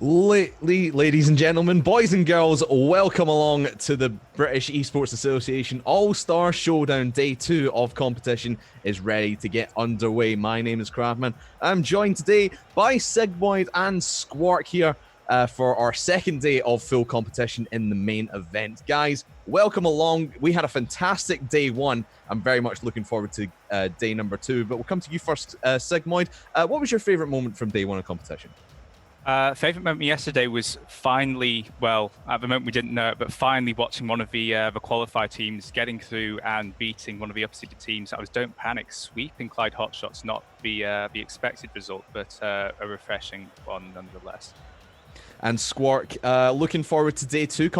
Ladies and gentlemen, boys and girls, welcome along to the British Esports Association All-Star Showdown. Day 2 of competition is ready to get underway. My name is Craftman. I'm joined today by Sigboyd and Squark here for our second day of full competition in the main event. Guys, welcome along. We had a fantastic day 1. I'm very much looking forward to day number 2, but we'll come to you first, Sigboyd. What was your favorite moment from day 1 of competition? Favorite moment yesterday was finally, well, at the moment we didn't know it, but finally watching one of the qualifier teams getting through and beating one of the upseeded teams. That was Don't Panic sweeping Clyde Hotshots, not the expected result, but a refreshing one nonetheless. And Squark, looking forward to day 2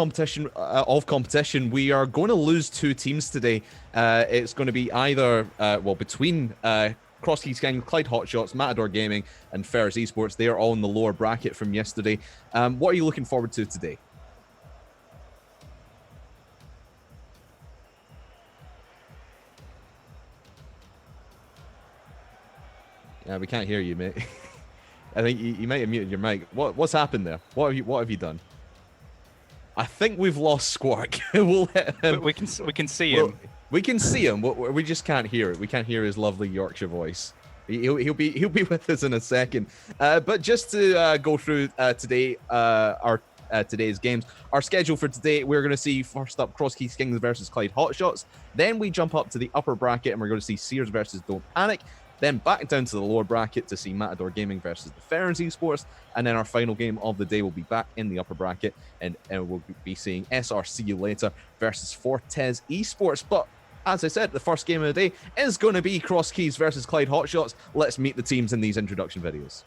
of competition. We are going to lose 2 teams today. It's going to be either, between Crosskeys Kings, Clyde Hotshots, Matador Gaming, and Ferris Esports. They are all in the lower bracket from yesterday. What are you looking forward to today? Yeah, we can't hear you, mate. I think you might have muted your mic. What's happened there? What have you done? I think we've lost Squark. We'll let him. We can see him. We can see him. We just can't hear it. We can't hear his lovely Yorkshire voice. He'll be with us in a second. But just to go through today's games, our schedule for today, we're going to see first up Crosskeys Kings versus Clyde Hotshots. Then we jump up to the upper bracket and we're going to see Sears versus Don't Panic. Then back down to the lower bracket to see Matador Gaming versus the Ferris Esports. And then our final game of the day will be back in the upper bracket. And we'll be seeing SRC You Later versus Fortes Esports. But as I said, the first game of the day is going to be Crosskeys versus Clyde Hotshots. Let's meet the teams in these introduction videos.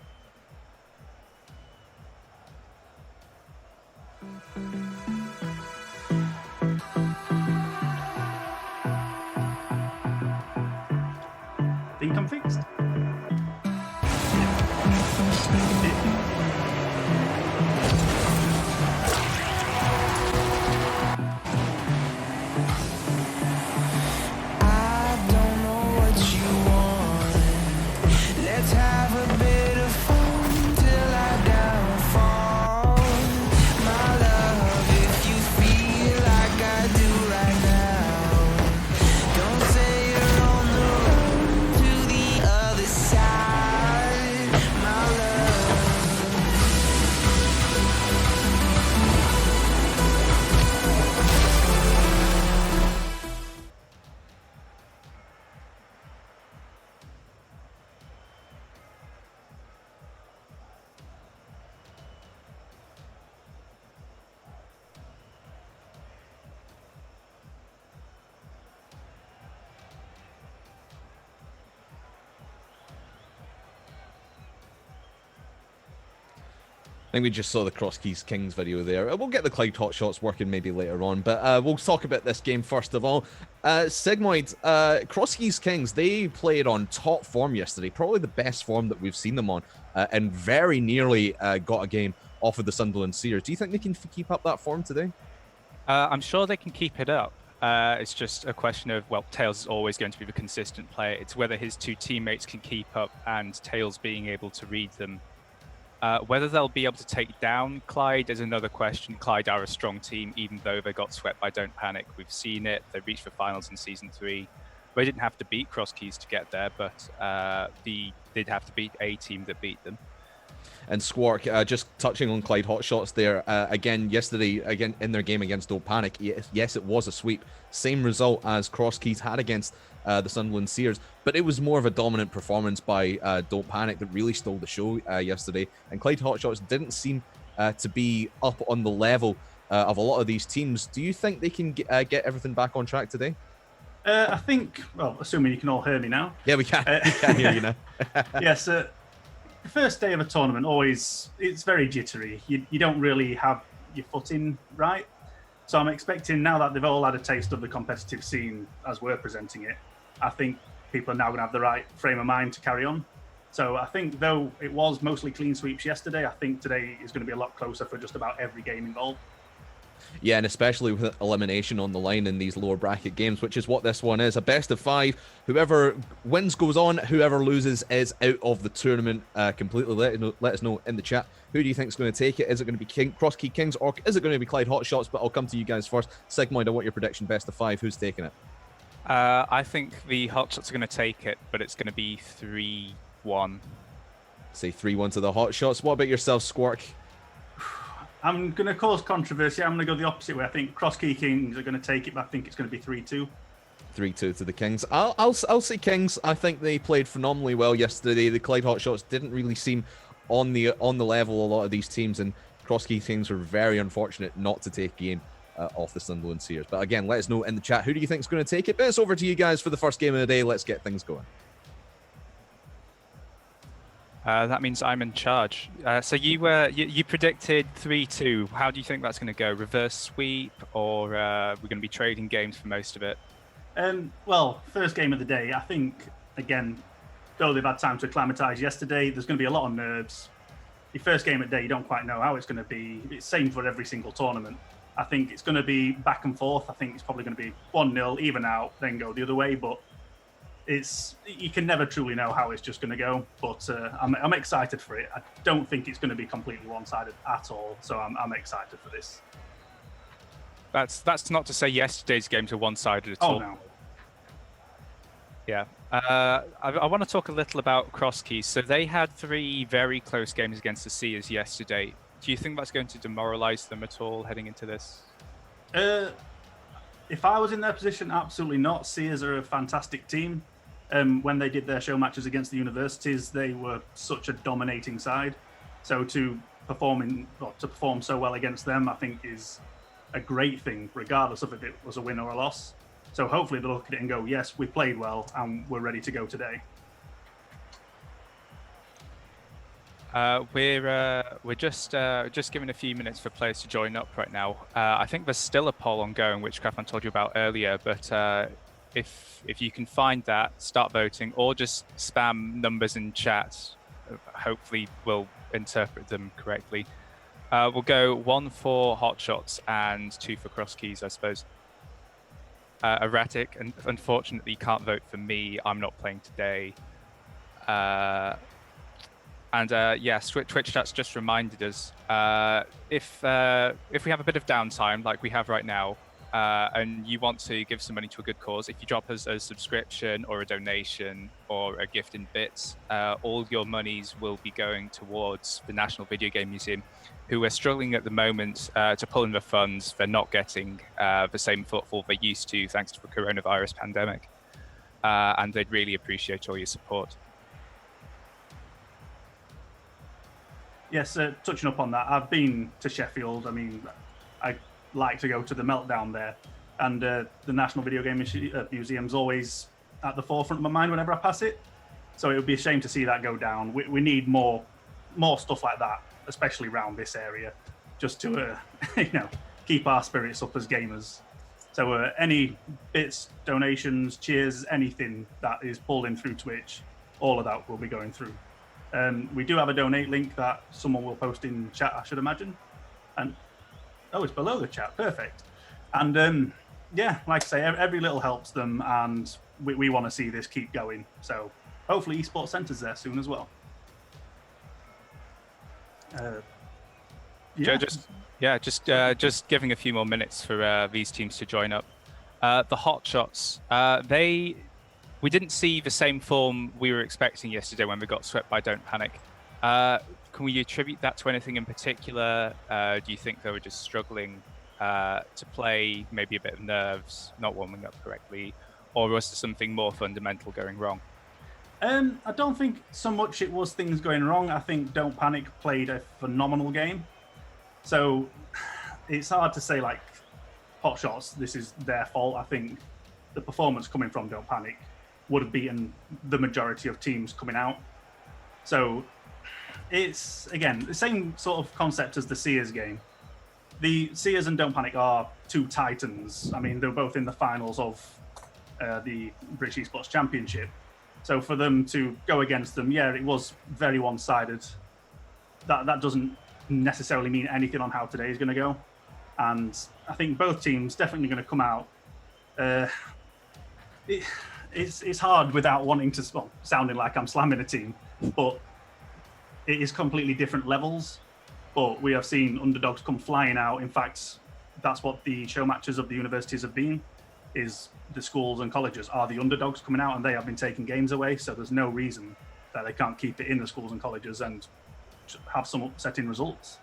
Think I'm fixed. I think we just saw the Crosskeys Kings video there. We'll get the Clyde Hotshots working maybe later on, but we'll talk about this game first of all. Sigmoid, Crosskeys Kings, they played on top form yesterday, probably the best form that we've seen them on, and very nearly got a game off of the Sunderland Sears. Do you think they can keep up that form today? I'm sure they can keep it up. It's just a question of, well, Tails is always going to be the consistent player. It's whether his 2 teammates can keep up and Tails being able to read them. Whether they'll be able to take down Clyde is another question. Clyde are a strong team, even though they got swept by Don't Panic. We've seen it. They reached the finals in Season 3. They didn't have to beat Crosskeys to get there, but they did have to beat a team that beat them. And Squark, just touching on Clyde Hotshots there, again, yesterday, again, in their game against Don't Panic, yes, it was a sweep. Same result as Crosskeys had against the Sunderland Sears, but it was more of a dominant performance by Don't Panic that really stole the show yesterday. And Clyde Hotshots didn't seem to be up on the level of a lot of these teams. Do you think they can get everything back on track today? I think, well, assuming you can all hear me now. Yeah, we can. We can hear you now. Yes, the first day of a tournament, it's very jittery. You don't really have your footing right. So I'm expecting, now that they've all had a taste of the competitive scene as we're presenting it, I think people are now going to have the right frame of mind to carry on. So I think, though it was mostly clean sweeps yesterday, I think today is going to be a lot closer for just about every game involved. Yeah, and especially with elimination on the line in these lower bracket games, which is what this one is. A best of 5. Whoever wins goes on. Whoever loses is out of the tournament completely. Let us know in the chat. Who do you think is going to take it? Is it going to be Cross Key Kings, or is it going to be Clyde Hotshots? But I'll come to you guys first. Sigmoid, I want your prediction. Best of 5. Who's taking it? I think the Hotshots are going to take it, but it's going to be 3-1. Say 3-1 to the Hotshots. What about yourself, Squark? I'm going to cause controversy. I'm going to go the opposite way. I think Cross Key Kings are going to take it, but I think it's going to be 3-2. 3-2 to the Kings. I'll say Kings. I think they played phenomenally well yesterday. The Clyde Hotshots didn't really seem on the level a lot of these teams, and Cross Key Kings were very unfortunate not to take a game off the Sunderland Sears. But again, let us know in the chat who do you think is going to take it. But it's over to you guys for the first game of the day. Let's get things going. That means I'm in charge. So you predicted 3-2. How do you think that's going to go? Reverse sweep, or we're going to be trading games for most of it? Well, first game of the day. I think, again, though they've had time to acclimatise yesterday, there's going to be a lot of nerves. Your first game of the day, you don't quite know how it's going to be. It's the same for every single tournament. I think it's going to be back and forth. I think it's probably going to be 1-0, even out, then go the other way. But you can never truly know how it's just going to go, but I'm excited for it. I don't think it's going to be completely one-sided at all, so I'm excited for this. That's not to say yesterday's games are one-sided at all. Oh, no. Yeah. I want to talk a little about Cross Keys. So they had 3 very close games against the Seers yesterday. Do you think that's going to demoralize them at all heading into this? If I was in their position, absolutely not. Seers are a fantastic team. When they did their show matches against the universities, they were such a dominating side. So to perform so well against them, I think is a great thing, regardless of if it was a win or a loss. So hopefully they'll look at it and go, yes, we played well and we're ready to go today. We're just giving a few minutes for players to join up right now. I think there's still a poll ongoing, which Craftman told you about earlier, but if you can find that, start voting, or just spam numbers in chat. Hopefully we'll interpret them correctly. We'll go 1 for Hotshots and 2 for Cross Keys, I suppose. Erratic, and unfortunately can't vote for me. I'm not playing today. Yes, Twitch chat's just reminded us, if we have a bit of downtime like we have right now, and you want to give some money to a good cause, if you drop us a subscription or a donation or a gift in bits, all your monies will be going towards the National Video Game Museum, who are struggling at the moment to pull in the funds. They're not getting the same footfall they used to thanks to the coronavirus pandemic, and they'd really appreciate all your support. Yes, touching up on that, I've been to Sheffield. I mean, I like to go to the Meltdown there, and the National Video Game Museum's always at the forefront of my mind whenever I pass it. So it would be a shame to see that go down. We need more stuff like that, especially around this area, just to keep our spirits up as gamers. So any bits, donations, cheers, anything that is pulled in through Twitch, all of that will be going through. We do have a donate link that someone will post in chat, I should imagine. And it's below the chat. Perfect. And like I say, every little helps them, and we want to see this keep going. So hopefully Esports Centre's there soon as well. Just giving a few more minutes for these teams to join up. The Hotshots, we didn't see the same form we were expecting yesterday when we got swept by Don't Panic. Can we attribute that to anything in particular? Do you think they were just struggling to play, maybe a bit of nerves, not warming up correctly, or was there something more fundamental going wrong? I don't think so much it was things going wrong. I think Don't Panic played a phenomenal game. So it's hard to say, like, Hotshots, this is their fault. I think the performance coming from Don't Panic would have beaten the majority of teams coming out. So it's, again, the same sort of concept as the Seers game. The Seers and Don't Panic are 2 titans. I mean, they were both in the finals of the British Esports Championship. So for them to go against them, it was very one-sided. That doesn't necessarily mean anything on how today is going to go. And I think both teams definitely going to come out. It's hard without wanting to, well, sounding like I'm slamming a team, but it is completely different levels. But we have seen underdogs come flying out. In fact, that's what the show matches of the universities have been, is the schools and colleges are the underdogs coming out, and they have been taking games away. So there's no reason that they can't keep it in the schools and colleges and have some upsetting results.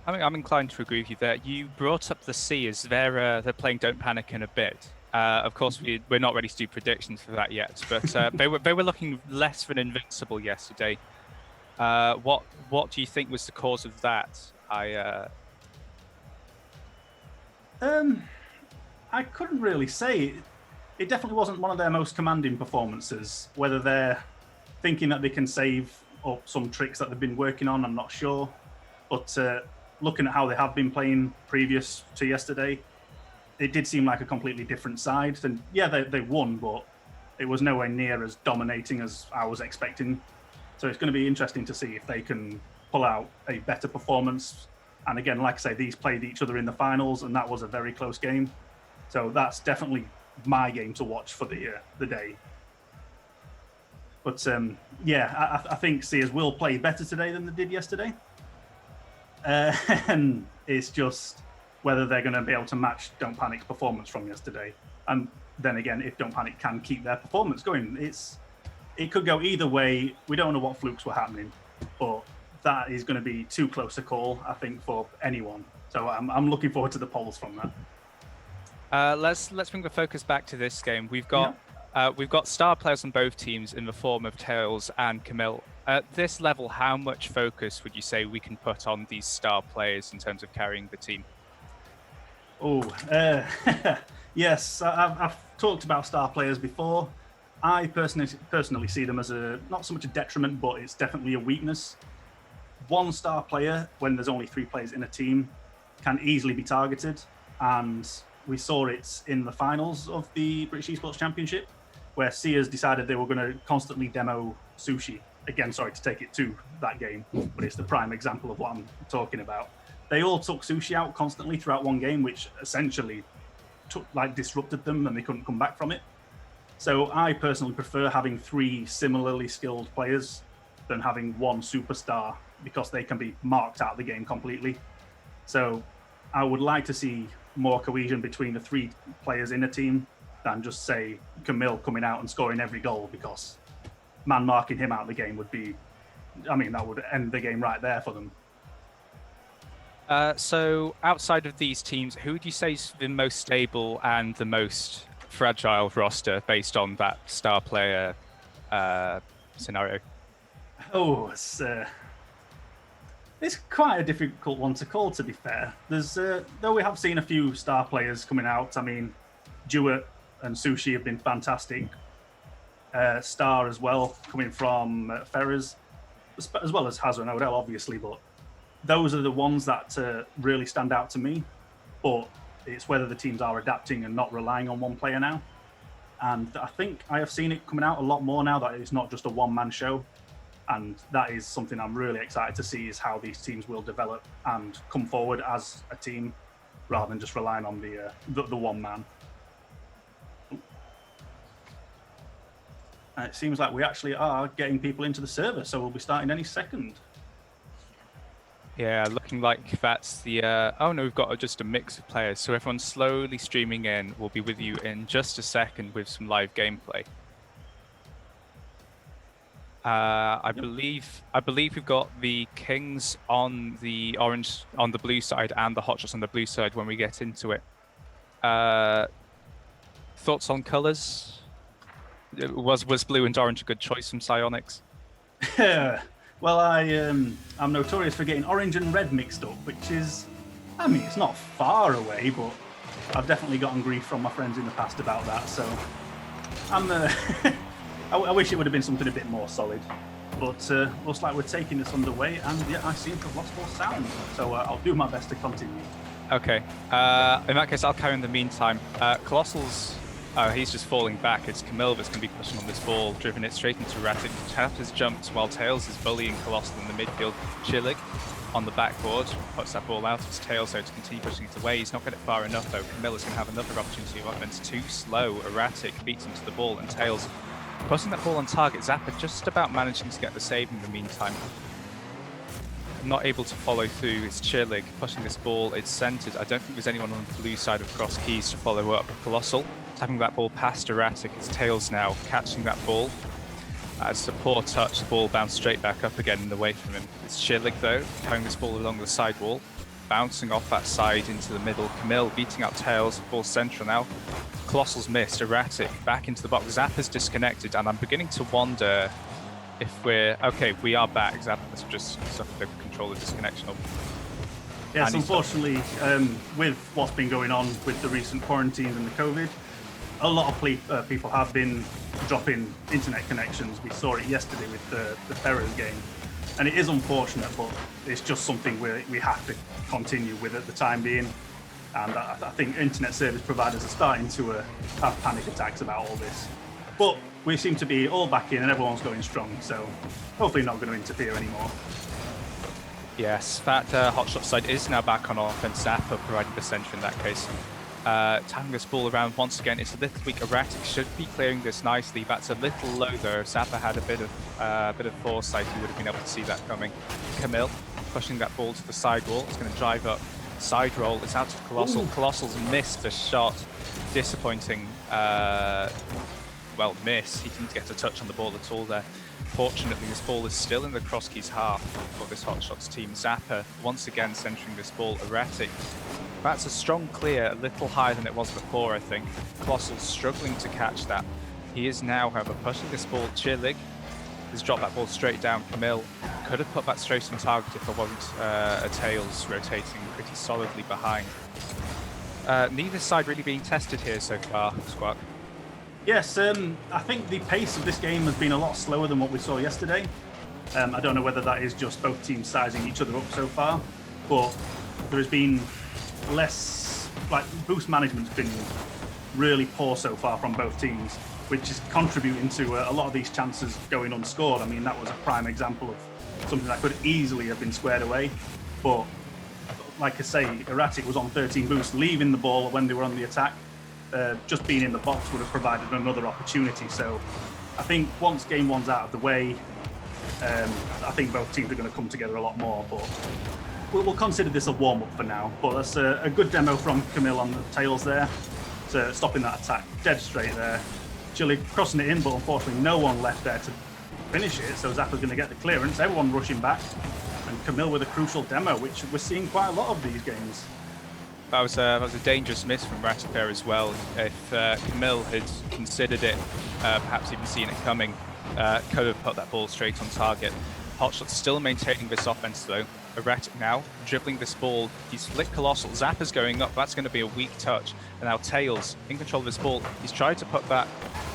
I'm inclined to agree with you there. You brought up the C as they're playing Don't Panic in a bit. Of course, we're not ready to do predictions for that yet, but they were looking less than invincible yesterday. What do you think was the cause of that? I couldn't really say. It definitely wasn't one of their most commanding performances. Whether they're thinking that they can save up some tricks that they've been working on, I'm not sure. But looking at how they have been playing previous to yesterday, it did seem like a completely different side. And yeah, they won, but it was nowhere near as dominating as I was expecting. So it's going to be interesting to see if they can pull out a better performance. And again, like I say, these played each other in the finals, and that was a very close game. So that's definitely my game to watch for the day. But yeah, I think Sears will play better today than they did yesterday. And it's just whether they're going to be able to match Don't Panic's performance from yesterday. And then again, if Don't Panic can keep their performance going, it could go either way. We don't know what flukes were happening, but that is going to be too close a call, I think, for anyone. So I'm looking forward to the polls from that. Let's bring the focus back to this game. We've got star players on both teams in the form of Tails and Camille. At this level, how much focus would you say we can put on these star players in terms of carrying the team? Oh, yes, I've talked about star players before. I personally see them as not so much a detriment, but it's definitely a weakness. One star player, when there's only 3 players in a team, can easily be targeted, and we saw it in the finals of the British Esports Championship, where Sears decided they were going to constantly demo Sushi. Again, sorry to take it to that game, but it's the prime example of what I'm talking about. They all took Sushi out constantly throughout one game, which essentially disrupted them, and they couldn't come back from it. So I personally prefer having 3 similarly skilled players than having one superstar, because they can be marked out of the game completely. So I would like to see more cohesion between the 3 players in a team than just, say, Camille coming out and scoring every goal, because man marking him out of the game would be, that would end the game right there for them. So outside of these teams, who would you say is the most stable and the most fragile roster based on that star player scenario? Oh, it's quite a difficult one to call, to be fair. There's though we have seen a few star players coming out. Jewett and Sushi have been fantastic. Star as well, coming from Ferrers, as well as Hazard and Odell, obviously, but those are the ones that really stand out to me. But it's whether the teams are adapting and not relying on one player now. And I think I have seen it coming out a lot more now that it's not just a one-man show. And that is something I'm really excited to see, is how these teams will develop and come forward as a team rather than just relying on the one man. And it seems like we actually are getting people into the server, so we'll be starting any second. Yeah, looking like that's the... oh no, we've got just a mix of players. So everyone's slowly streaming in. We'll be with you in just a second with some live gameplay. I believe we've got the Kings on the blue side and the Hotshots on the blue side when we get into it. Thoughts on colours? Was blue and orange a good choice from Psyonix? Well, I'm notorious for getting orange and red mixed up, which is, it's not far away, but I've definitely gotten grief from my friends in the past about that. So I wish it would have been something a bit more solid, but looks like we're taking this underway, and yeah, I seem to have lost all sound, so I'll do my best to continue. Okay, in that case, I'll carry in the meantime. Colossal's, he's just falling back. It's Camille that's going to be pushing on this ball, driven it straight into Ratic. Tap has jumped while Tails is bullying Colossal in the midfield. Chillig on the backboard, puts that ball out of his tail, so to continue pushing it away. He's not getting it far enough though. Camilla's going to have another opportunity of offense. Too slow, erratic, beats him to the ball, and Tails putting that ball on target. Zappa just about managing to get the save in the meantime. Not able to follow through. It's Chillig pushing this ball. It's centered. I don't think there's anyone on the blue side of cross keys to follow up. Colossal tapping that ball past erratic. It's Tails now catching that ball. As a poor touch, the ball bounced straight back up again and away from him. It's Chillig though, carrying this ball along the side wall, bouncing off that side into the middle. Camille beating out Tails, ball central now. Colossal's missed, erratic, back into the box. Zappa's disconnected, and I'm beginning to wonder if we're... Okay, we are back. Zappa's just suffered a controller disconnection. Yes, unfortunately, with what's been going on with the recent quarantines and the COVID, a lot of people have been dropping internet connections. We saw it yesterday with the Ferrers game. And it is unfortunate, but it's just something we have to continue with at the time being. And I think internet service providers are starting to have panic attacks about all this. But we seem to be all back in and everyone's going strong, so hopefully not going to interfere anymore. Yes, that hotshot side is now back on offense. Zappa providing the centre in that case. Tapping this ball around once again. It's a little weak. Erratic should be clearing this nicely. That's a little low though. Zappa had a bit of foresight. He would have been able to see that coming. Camille pushing that ball to the side wall. It's going to drive up. Side roll. It's out to Colossal. Ooh. Colossal's missed a shot. Disappointing. Well, miss. He didn't get a touch on the ball at all there. Fortunately, this ball is still in the crosskeys half for this Hotshots team. Zappa once again centering this ball. Erratic. That's a strong clear, a little higher than it was before, I think. Colossal's struggling to catch that. He is now, however, pushing this ball. Chillig has dropped that ball straight down. Camille could have put that straight on target if there wasn't a Tails rotating pretty solidly behind. Neither side really being tested here so far, Squawk. Yes, I think the pace of this game has been a lot slower than what we saw yesterday. I don't know whether that is just both teams sizing each other up so far, but there has been less, like, boost management's been really poor so far from both teams, which is contributing to a lot of these chances going unscored. I mean, that was a prime example of something that could easily have been squared away, but like I say, Erratic was on 13 boosts, leaving the ball when they were on the attack. Just being in the box would have provided another opportunity. So I think once game one's out of the way, I think both teams are going to come together a lot more, but we'll consider this a warm-up for now. But that's a good demo from Camille on the Tails there, so stopping that attack dead straight there. Chillig crossing it in, but unfortunately no one left there to finish it, so Zappa's going to get the clearance. Everyone rushing back, and Camille with a crucial demo, which we're seeing quite a lot of these games. That was a dangerous miss from Ratic there as well. If Camille had considered it, perhaps even seen it coming, could have put that ball straight on target. Hotshot's still maintaining this offense though. Erratic now, dribbling this ball. He's flicked Colossal. Zappa's going up. That's going to be a weak touch. And now Tails in control of this ball. He's tried to put that...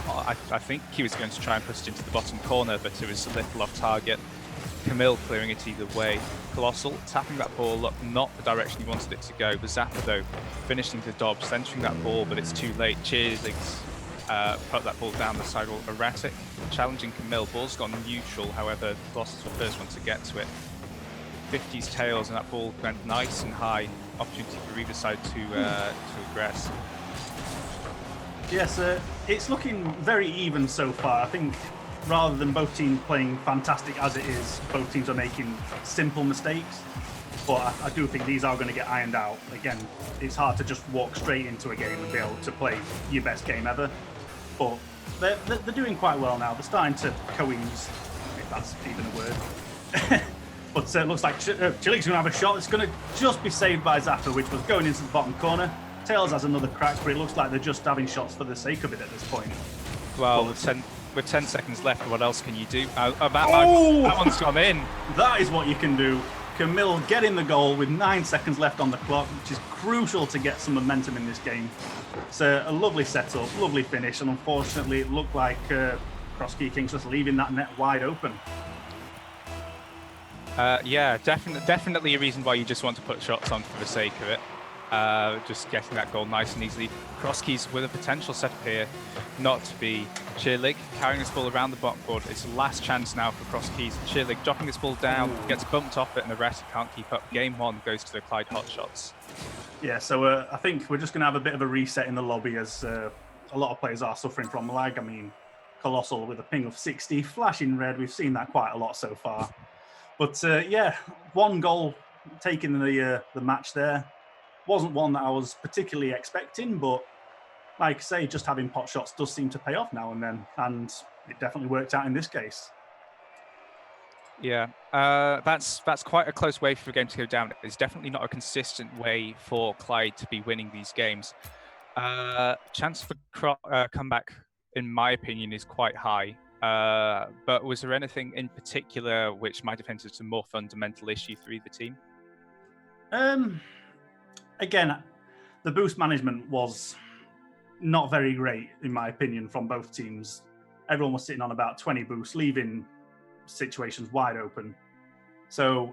I think he was going to try and push it into the bottom corner, but it was a little off target. Camille clearing it either way. Colossal tapping that ball up, not the direction he wanted it to go. But Zappa, though, finishing the dodge, centering that ball, but it's too late. Cheerlegs put that ball down the side wall. Erratic, challenging Camille. Ball's gone neutral, however, Colossal's the first one to get to it. 50's Tails, and that ball went nice and high. Opportunity for either side to aggress. Yes, it's looking very even so far. I think rather than both teams playing fantastic as it is, both teams are making simple mistakes. But I do think these are going to get ironed out. Again, it's hard to just walk straight into a game and be able to play your best game ever. But they're doing quite well now. They're starting to coease, if that's even a word. But it looks like Chillig's going to have a shot. It's going to just be saved by Zappa, which was going into the bottom corner. Tails has another crack, but it looks like they're just having shots for the sake of it at this point. Well, with 10 seconds left, what else can you do? That one's gone in. That is what you can do. Camille getting the goal with 9 seconds left on the clock, which is crucial to get some momentum in this game. It's a lovely setup, lovely finish, and unfortunately it looked like Crosskey King's just leaving that net wide open. Yeah, definitely a reason why you just want to put shots on for the sake of it. Just getting that goal nice and easily. Crosskey's with a potential setup here not to be Cheerlig carrying this ball around the backboard. It's the last chance now for Cross Keys. Cheerlig dropping this ball down, gets bumped off it, and the rest can't keep up. Game 1 goes to the Clyde Hotshots. Yeah, so I think we're just going to have a bit of a reset in the lobby as a lot of players are suffering from lag. I mean, Colossal with a ping of 60, flashing red. We've seen that quite a lot so far. But yeah, 1 goal taking the match there. Wasn't one that I was particularly expecting, but like I say, just having pot shots does seem to pay off now and then, and it definitely worked out in this case. Yeah, that's quite a close way for a game to go down. It's definitely not a consistent way for Clyde to be winning these games. Chance for comeback, in my opinion, is quite high. But was there anything in particular which might have hinted at a more fundamental issue for either team? Again, the boost management was not very great, in my opinion, from both teams. Everyone was sitting on about 20 boosts, leaving situations wide open. So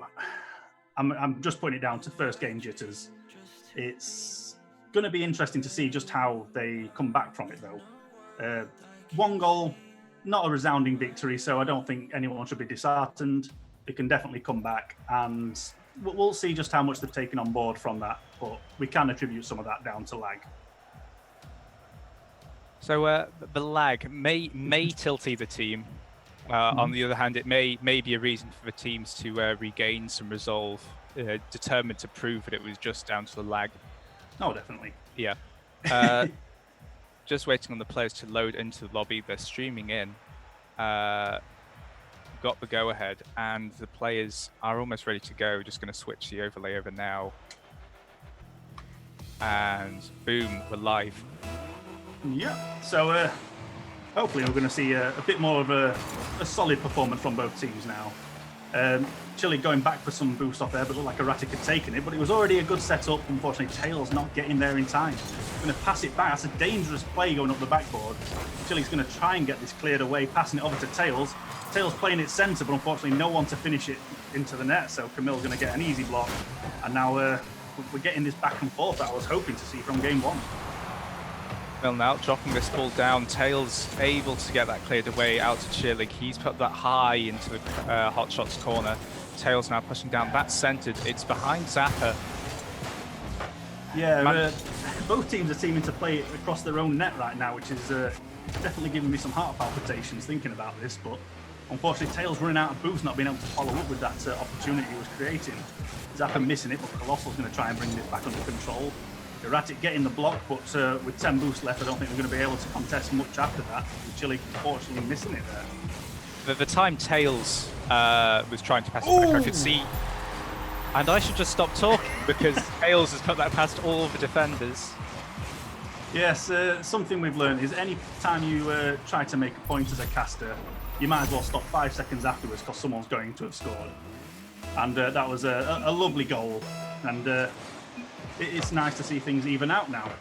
I'm just putting it down to first game jitters. It's going to be interesting to see just how they come back from it, though. 1 goal, not a resounding victory, so I don't think anyone should be disheartened. They can definitely come back, and we'll see just how much they've taken on board from that, but we can attribute some of that down to lag. So the lag may tilt either team. On the other hand, it may be a reason for the teams to regain some resolve, determined to prove that it was just down to the lag. Oh, definitely. Yeah. Just waiting on the players to load into the lobby. They're streaming in. Got the go-ahead, and the players are almost ready to go. Just going to switch the overlay over now. And boom, we're live. Yeah, so hopefully we're going to see a bit more of a solid performance from both teams now. Chile going back for some boost off there, but looked like Erratic had taken it, but it was already a good setup. Unfortunately, Tails not getting there in time. Going to pass it back. That's a dangerous play going up the backboard. Chile's going to try and get this cleared away, passing it over to Tails. Tails playing it centre, but unfortunately no one to finish it into the net, so Camille's going to get an easy block. And now we're getting this back and forth that I was hoping to see from game 1. Camille now dropping this ball down. Tails able to get that cleared away out to Cheerlig. He's put that high into the Hotshots corner. Tails now pushing down. That's centered. It's behind Zappa. Yeah, both teams are seeming to play it across their own net right now, which is definitely giving me some heart palpitations thinking about this. But unfortunately, Tails running out of boost, not being able to follow up with that opportunity he was creating. Zappa missing it, but Colossal's going to try and bring this back under control. Erratic getting the block, but with 10 boosts left, I don't think they're going to be able to contest much after that. Chile, unfortunately, missing it there. The time Tails was trying to pass it back, I could see. And I should just stop talking because Tails has put that past all the defenders. Yes, something we've learned is any time you try to make a point as a caster, you might as well stop 5 seconds afterwards because someone's going to have scored. And that was a lovely goal. And it's nice to see things even out now.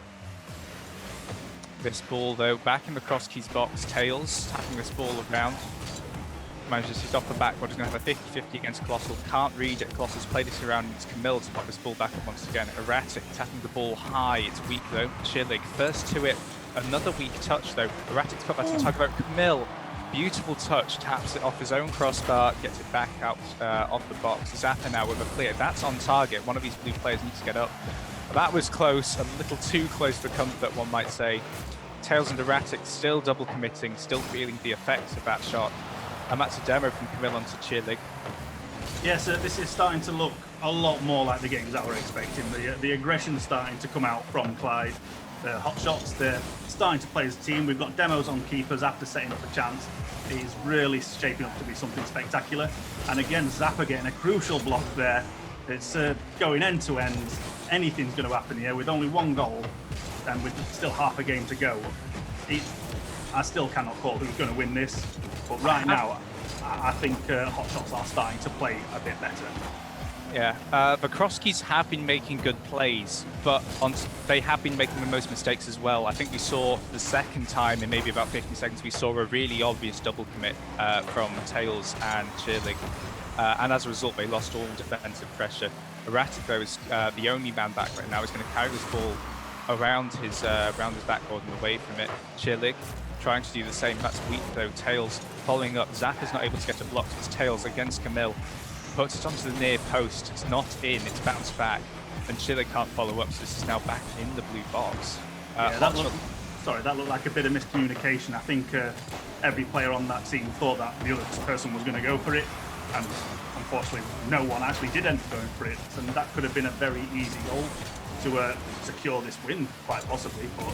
This ball, though, back in the Cross Keys box. Tails tapping this ball around. Manages to stop the backboard. He's going to have a 50-50 against Colossal. Can't read it. Colossal's played this around. It's Camille to pop this ball back up once again. Erratic tapping the ball high. It's weak, though. Chillig first to it. Another weak touch, though. Erratic's put that to tug about Camille. Beautiful touch. Taps it off his own crossbar. Gets it back out off the box. Zappa now with a clear. That's on target. One of these blue players needs to get up. That was close. A little too close for comfort, one might say. Tails and Erratic still double committing. Still feeling the effects of that shot. And that's a demo from Camille onto Cheerlig. Yes, this is starting to look a lot more like the games that we're expecting. The aggression starting to come out from Clyde. The hot shots, they're starting to play as a team. We've got demos on keepers after setting up a chance. It is really shaping up to be something spectacular. And again, Zappa getting a crucial block there. It's going end to end. Anything's going to happen here with only 1 goal and with still half a game to go. I still cannot call who's going to win this. But right now, I think Hot Shots are starting to play a bit better. Yeah, the Cross Keys have been making good plays, but they have been making the most mistakes as well. I think we saw the second time in maybe about 50 seconds, we saw a really obvious double commit from Tails and Cheerlig. And as a result, they lost all defensive pressure. Erratic, though, is the only man back right now. He's going to carry this ball around his backboard and away from it. Cheerlig trying to do the same. That's weak though. Tails following up. Zappa's not able to get a block. It's Tails against Camille. Puts it onto the near post. It's not in. It's bounced back. And Chile can't follow up, so this is now back in the blue box. That looked like a bit of miscommunication. I think every player on that team thought that the other person was going to go for it, and unfortunately no one actually did end up going for it, and that could have been a very easy goal to secure this win, quite possibly. But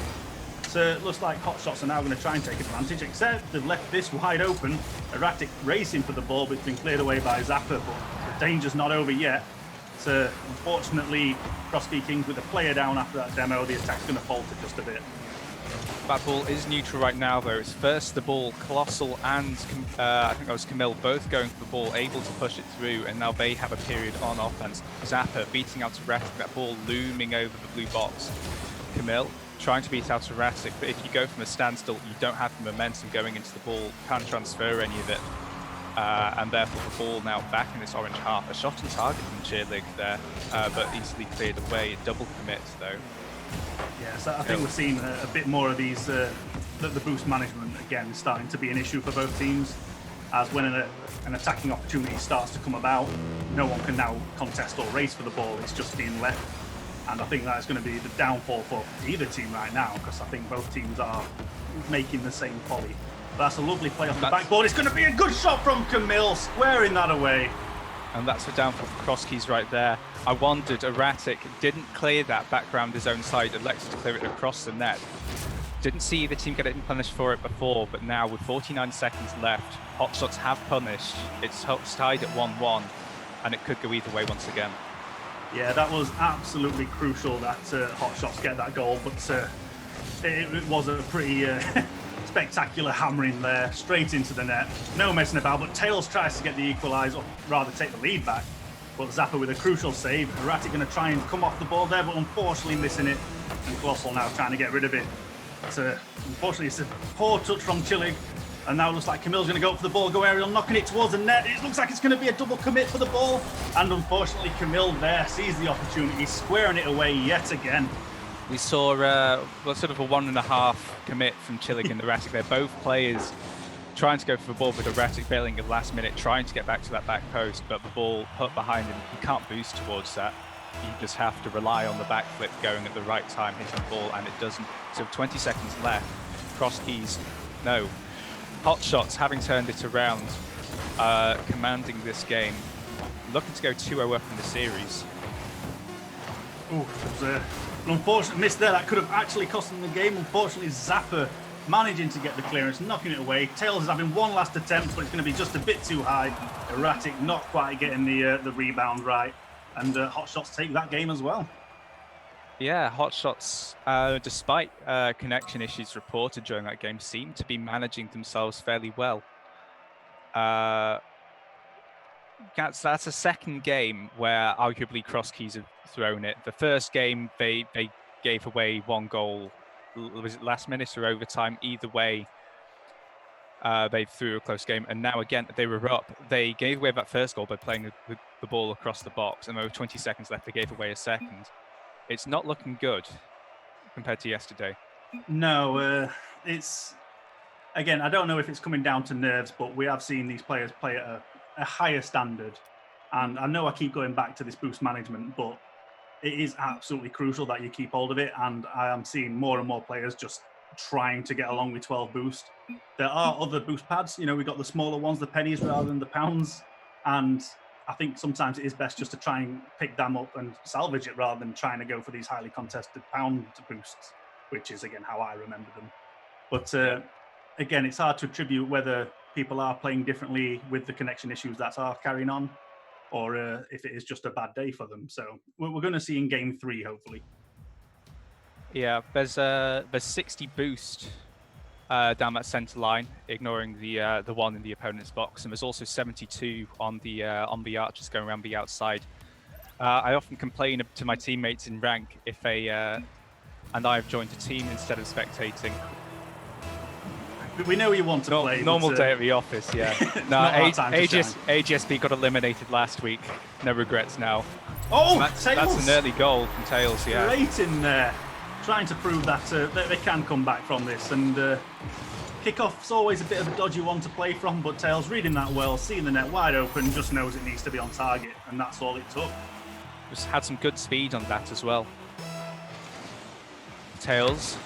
it looks like Hotshots are now going to try and take advantage, except they've left this wide open. Erratic racing for the ball, but it's been cleared away by Zappa, but the danger's not over yet. So unfortunately, Crosskey Kings with a player down after that demo, the attack's going to falter just a bit. That ball is neutral right now, though. It's first the ball, Colossal and I think that was Camille, both going for the ball, able to push it through, and now they have a period on offense. Zappa beating out Erratic, that ball looming over the blue box. Camille trying to beat out Erratic, but if you go from a standstill, you don't have the momentum going into the ball, can't transfer any of it. And therefore the ball now back in this orange half. A shot on target from Cheerlig there, but easily cleared away. A double commit though. Yeah, so I think we're seeing a bit more of these, the boost management again starting to be an issue for both teams, as when an attacking opportunity starts to come about, no one can now contest or race for the ball, it's just being left. And I think that's going to be the downfall for either team right now, because I think both teams are making the same folly. That's a lovely play off the backboard. It's going to be a good shot from Camille, squaring that away. And that's the downfall for Crosskeys right there. I wondered, Erratic didn't clear that back round his own side, elected to clear it across the net. Didn't see the team get it punished for it before, but now with 49 seconds left, Hotshots have punished. It's tied at 1-1, and it could go either way once again. Yeah, that was absolutely crucial that Hotshots get that goal, but it was a pretty spectacular hammering there, straight into the net. No messing about, but Tails tries to get the equaliser, or rather take the lead back. But Zappa with a crucial save. Erratic going to try and come off the ball there, but unfortunately missing it. And Colossal now trying to get rid of it. Unfortunately, it's a poor touch from Chillig. And now it looks like Camille's going to go for the ball, go aerial, knocking it towards the net. It looks like it's going to be a double commit for the ball. And unfortunately, Camille there sees the opportunity, squaring it away yet again. We saw sort of a 1.5 commit from Chillig and Erratic. They're both players trying to go for the ball, with Erratic failing at the last minute, trying to get back to that back post, but the ball put behind him. You can't boost towards that. You just have to rely on the backflip going at the right time, hitting the ball, and it doesn't. So 20 seconds left. Crosskeys, no. Hotshots, having turned it around, commanding this game, looking to go 2-0 up in the series. Ooh, it was an unfortunate miss there. That could have actually cost them the game. Unfortunately, Zappa managing to get the clearance, knocking it away. Tails is having one last attempt, but it's going to be just a bit too high. Erratic not quite getting the rebound right. And Hotshots take that game as well. Yeah, Hotshots, despite connection issues reported during that game, seem to be managing themselves fairly well. That's a second game where arguably Crosskeys have thrown it. The first game, they gave away one goal. Was it last minute or overtime? Either way, they threw a close game. And now again, they were up. They gave away that first goal by playing the ball across the box. And there were 20 seconds left. They gave away a second. It's not looking good compared to yesterday. No, it's... Again, I don't know if it's coming down to nerves, but we have seen these players play at a higher standard. And I know I keep going back to this boost management, but it is absolutely crucial that you keep hold of it. And I am seeing more and more players just trying to get along with 12 boost. There are other boost pads. You know, we've got the smaller ones, the pennies rather than the pounds. And I think sometimes it is best just to try and pick them up and salvage it rather than trying to go for these highly contested pound boosts, which is, again, how I remember them. But again, it's hard to attribute whether people are playing differently with the connection issues that are carrying on, or if it is just a bad day for them. So we're going to see in game 3, hopefully. Yeah, there's 60 boost down that center line, ignoring the one in the opponent's box, and there's also 72 on the archers going around the outside. I often complain to my teammates in rank if and I've joined a team instead of spectating. We know you want to play. Normal day at the office, yeah. No, AGSB got eliminated last week. No regrets now. Oh, that's an early goal from Tails, yeah. Great in there, trying to prove that they can come back from this. And Kickoff's always a bit of a dodgy one to play from, but Tails reading that well, seeing the net wide open, just knows it needs to be on target, and that's all it took. Just had some good speed on that as well. Tails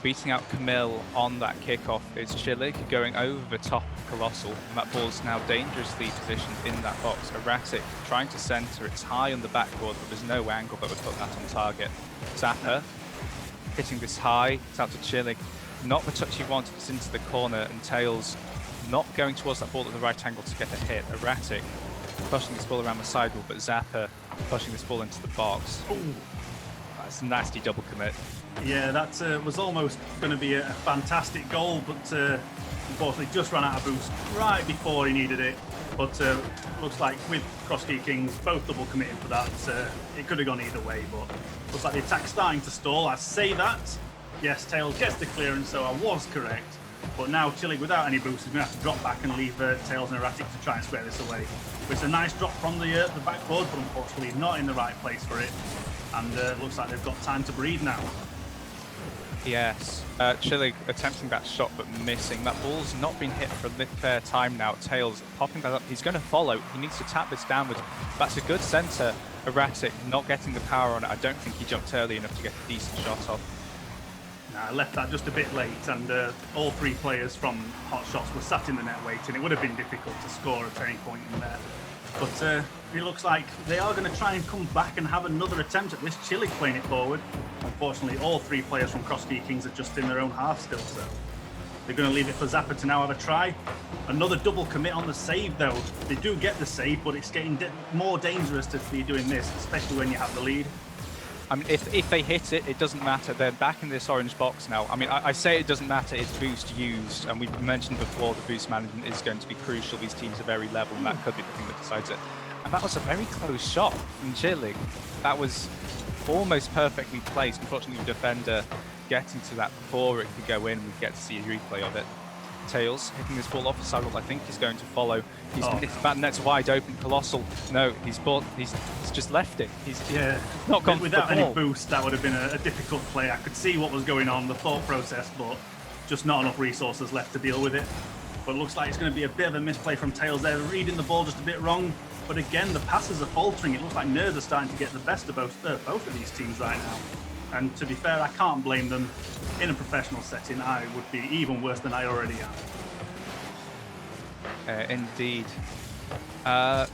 beating out Camille on that kickoff. It's Chillig going over the top of Colossal, and that ball's now dangerously positioned in that box. Erratic trying to center, it's high on the backboard, but there's no angle that would put that on target. Zapper hitting this high, it's out to Chillig. Not the touch he wanted, it's into the corner, and Tails not going towards that ball at the right angle to get a hit. Erratic pushing this ball around the sidewall, but Zapper pushing this ball into the box. Ooh. That's a nasty double commit. Yeah, that was almost going to be a fantastic goal, but unfortunately just ran out of boost right before he needed it. But looks like with Cross-Key Kings both double committing for that, it could have gone either way, but looks like the attack's starting to stall. I say that. Yes, Tails gets the clearance, so I was correct. But now Chillig, without any boost, is going to have to drop back and leave Tails and Erratic to try and square this away. It's a nice drop from the backboard, but unfortunately not in the right place for it. And looks like they've got time to breathe now. Yes, Chillig attempting that shot but missing. That ball's not been hit for a fair time now. Tails popping that up. He's going to follow. He needs to tap this downwards. That's a good center. Erratic not getting the power on it. I don't think he jumped early enough to get a decent shot off. I left that just a bit late, and all three players from Hot Shots were sat in the net waiting. It would have been difficult to score at any point in there. But it looks like they are going to try and come back and have another attempt at this. Chillig playing it forward. Unfortunately, all three players from Cross-Key Kings are just in their own half still, so they're going to leave it for Zappa to now have a try. Another double commit on the save, though. They do get the save, but it's getting more dangerous to be doing this, especially when you have the lead. I mean, if they hit it, it doesn't matter. They're back in this orange box now. I mean, I say it doesn't matter. It's boost used, and we've mentioned before the boost management is going to be crucial. These teams are very level, and that could be the thing that decides it. And that was a very close shot from Chillig. That was almost perfectly placed. Unfortunately, the defender getting to that before it could go in. We get to see a replay of it. Tails hitting this ball off the sidewall. I think he's going to follow. That net's wide open. Colossal. No, he's just left it. He's not gone without for the ball. any boost. That would have been a difficult play. I could see what was going on, the thought process, but just not enough resources left to deal with it. But it looks like it's going to be a bit of a misplay from Tails there, reading the ball just a bit wrong. But again, the passes are faltering. It looks like nerves are starting to get the best of both of these teams right now. And to be fair, I can't blame them. In a professional setting, I would be even worse than I already am. Indeed. Have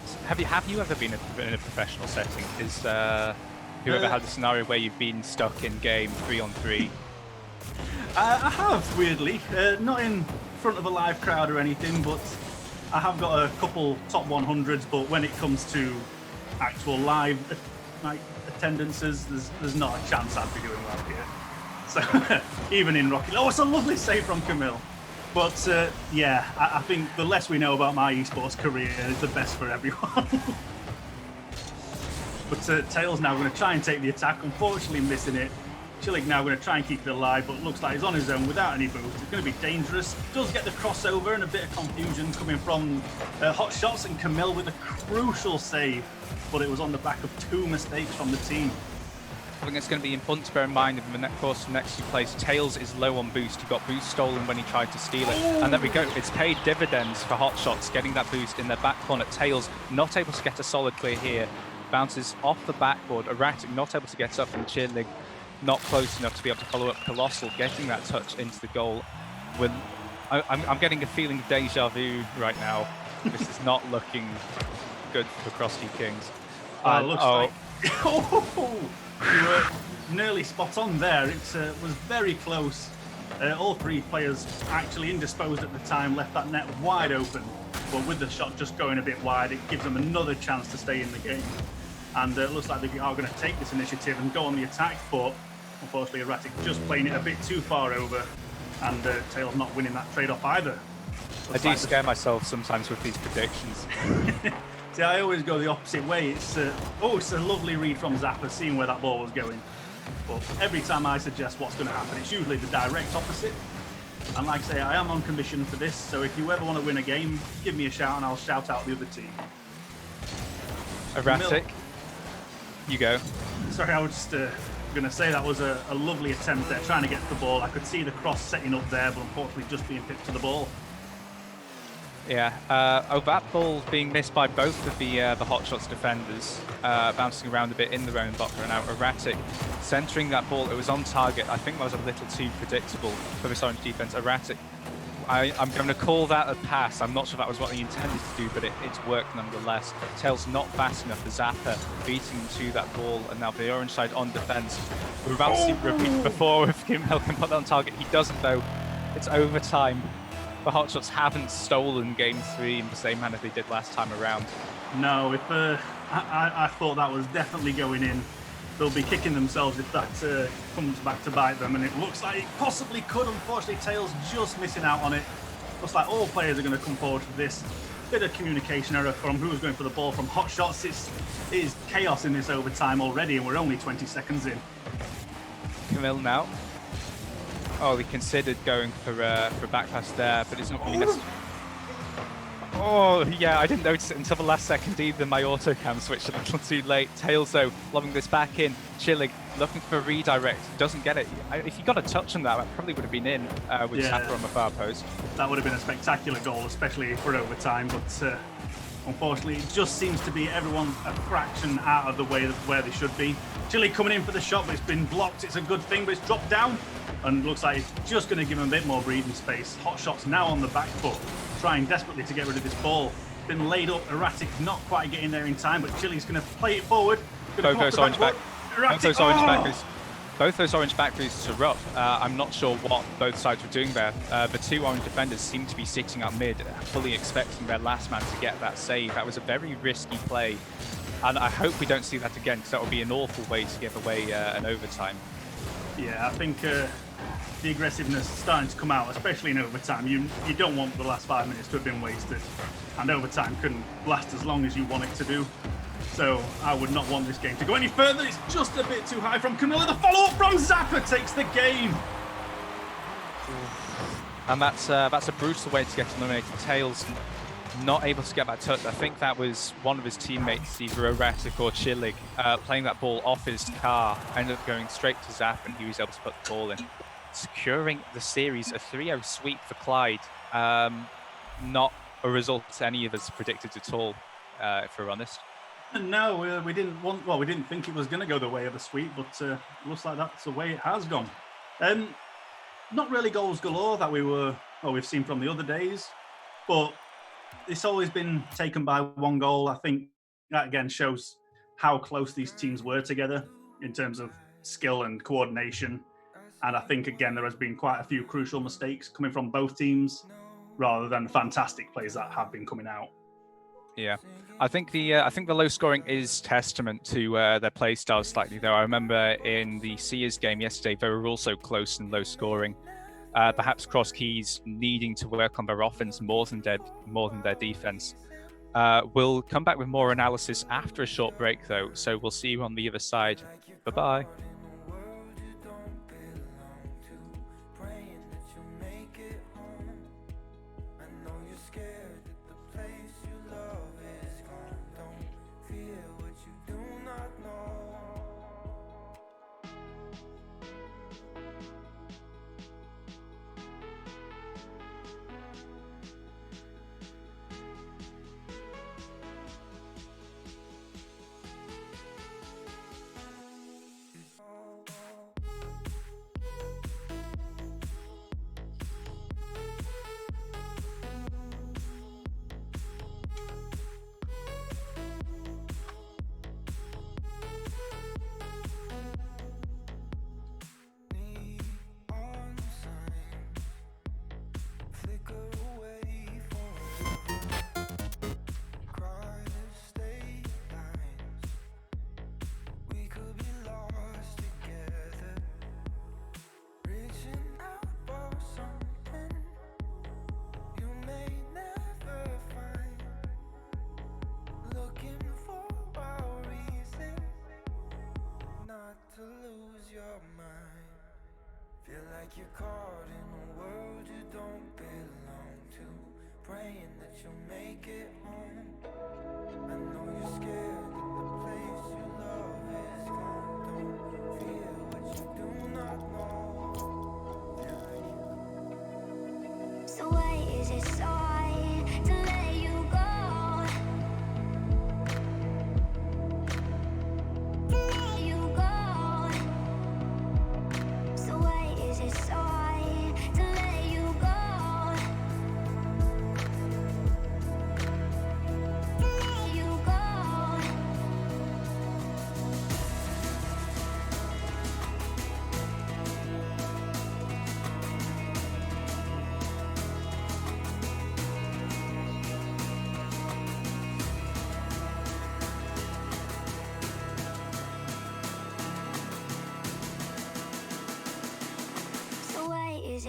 you ever been in a professional setting? Have you ever had a scenario where you've been stuck in game 3-on-3? I have, weirdly. Not in front of a live crowd or anything, but I have got a couple top 100s, but when it comes to actual live attendances, there's not a chance I'd be doing well here. So even in Rocky, it's a lovely save from Camille. But yeah, I think the less we know about my esports career is the best for everyone. But Tails now going to try and take the attack, unfortunately missing it. Chillig now going to try and keep it alive, but looks like he's on his own without any boost. It's going to be dangerous. Does get the crossover and a bit of confusion coming from Hot Shots, and Camille with a crucial save, but it was on the back of two mistakes from the team. I think it's going to be important to bear in mind in the course of the next few plays. Tails is low on boost. He got boost stolen when he tried to steal it. And there we go. It's paid dividends for Hot Shots, getting that boost in their back corner. Tails not able to get a solid clear here. Bounces off the backboard. Erratic not able to get up, and Chillig not close enough to be able to follow up. Colossal getting that touch into the goal. I'm getting a feeling of deja vu right now. This is not looking good for Cross-Key Kings. Looks like... You were nearly spot on there. It was very close. All three players actually indisposed at the time, left that net wide open. But with the shot just going a bit wide, it gives them another chance to stay in the game. And it looks like they are going to take this initiative and go on the attack, but unfortunately Erratic just playing it a bit too far over, and Tails not winning that trade-off either. I do scare myself sometimes with these predictions. See, I always go the opposite way. It's a lovely read from Zappa, seeing where that ball was going. But every time I suggest what's going to happen, it's usually the direct opposite. And like I say, I am on commission for this, so if you ever want to win a game, give me a shout and I'll shout out the other team. Erratic, you go. Sorry, I was just going to say that was a lovely attempt there, trying to get to the ball. I could see the cross setting up there, but unfortunately just being pipped to the ball. Yeah, that ball being missed by both of the Hotshots defenders, bouncing around a bit in their own box and out. Erratic centering that ball. It was on target. I think that was a little too predictable for this Orange defense. Erratic, I'm going to call that a pass. I'm not sure that was what he intended to do, but it's worked nonetheless. Tails not fast enough. The Zapper beating to that ball, and now the Orange side on defense. We're about to see repeat before if Kimmel can put that on target. He doesn't though. It's overtime. The Hotshots haven't stolen Game 3 in the same manner they did last time around. No, if I thought that was definitely going in. They'll be kicking themselves if that comes back to bite them, and it looks like it possibly could. Unfortunately, Tails just missing out on it. Looks like all players are going to come forward for this. Bit of communication error from who's going for the ball from Hotshots. It is chaos in this overtime already, and we're only 20 seconds in. Camille now. Oh, he considered going for backpass there, but it's not going to be necessary. Oh, yeah, I didn't notice it until the last second either. My auto cam switched a little too late. Tails, though, lobbing this back in. Chillig looking for a redirect. Doesn't get it. If he got a touch on that, that probably would have been in with Zapper on the far post. That would have been a spectacular goal, especially for overtime, but unfortunately, it just seems to be everyone's a fraction out of the way where they should be. Chillig coming in for the shot, but it's been blocked. It's a good thing, but it's dropped down. And looks like it's just going to give him a bit more breathing space. Hotshots now on the back foot, trying desperately to get rid of this ball. Been laid up. Erratic not quite getting there in time, but Chillig's going to play it forward. Both those orange back boosts are up. I'm not sure what both sides were doing there. The two orange defenders seem to be sitting up mid, fully expecting their last man to get that save. That was a very risky play, and I hope we don't see that again, because that would be an awful way to give away an overtime. Yeah, I think the aggressiveness is starting to come out, especially in overtime. You don't want the last 5 minutes to have been wasted, and overtime couldn't last as long as you want it to do. So I would not want this game to go any further. It's just a bit too high from Camilla. The follow-up from Zapper takes the game. And that's a brutal way to get eliminated. Tails not able to get that touch. I think that was one of his teammates, either Erratic or Chillig, playing that ball off his car, ended up going straight to Zap, and he was able to put the ball in. Securing the series, a 3-0 sweep for Clyde. Not a result any of us predicted at all, if we're honest. No, we didn't think it was going to go the way of a sweep, but looks like that's the way it has gone. Not really goals galore that we've seen from the other days, but it's always been taken by one goal. I think that again shows how close these teams were together in terms of skill and coordination. And I think again there has been quite a few crucial mistakes coming from both teams, rather than fantastic plays that have been coming out. Yeah, I think the low scoring is testament to their play style slightly. Though I remember in the Sears game yesterday, they were also close and low scoring. Perhaps Cross Keys needing to work on their offense more than their defense. We'll come back with more analysis after a short break, though. So we'll see you on the other side. Bye bye. You're caught in a world you don't belong to, praying that you'll make it home. I know you're scared that the place you love is gone. Don't feel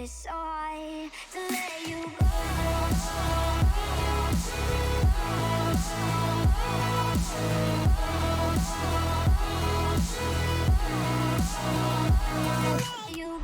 it so hard to let you go? You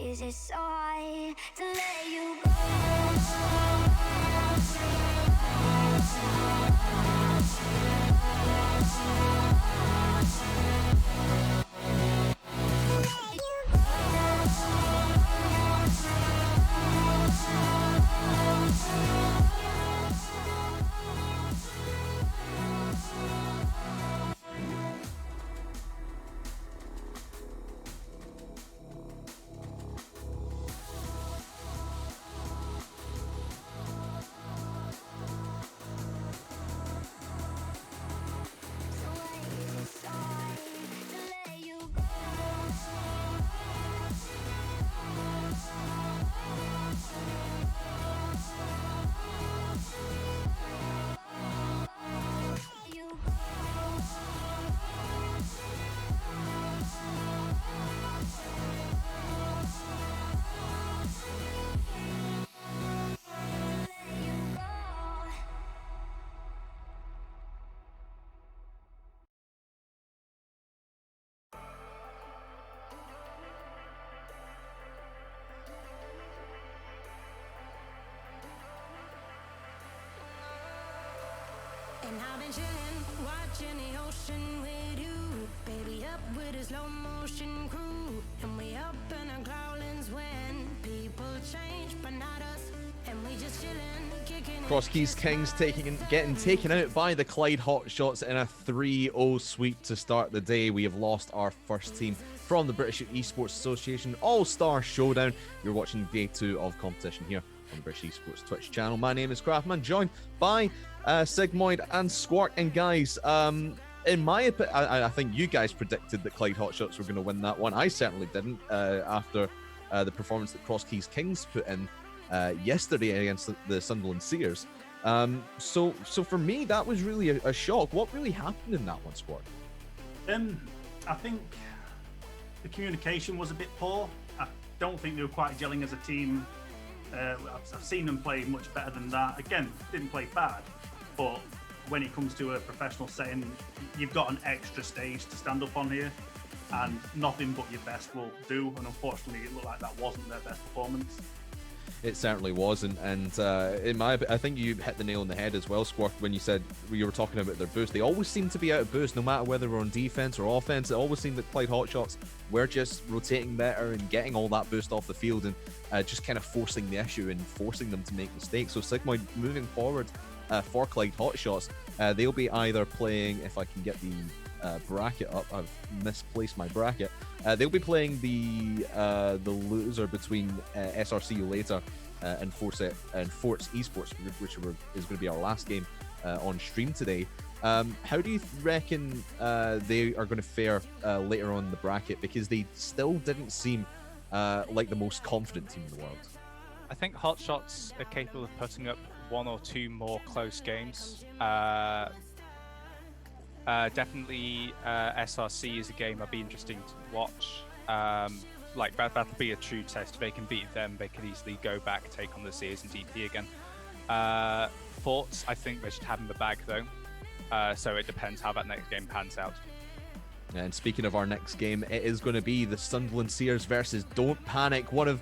is it so hard to let you go? And I've been chillin', watching the ocean with you. Baby up with a slow motion crew. And we up in our growlings when people change, but not us. And we just chillin', kicking Cross Keys Kings getting taken out by the Clyde Hotshots in a 3-0 sweep to start the day. We have lost our first team from the British Esports Association All-Star Showdown. You're watching day 2 of competition here on the British Esports Twitch channel. My name is Craftman, joined by Sigmoid and Squark. And guys, in my opinion, I think you guys predicted that Clyde Hotshots were going to win that one. I certainly didn't after the performance that Cross Keys Kings put in yesterday against the Sunderland Sears. So for me, that was really a shock. What really happened in that one, Squark? I think the communication was a bit poor. I don't think they were quite gelling as a team. I've seen them play much better than that. Again, didn't play bad, but when it comes to a professional setting, you've got an extra stage to stand up on here, and nothing but your best will do. And unfortunately, it looked like that wasn't their best performance. It certainly wasn't, and I think you hit the nail on the head as well, Squark, when you said you were talking about their boost. They always seem to be out of boost, no matter whether we're on defense or offense. It always seemed that Clyde Hotshots were just rotating better and getting all that boost off the field, and just kind of forcing the issue and forcing them to make mistakes. So Sigmoid, moving forward for Clyde Hotshots, they'll be either playing, if I can get the bracket up, I've misplaced my bracket. They'll be playing the loser between SRCU later and Forts Esports, which is going to be our last game on stream today. How do you reckon they are going to fare later on in the bracket? Because they still didn't seem like the most confident team in the world. I think Hotshots are capable of putting up one or two more close games. Definitely, SRC is a game I'd be interesting to watch. Like that'll be a true test. If they can beat them, they can easily go back, take on the Sears and DP again. Forts, I think they should have in the bag though. So it depends how that next game pans out. And speaking of our next game, it is going to be the Sunderland Sears versus Don't Panic. One of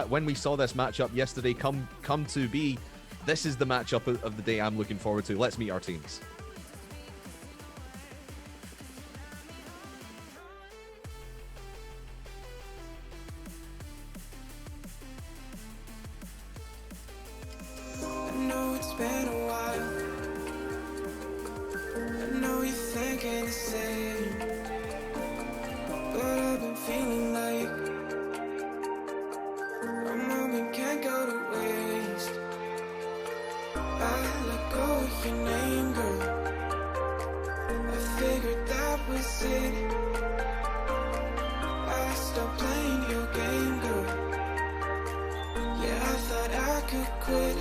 when we saw this matchup yesterday come to be, this is the matchup of the day I'm looking forward to. Let's meet our teams. I know it's been a while. I know you're thinking the same, but I've been feeling like a moment can't go to waste. I let go of your name, girl. I figured that was it. I stopped playing your game, girl. Yeah, I thought I could quit.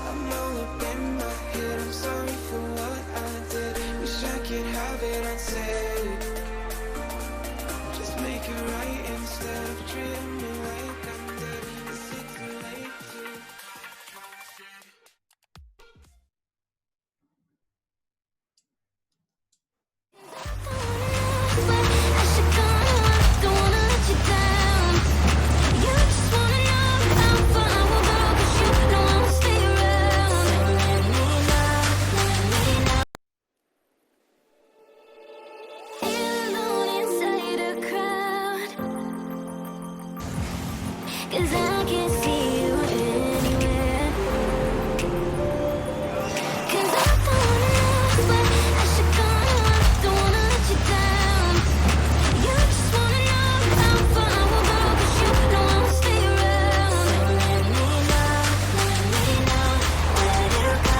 I'm all up in my head, I'm sorry for what I did. Wish I could have it unsaid. Just make it right instead of treating me like I'm dead. Is it too late to... Cause I can't see you anywhere. Cause I don't wanna lose, but I should go on. Don't wanna let you down. You just wanna know how far I will go, 'cause you know I will stay around. So let me know, let it go. So let me know, let it go.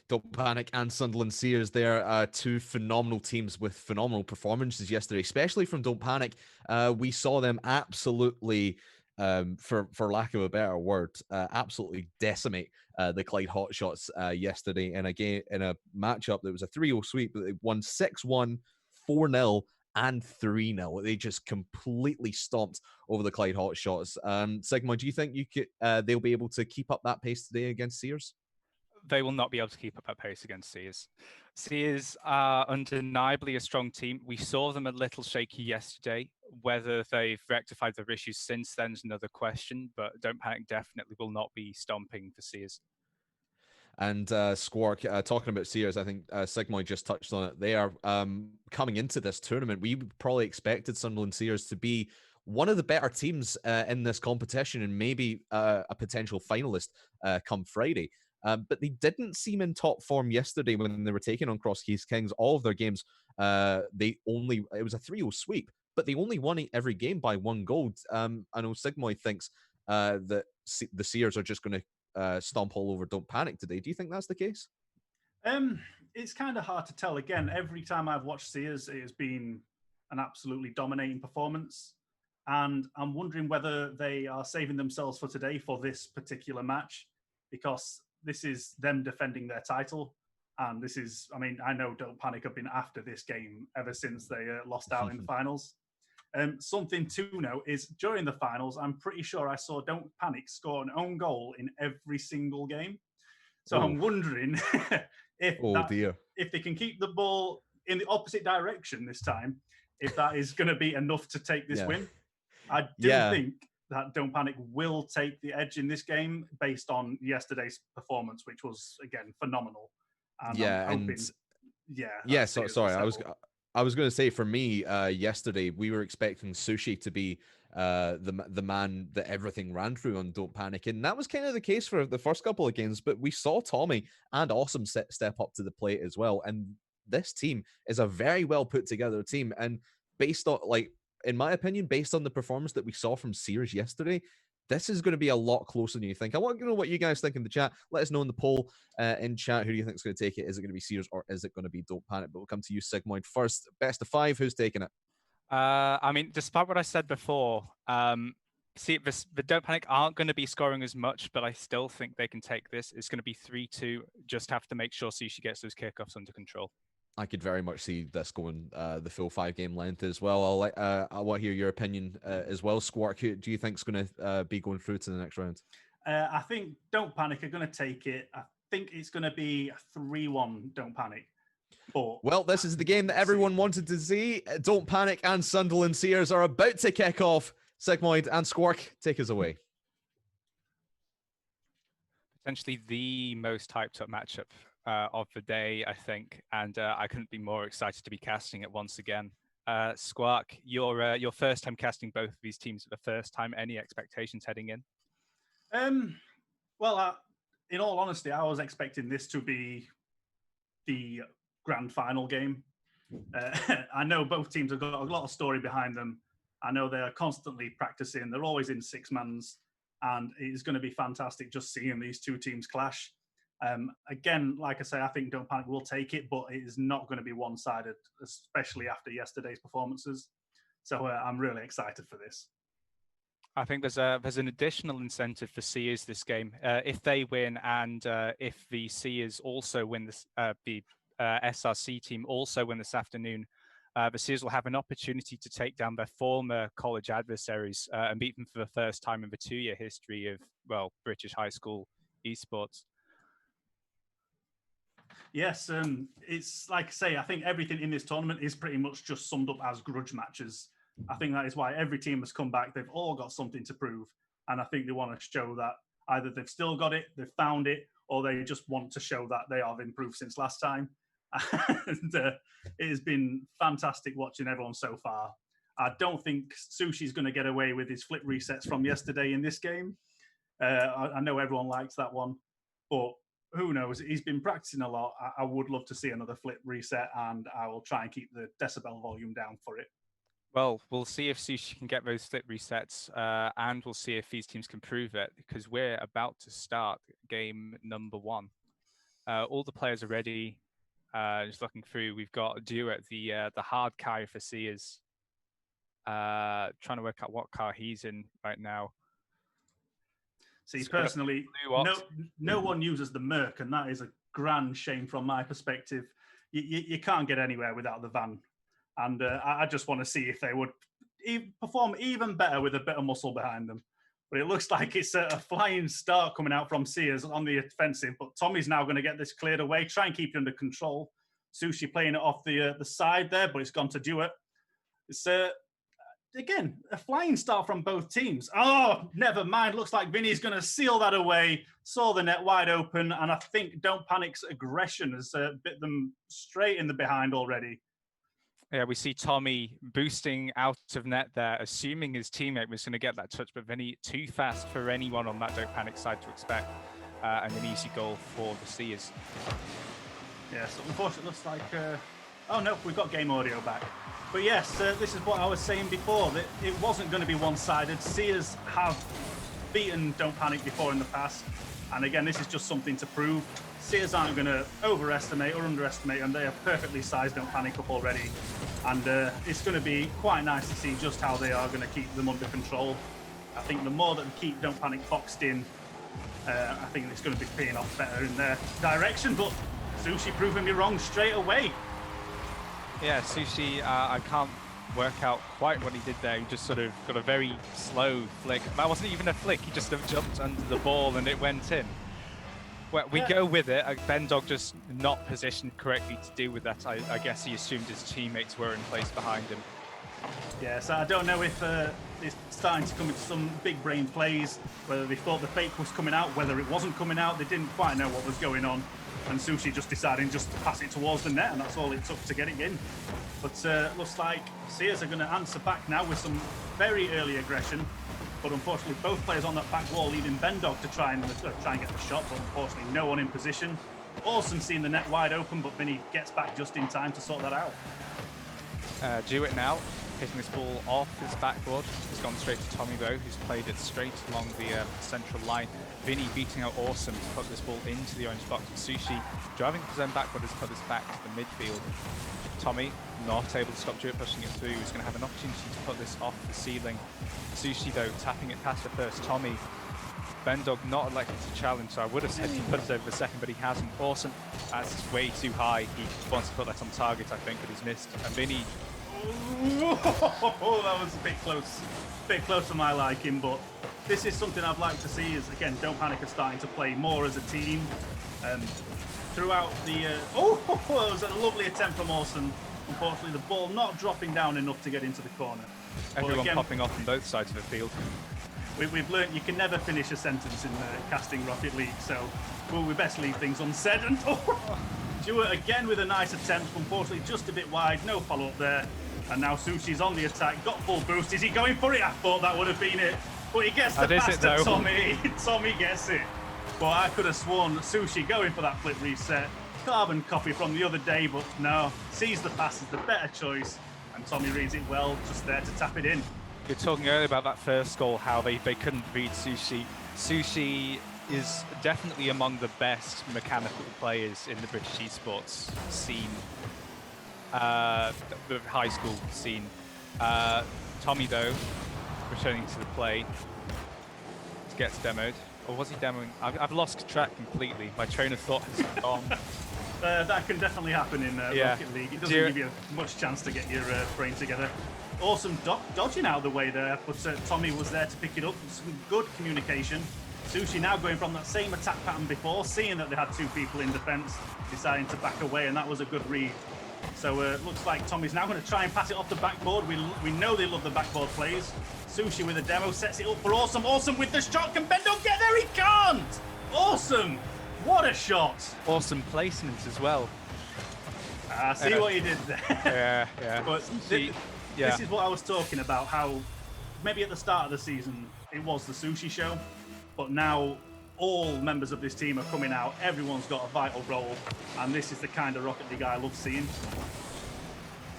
Don't Panic and Sunderland Sears there, two phenomenal teams with phenomenal performances yesterday, especially from Don't Panic. We saw them absolutely, for lack of a better word, absolutely decimate the Clyde Hotshots yesterday in a game, in a matchup that was a 3-0 sweep, but they won 6-1, 4-0, and 3-0. They just completely stomped over the Clyde Hotshots. Sigma, do you think they'll be able to keep up that pace today against Sears? They will not be able to keep up that pace against Sears. Sears are undeniably a strong team. We saw them a little shaky yesterday. Whether they've rectified their issues since then is another question, but Don't Panic definitely will not be stomping the Sears. And Squark, talking about Sears, I think Sigmoid just touched on it. They are coming into this tournament. We probably expected Sunderland Sears to be one of the better teams in this competition and maybe a potential finalist come Friday. But they didn't seem in top form yesterday when they were taking on Cross Keys Kings. All of their games, it was a 3-0 sweep, but they only won every game by 1 goal. I know Sigmoid thinks that the Sears are just going to stomp all over Don't Panic today. Do you think that's the case? It's kind of hard to tell. Again, every time I've watched Sears, it has been an absolutely dominating performance. And I'm wondering whether they are saving themselves for today for this particular match, because this is them defending their title. And this is, I mean, I know Don't Panic have been after this game ever since they lost out in the finals. Something to note is during the finals, I'm pretty sure I saw Don't Panic score an own goal in every single game. So I'm wondering if they can keep the ball in the opposite direction this time, if that is going to be enough to take this win. I do think that Don't Panic will take the edge in this game based on yesterday's performance, which was, again, phenomenal. And I'm hoping, sorry, I was going to say, for me, yesterday we were expecting Sushi to be the man that everything ran through on Don't Panic, and that was kind of the case for the first couple of games. But we saw Tommy and Awesome step up to the plate as well, and this team is a very well put together team. And based on, like, in my opinion, based on the performance that we saw from Sears yesterday, this is going to be a lot closer than you think. I want to know what you guys think in the chat. Let us know in the poll in chat. Who do you think is going to take it? Is it going to be Sears or is it going to be Don't Panic? But we'll come to you, Sigmoid, first. Best of 5. Who's taking it? I mean, despite what I said before, the Don't Panic aren't going to be scoring as much, but I still think they can take this. It's going to be 3-2. Just have to make sure Sushi gets those kickoffs under control. I could very much see this going the full 5-game length as well. I want to hear your opinion as well. Squark, who do you think is going to be going through to the next round? I think Don't Panic are going to take it. I think it's going to be 3-1 Don't Panic. But well, this is the game that everyone wanted to see. Don't Panic and Sunderland Sears are about to kick off. Sigmoid and Squark, take us away. Potentially the most hyped up matchup of the day, I think, and I couldn't be more excited to be casting it once again. Squark, your first time casting both of these teams for the first time. Any expectations heading in? Well, in all honesty, I was expecting this to be the grand final game. I know both teams have got a lot of story behind them. I know they are constantly practicing. They're always in 6-mans, and it's going to be fantastic just seeing these two teams clash. Again, like I say, I think Don't Panic will take it, but it is not going to be one-sided, especially after yesterday's performances. So I'm really excited for this. I think there's an additional incentive for Sears this game. If they win, and if the Sears also win this, the SRC team also win this afternoon, the Sears will have an opportunity to take down their former college adversaries and beat them for the first time in the 2-year history of, well, British high school esports. Yes, it's like I say, I think everything in this tournament is pretty much just summed up as grudge matches. I think that is why every team has come back. They've all got something to prove. And I think they want to show that either they've still got it, they've found it, or they just want to show that they have improved since last time. And it has been fantastic watching everyone so far. I don't think Sushi's going to get away with his flip resets from yesterday in this game. I know everyone likes that one, but who knows? He's been practicing a lot. I would love to see another flip reset, and I will try and keep the decibel volume down for it. Well, we'll see if Sushi can get those flip resets, and we'll see if these teams can prove it, because we're about to start game number 1. All the players are ready. Just looking through, we've got Duet, the hard Kai for Sears. Trying to work out what car he's in right now. See, personally, no one uses the Merc, and that is a grand shame from my perspective. You can't get anywhere without the van. And I just want to see if they would perform even better with a bit of muscle behind them. But it looks like it's a flying start coming out from Sears on the offensive. But Tommy's now going to get this cleared away, try and keep it under control. Sushi playing it off the side there, but it's gone to Duet. It's, again, a flying start from both teams. Oh, never mind. Looks like Vinny's going to seal that away. Saw the net wide open. And I think Don't Panic's aggression has bit them straight in the behind already. Yeah, we see Tommy boosting out of net there, assuming his teammate was going to get that touch, but Vinny too fast for anyone on that Don't Panic side to expect, and an easy goal for the Sears. Yeah, so unfortunately it looks like... oh no, we've got game audio back. But yes, this is what I was saying before, that it wasn't going to be one-sided. Sears have beaten Don't Panic before in the past, and again, this is just something to prove. Sears aren't going to overestimate or underestimate them. They have perfectly sized Don't Panic up already. And it's going to be quite nice to see just how they are going to keep them under control. I think the more that they keep Don't Panic boxed in, I think it's going to be paying off better in their direction. But Sushi proving me wrong straight away. Yeah, Sushi, I can't work out quite what he did there. He just sort of got a very slow flick. That wasn't even a flick. He just sort of jumped under the ball and it went in. Well, we go with it. Ben Dog just not positioned correctly to deal with that. I guess he assumed his teammates were in place behind him. Yeah, so I don't know if it's starting to come into some big brain plays, whether they thought the fake was coming out, whether it wasn't coming out. They didn't quite know what was going on. And Sushi just deciding just to pass it towards the net, and that's all it took to get it in. But looks like Sears are going to answer back now with some very early aggression. But unfortunately, both players on that back wall leaving Bendog to try and get the shot, but unfortunately no one in position. Awesome seeing the net wide open, but Vinny gets back just in time to sort that out. Jewett now hitting this ball off his backboard. He's gone straight to Tommy though, who's played it straight along the central line. Vinny beating out Awesome to put this ball into the orange box. Sushi driving his own backboard has put this back to the midfield. Tommy not able to stop Jewett pushing it through. He's going to have an opportunity to put this off the ceiling. Sushi though tapping it past the first. Tommy. Bendog not elected to challenge, so I would have said he put it over the second, but he hasn't. Awesome. That's way too high. He wants to put that on target, I think, but he's missed. And Vinny. Oh, that was a bit close to my liking, but this is something I'd like to see is, again, Don't Panic are starting to play more as a team. Throughout the... that was a lovely attempt from Awesome. Unfortunately, the ball not dropping down enough to get into the corner. Everyone again, popping off on both sides of the field. We've learned you can never finish a sentence in casting Rocket League, so we best leave things unsaid. And Jewett again with a nice attempt, unfortunately just a bit wide, no follow-up there. And now Sushi's on the attack, got full boost. Is he going for it? I thought that would have been it. But he gets the pass to Tommy. Tommy gets it. But I could have sworn Sushi going for that flip reset. Carbon copy from the other day, but no. Sees the pass as the better choice. And Tommy reads it well, just there to tap it in. You're talking earlier about that first goal, how they couldn't read Sushi. Sushi is definitely among the best mechanical players in the British Esports scene. The high school scene. Tommy, though, returning to the play, gets demoed. Or was he demoing? I've lost track completely. My train of thought has gone. That can definitely happen in Rocket League. It doesn't give you much chance to get your brain together. Awesome dodging out of the way there, but Tommy was there to pick it up. Some good communication. Sushi now going from that same attack pattern before, seeing that they had two people in defence, deciding to back away, and that was a good read. So it looks like Tommy's now going to try and pass it off the backboard. We know they love the backboard plays. Sushi with a demo sets it up for Awesome. Awesome with the shot. Can Bendog get there? He can't! Awesome! What a shot! Awesome placement as well. See what he did there. Yeah. But this is what I was talking about, how maybe at the start of the season it was the Sushi show, but now all members of this team are coming out. Everyone's got a vital role, and this is the kind of Rocket League I love seeing.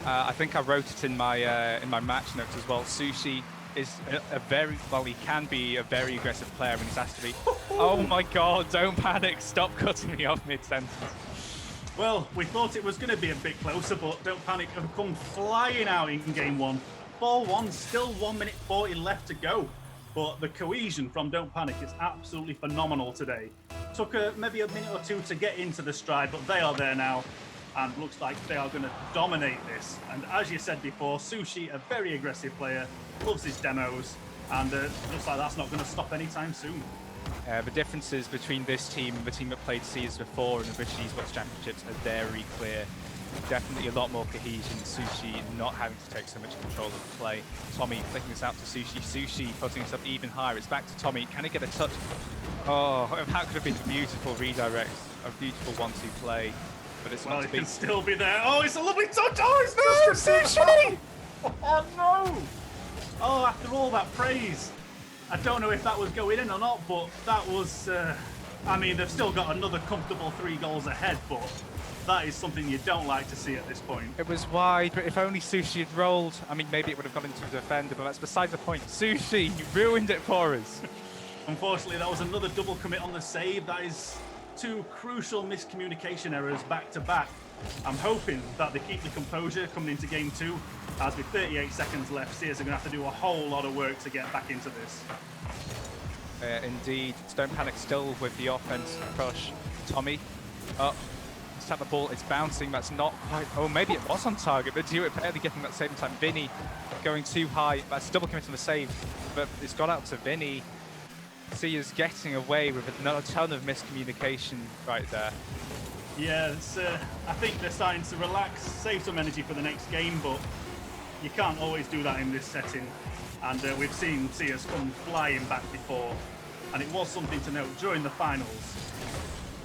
I think I wrote it in my match notes as well. Sushi is he can be a very aggressive player when he's asked to be. Oh my God, Don't Panic, stop cutting me off mid-sentence. Well, we thought it was going to be a bit closer, but Don't Panic have come flying out in game one. 4-1, still 1 minute 40 left to go. But the cohesion from Don't Panic is absolutely phenomenal today. Took maybe a minute or two to get into the stride, but they are there now. And looks like they are going to dominate this. And as you said before, Sushi, a very aggressive player, loves his demos. And looks like that's not going to stop anytime soon. The differences between this team and the team that played Seas before in the British Esports Championships are very clear. Definitely a lot more cohesion. Sushi not having to take so much control of the play. Tommy flicking this out to Sushi. Sushi putting himself even higher. It's back to Tommy. Can he get a touch? Oh, that could have been a beautiful redirect. A beautiful 1-2 play. But it's not to be. It can still be there. Oh, it's a lovely touch. Oh, it's just Sushi! Oh, no! Oh, after all that praise. I don't know if that was going in or not, but that was... I mean, they've still got another comfortable 3 goals ahead, but that is something you don't like to see at this point. It was wide, but if only Sushi had rolled, I mean, maybe it would have gone into the defender, but that's beside the point. Sushi, you ruined it for us. Unfortunately, that was another double commit on the save. That is 2 crucial miscommunication errors back to back. I'm hoping that they keep the composure coming into game 2. As with 38 seconds left, Sears are going to have to do a whole lot of work to get back into this. Indeed. Don't Panic still with the offense push. Tommy up. Let's tap the ball. It's bouncing. That's not quite... Oh, maybe it was on target, but Jewett barely getting that save in time. Vinny going too high. That's double commit on the save, but it's got out to Vinny. Sears getting away with a ton of miscommunication right there. Yeah, I think they're starting to relax, save some energy for the next game, but you can't always do that in this setting. And we've seen Sears come flying back before. And it was something to note during the finals.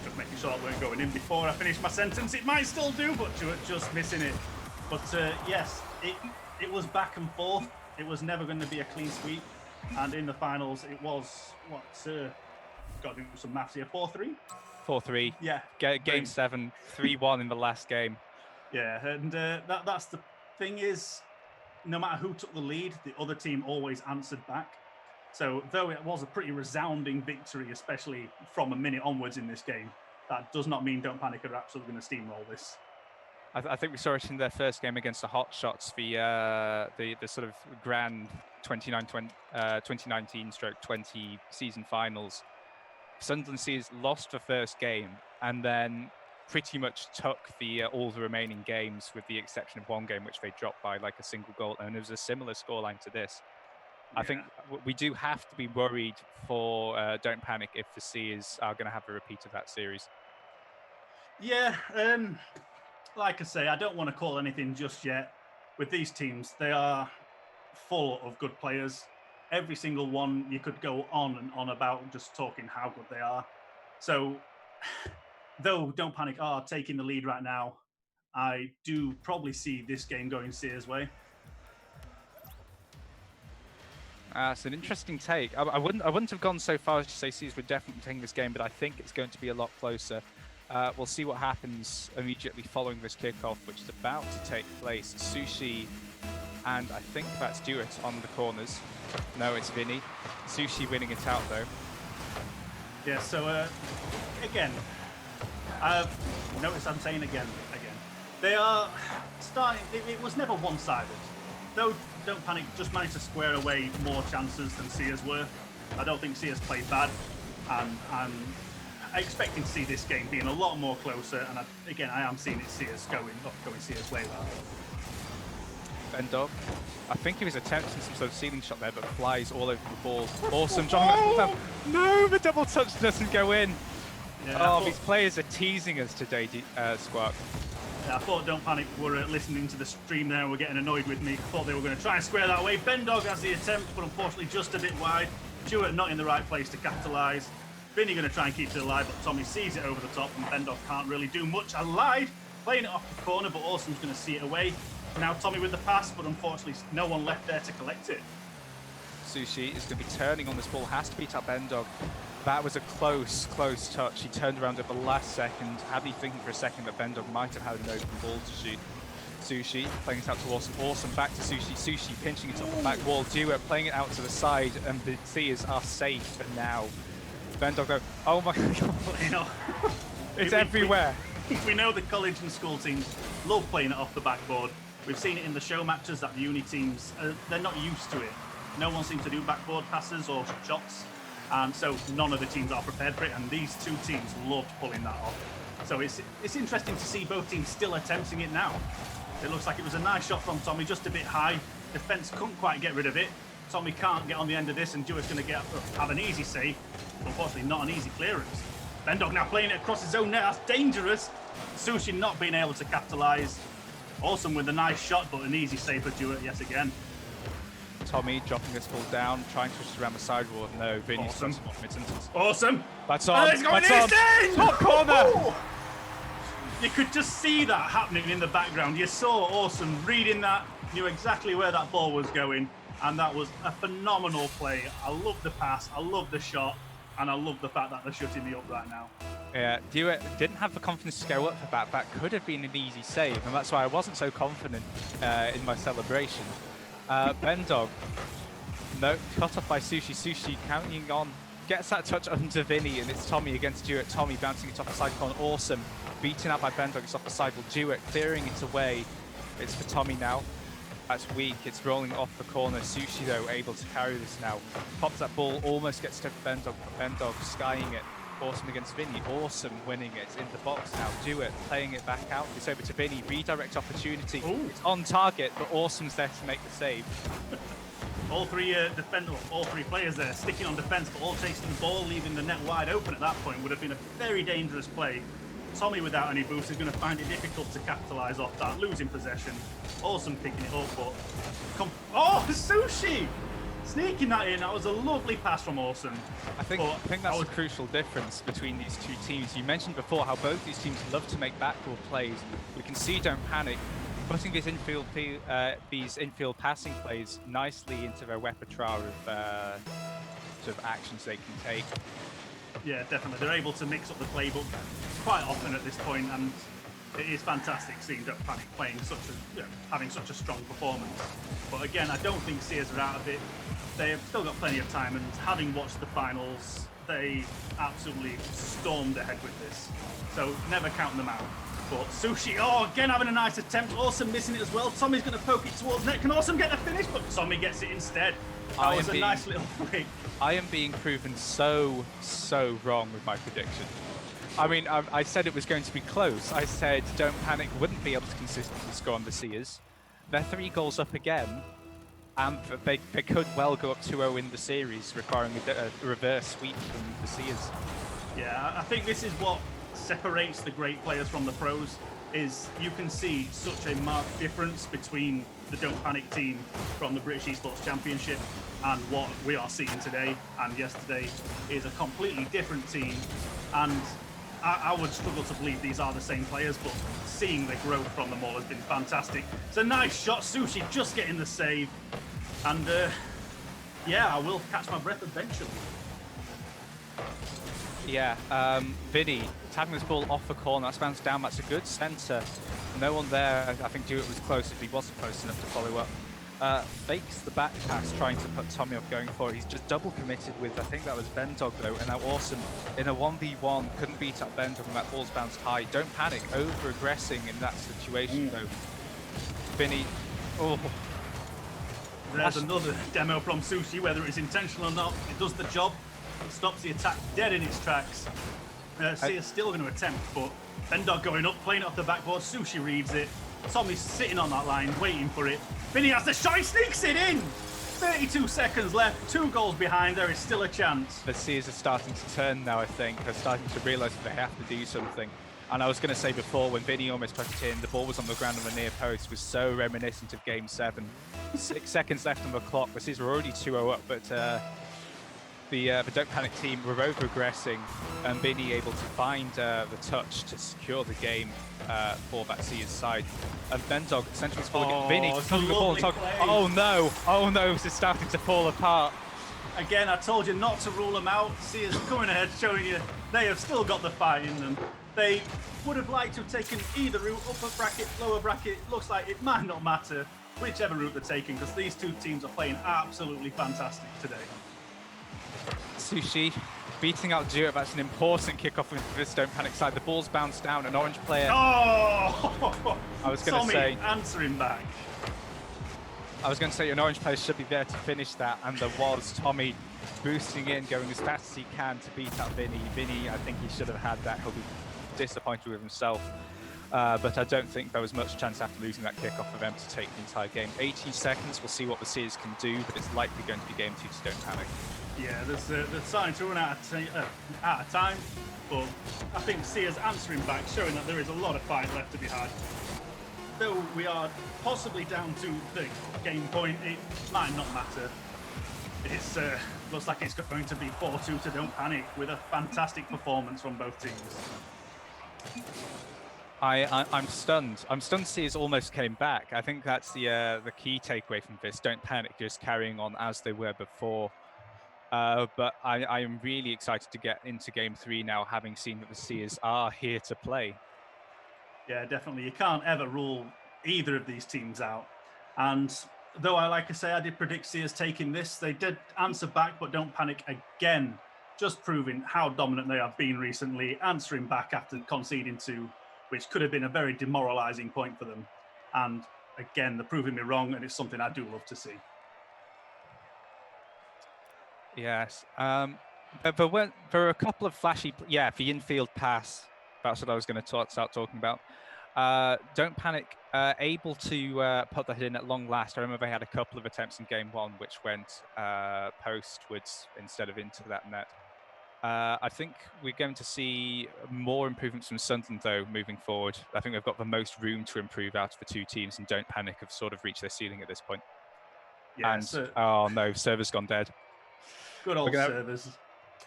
Just making sure I weren't going in before I finished my sentence. It might still do, but just missing it. But yes, it was back and forth. It was never going to be a clean sweep. And in the finals, it was, got to do some maths here, 4-3? 4-3. Yeah. Game 7, 3-1 in the last game. Yeah, and that's the thing is, no matter who took the lead, the other team always answered back. So though it was a pretty resounding victory, especially from a minute onwards in this game, that does not mean Don't Panic are absolutely going to steamroll this. I think we saw it in their first game against the Hot Shots, the sort of grand 2019/20 season finals. Sunderland Seas lost the first game and then pretty much took all the remaining games, with the exception of one game which they dropped by like a single goal, and it was a similar scoreline to this. I think we do have to be worried for Don't Panic if the Seas are going to have a repeat of that series. Yeah, like I say, I don't want to call anything just yet. With these teams, they are full of good players. Every single one, you could go on and on about just talking how good they are. So, though Don't Panic are taking the lead right now, I do probably see this game going Sears' way. It's an interesting take. I wouldn't have gone so far as to say Seas would definitely taking this game, but I think it's going to be a lot closer. We'll see what happens immediately following this kickoff, which is about to take place. Sushi, and I think that's Duet on the corners. No, it's Vinny. Sushi winning it out though. Yeah, so again, notice I'm saying again. They are starting, it was never one-sided. Though Don't Panic just managed to square away more chances than Sears were. I don't think Sears played bad, and I'm expecting to see this game being a lot more closer, and I am seeing it Sears going Sears' way well. Bendog, I think he was attempting some sort of ceiling shot there, but flies all over the ball. Awesome, John. No, the double touch doesn't go in. Yeah, these players are teasing us today, Squawk. Yeah, I thought Don't Panic were listening to the stream there and were getting annoyed with me. I thought they were going to try and square that away. Bendog has the attempt, but unfortunately just a bit wide. Stewart not in the right place to capitalise. Vinny going to try and keep it alive, but Tommy sees it over the top, and Bendog can't really do much. I lied, playing it off the corner, but Awesome's going to see it away. Now Tommy with the pass, but unfortunately no one left there to collect it. Sushi is going to be turning on this ball, has to beat up Bendog. That was a close touch. He turned around at the last second, hardly thinking for a second that Bendog might have had an open ball to shoot. Sushi playing it out to Awesome. Awesome back to Sushi. Sushi pinching it off the back wall. Duet playing it out to the side, and the Sears are safe for now. Bendog though, oh my god. You know, it's everywhere. We know the college and school teams love playing it off the backboard. We've seen it in the show matches that the uni teams, they're not used to it. No one seems to do backboard passes or shots. And so none of the teams are prepared for it, and these two teams loved pulling that off. So it's interesting to see both teams still attempting it now. It looks like it was a nice shot from Tommy, just a bit high. Defense couldn't quite get rid of it. Tommy can't get on the end of this, and Dewart's going to have an easy save. Unfortunately, not an easy clearance. Bendog now playing it across his own net. That's dangerous. Sushi not being able to capitalise. Awesome with a nice shot, but an easy save for Dewart yet again. Tommy dropping this ball down, trying to push it around the sideboard. No, Vinny's Awesome. Awesome. That's on. It's going That's on. Top corner. Ooh. You could just see that happening in the background. You saw Awesome reading that, knew exactly where that ball was going, and that was a phenomenal play. I love the pass, I love the shot, and I love the fact that they're shutting me up right now. Yeah, Dewitt didn't have the confidence to go up for that. That could have been an easy save, and that's why I wasn't so confident in my celebration. Bendog, no, cut off by Sushi. Sushi counting on, gets that touch under Vinny, and it's Tommy against Dewitt. Tommy bouncing it off the side corner. Awesome, beaten out by Bendog. It's off the sidewall. Dewitt clearing it away. It's for Tommy now. That's weak. It's rolling off the corner. Sushi though able to carry this now. Pops that ball, almost gets to Bendog. Bendog skying it. Awesome against Vinny. Awesome winning it. It's in the box now. Dewitt playing it back out. It's over to Vinny. Redirect opportunity. Ooh. It's on target, but Awesome's there to make the save. All three players there sticking on defence, but all chasing the ball, leaving the net wide open at that point. Would have been a very dangerous play. Tommy without any boost is going to find it difficult to capitalise off that, losing possession. Awesome picking it up, but... Oh, Sushi! Sneaking that in, that was a lovely pass from Awesome. I think that's a crucial difference between these two teams. You mentioned before how both these teams love to make backdoor plays. We can see Don't Panic putting these infield passing plays nicely into their repertoire of sort of actions they can take. Yeah, definitely. They're able to mix up the playbook quite often at this point, and it is fantastic seeing Don't Panic playing having such a strong performance. But again, I don't think Sears are out of it. They've still got plenty of time, and having watched the finals, they absolutely stormed ahead with this. So never count them out. But Sushi, again having a nice attempt. Awesome missing it as well. Tommy's going to poke it towards net. Can Awesome get the finish? But Tommy gets it instead. That was a nice little flick. I am being proven so wrong with my prediction. I mean, I said it was going to be close. I said Don't Panic wouldn't be able to consistently score on the Seers. They're 3 goals up again, and they could well go up 2-0 in the series, requiring a reverse sweep from the Seers. Yeah, I think this is what separates the great players from the pros, is you can see such a marked difference between the Don't Panic team from the British Esports Championship and what we are seeing today. And yesterday is a completely different team, and I would struggle to believe these are the same players, but seeing the growth from them all has been fantastic. It's a nice shot, Sushi just getting the save, and yeah, I will catch my breath eventually. Yeah, Vinny tapping this ball off the corner, that's bounced down, that's a good centre. No one there, I think Dewitt was close if he wasn't close enough to follow up. Fakes the back pass, trying to put Tommy off going for it. He's just double committed with, I think that was Bendog though, and now Awesome in a 1v1, couldn't beat up Bendog and that ball's bounced high. Don't Panic, over-aggressing in that situation though. Vinny, There's another demo from Sushi, whether it's intentional or not, it does the job. It stops the attack dead in its tracks. Sia's still going to attempt, but Bendog going up, playing it off the backboard. Sushi reads it. Tommy's sitting on that line, waiting for it. Vinny has the shot, he sneaks it in! 32 seconds left, 2 goals behind, there is still a chance. The Sears are starting to turn now, I think. They're starting to realise that they have to do something. And I was going to say before, when Vinny almost put it in, the ball was on the ground on the near post, was so reminiscent of Game 7. 6 seconds left on the clock. The Sears were already 2-0 up, but the Don't Panic team were over-aggressing, and Vinny able to find the touch to secure the game for that Sears side. And Bendog essentially scored. Vinny took the ball and talk. Oh no, this is starting to fall apart. Again, I told you not to rule them out. Sears coming ahead, showing you they have still got the fight in them. They would have liked to have taken either route, upper bracket, lower bracket. Looks like it might not matter whichever route they're taking, because these two teams are playing absolutely fantastic today. Sushi beating out Duo. That's an important kickoff for this Don't Panic side. The ball's bounced down. An orange player. Oh! I was going to say answering back. I was going to say an orange player should be there to finish that, and there was Tommy boosting in, going as fast as he can to beat out Vinny. Vinny, I think he should have had that. He'll be disappointed with himself. But I don't think there was much chance after losing that kickoff for them to take the entire game. 18 seconds, we'll see what the Sears can do, but it's likely going to be game 2 to Don't Panic. Yeah, they're starting to run out of time, but I think Sears answering back, showing that there is a lot of fight left to be had. Though we are possibly down to the game point, it might not matter. It's looks like it's going to be 4-2 to Don't Panic, with a fantastic performance from both teams. I'm stunned. I'm stunned Sears almost came back. I think that's the key takeaway from this. Don't Panic just carrying on as they were before. But I am really excited to get into Game 3 now, having seen that the Sears are here to play. Yeah, definitely. You can't ever rule either of these teams out. And though like I say, I did predict Sears taking this, they did answer back, but Don't Panic again, just proving how dominant they have been recently, answering back after conceding 2, which could have been a very demoralising point for them. And again, they're proving me wrong, and it's something I do love to see. Yes. But there were a couple of flashy... Yeah, the infield pass. That's what I was going to start talking about. Don't Panic able to put that in at long last. I remember they had a couple of attempts in Game 1 which went postwards instead of into that net. I think we're going to see more improvements from Sunderland, though, moving forward. I think they've got the most room to improve out of the two teams, and Don't Panic have sort of reached their ceiling at this point. Yeah, And, so oh no, server's gone dead. good old gonna- servers.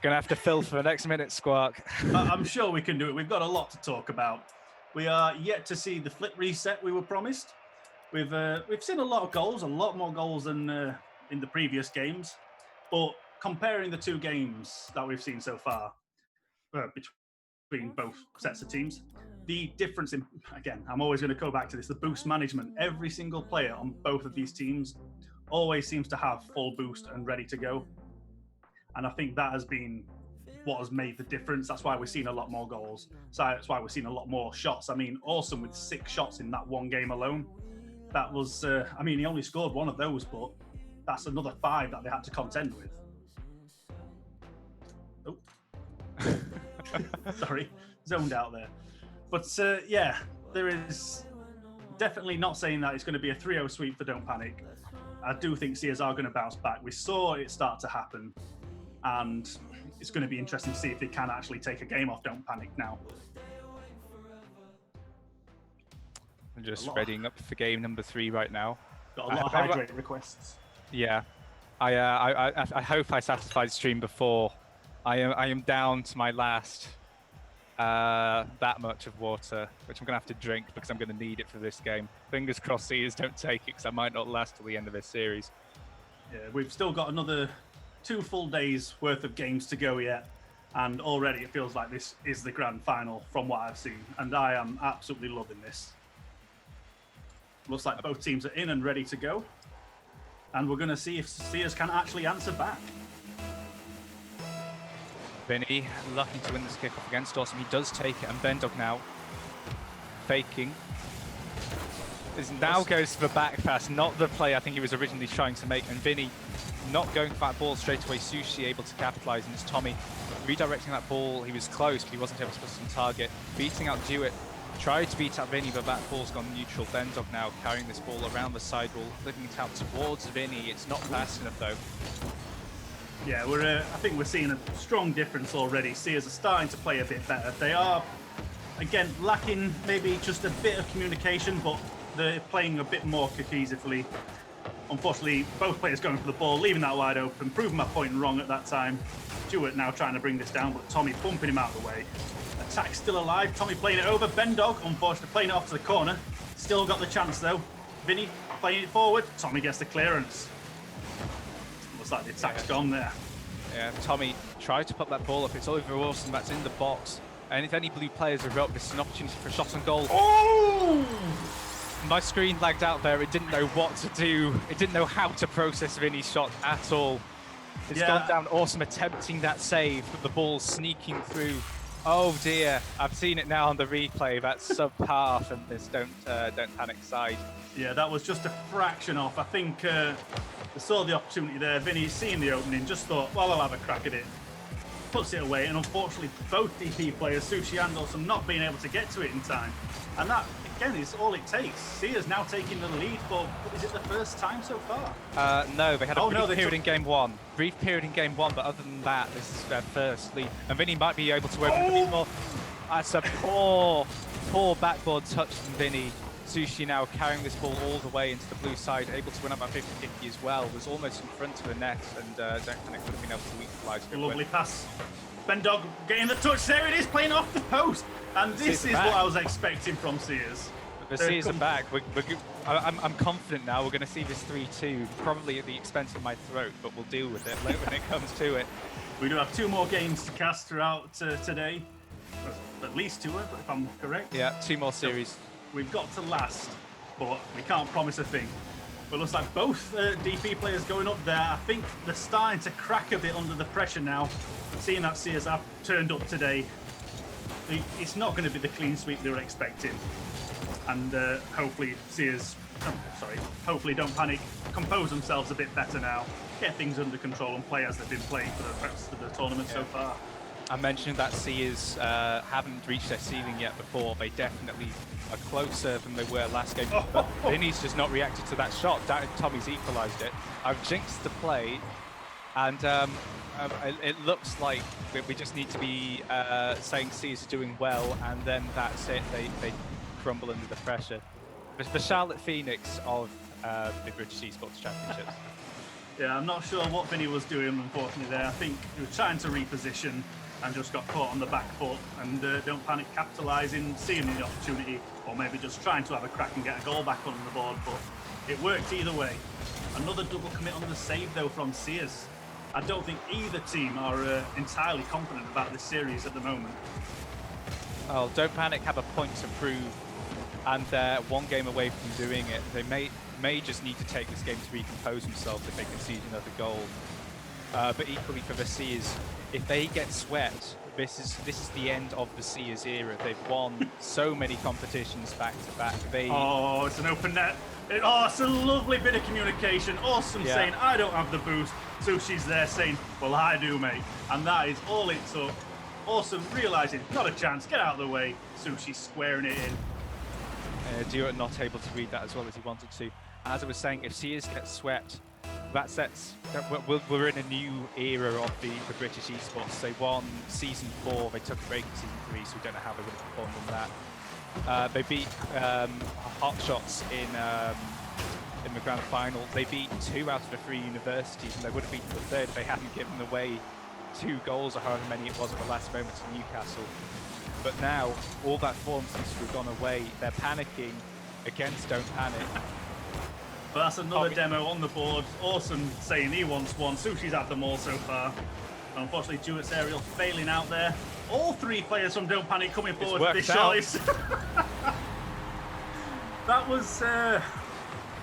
Gonna have to fill for the next minute, Squawk. I'm sure we can do it. We've got a lot to talk about. We are yet to see the flip reset we were promised. We've seen a lot of goals, a lot more goals than in the previous games. But comparing the two games that we've seen so far between both sets of teams, the difference in, again, I'm always going to go back to this, the boost management. Every single player on both of these teams always seems to have full boost and ready to go. And I think that has been what has made the difference. That's why we're seeing a lot more goals. So that's why we're seeing a lot more shots. I mean, Awesome with 6 shots in that one game alone. That was, I mean, he only scored one of those, but that's another 5 that they had to contend with. Oh, sorry, zoned out there. But yeah, there is definitely not saying that it's going to be a 3-0 sweep for Don't Panic. I do think Sears are going to bounce back. We saw it start to happen, and it's going to be interesting to see if they can actually take a game off Don't Panic now. I'm just readying up for game number 3 right now. Got a lot of hydrate requests. Yeah, I hope I satisfied stream before. I am down to my last that much of water, which I'm gonna have to drink because I'm gonna need it for this game. Fingers crossed Sears don't take it, because I might not last till the end of this series. Yeah, we've still got another 2 full days worth of games to go yet, and already it feels like this is the grand final from what I've seen, and I am absolutely loving this. Looks like both teams are in and ready to go, and we're going to see if Sears can actually answer back. Vinny lucky to win this kickoff against Awesome. He does take it, and Bendog now faking. Now goes for the back pass, not the play I think he was originally trying to make, and Vinny not going for that ball straight away. Sushi able to capitalize, and it's Tommy redirecting that ball. He was close, but he wasn't able to put some target. Beating out Dewitt, tried to beat out Vinny, but that ball's gone neutral. Bendog now carrying this ball around the side wall, flipping it out towards Vinny. It's not fast enough though. Yeah, I think we're seeing a strong difference already. Sears are starting to play a bit better. They are, again, lacking maybe just a bit of communication, but they're playing a bit more cohesively. Unfortunately, both players going for the ball, leaving that wide open, proving my point wrong at that time. Stewart now trying to bring this down, but Tommy bumping him out of the way. Attack still alive. Tommy playing it over. Bendog, unfortunately, playing it off to the corner. Still got the chance, though. Vinny playing it forward. Tommy gets the clearance. Looks like the attack's gone there. Yeah, Tommy tried to put that ball up. It's Oliver Wilson that's in the box. And if any blue players are up, this is an opportunity for a shot on goal. Oh! My screen lagged out there. It didn't know what to do. It didn't know how to process Vinny's shot at all. It's gone down. Awesome attempting that save, but the ball's sneaking through. Oh dear, I've seen it now on the replay. That's subpar from this Don't Panic side. Yeah, that was just a fraction off. I think they saw the opportunity there. Vinny's seen the opening, just thought, well, I'll have a crack at it. Puts it away, and unfortunately, both DP players, Sushi and Awesome, not being able to get to it in time. And that, again, is all it takes. Sears now taking the lead, but is it the first time so far? No, they had a brief period took... in game 1. Brief period in game 1, but other than that, this is their first lead. And Vinny might be able to open a bit more. That's a poor backboard touch from Vinny. Sushi now carrying this ball all the way into the blue side, able to win up by 50-50 as well. Was almost in front of the net, and Don't Panic would have been able to equalise. A lovely pass. Bendog getting the touch. There it is, playing off the post. And this is what I was expecting from Sears. The Sears are back. I'm confident now we're going to see this 3-2, probably at the expense of my throat, but we'll deal with it when it comes to it. We do have 2 more games to cast throughout today. At least 2, if I'm correct. Yeah, 2 more series. So we've got to last, but we can't promise a thing. But it looks like both DP players going up there. I think they're starting to crack a bit under the pressure now, seeing that Sears have turned up today. It's not going to be the clean sweep they were expecting. And hopefully hopefully Don't Panic compose themselves a bit better now, get things under control and play as they've been playing for the rest of the tournament so far. I mentioned that Sears haven't reached their ceiling yet before. They definitely are closer than they were last game. But Vinny's just not reacted to that shot. Tommy's equalised it. I've jinxed the play, and It looks like we just need to be saying Seas are doing well, and then that's it. They crumble under the pressure. But the Charlotte Phoenix of the British Esports Championships. Yeah, I'm not sure what Vinny was doing, unfortunately, there. I think he was trying to reposition and just got caught on the back foot. And Don't Panic capitalising, seeing the opportunity, or maybe just trying to have a crack and get a goal back on the board. But it worked either way. Another double commit on the save, though, from Sears. I don't think either team are entirely confident about this series at the moment. Oh, Don't Panic have a point to prove, and they're one game away from doing it. They may just need to take this game to recompose themselves if they concede another goal. But equally for the Sears, if they get swept, this is the end of the Sears era. They've won so many competitions back to back. Oh, it's an open net. It's a lovely bit of communication. Awesome saying, I don't have the boost. Sushi's there saying, well, I do, mate. And that is all it took. Awesome, realising, not a chance, get out of the way. Sushi squaring it in. Duet not able to read that as well as he wanted to. As I was saying, if Sears gets swept, that sets we're in a new era of the British Esports. They won season 4. They took a break in season 3, so we don't know how they would have performed in that. They beat Hot Shots in the grand final. They beat 2 out of the 3 universities, and they would have beaten the 3rd if they hadn't given away 2 goals or however many it was at the last moment to Newcastle. But now all that form seems to have gone away. They're panicking against Don't Panic. But that's another demo on the board. Awesome saying he wants one. Sushi's had them all so far. Unfortunately, Duet's aerial failing out there. All 3 players from Don't Panic coming forward for this shot. That was...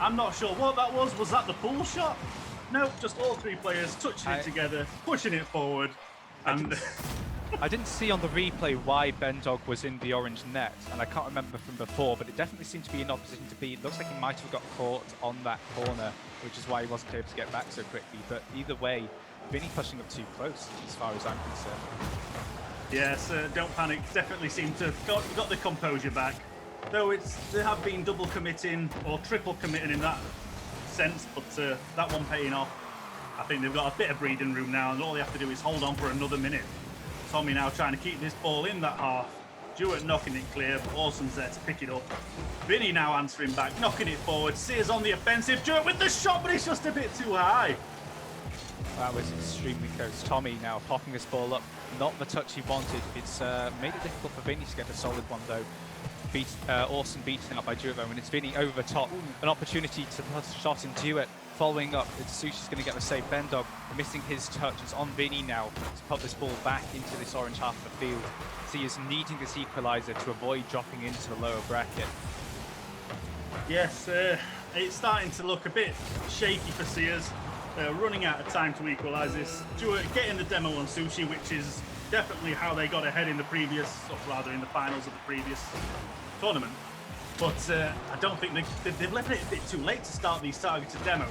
I'm not sure what that was. Was that the pool shot? Nope, just all 3 players touching it together, pushing it forward. And I didn't see on the replay why Bendog was in the orange net, and I can't remember from before, but it definitely seemed to be in opposition to B. It looks like he might have got caught on that corner, which is why he wasn't able to get back so quickly. But either way, Vinny pushing up too close, as far as I'm concerned. Yes, Don't Panic definitely seemed to have got the composure back. Though they have been double committing or triple committing in that sense, but that one paying off. I think they've got a bit of breathing room now, and all they have to do is hold on for another minute. Tommy now trying to keep this ball in that half. Jewett knocking it clear, but Awesome's there to pick it up. Vinny now answering back, knocking it forward. Sears on the offensive. Jewett with the shot, but it's just a bit too high. That was extremely close. Tommy now popping this ball up. Not the touch he wanted. It's made it difficult for Vinny to get a solid one, though. Awesome beaten out by Jewett, though, and it's Vinny over the top. An opportunity to put a shot in Jewett. Following up, Sushi's going to get the save. Bendog missing his touch. It's on Vinny now to put this ball back into this orange half of the field. So he is needing this equaliser to avoid dropping into the lower bracket. Yes, it's starting to look a bit shaky for Sears. Running out of time to equalise this. Jewett getting the demo on Sushi, which is definitely how they got ahead in the previous, or rather in the finals of the previous tournament. But I don't think they've left it a bit too late to start these targeted demos.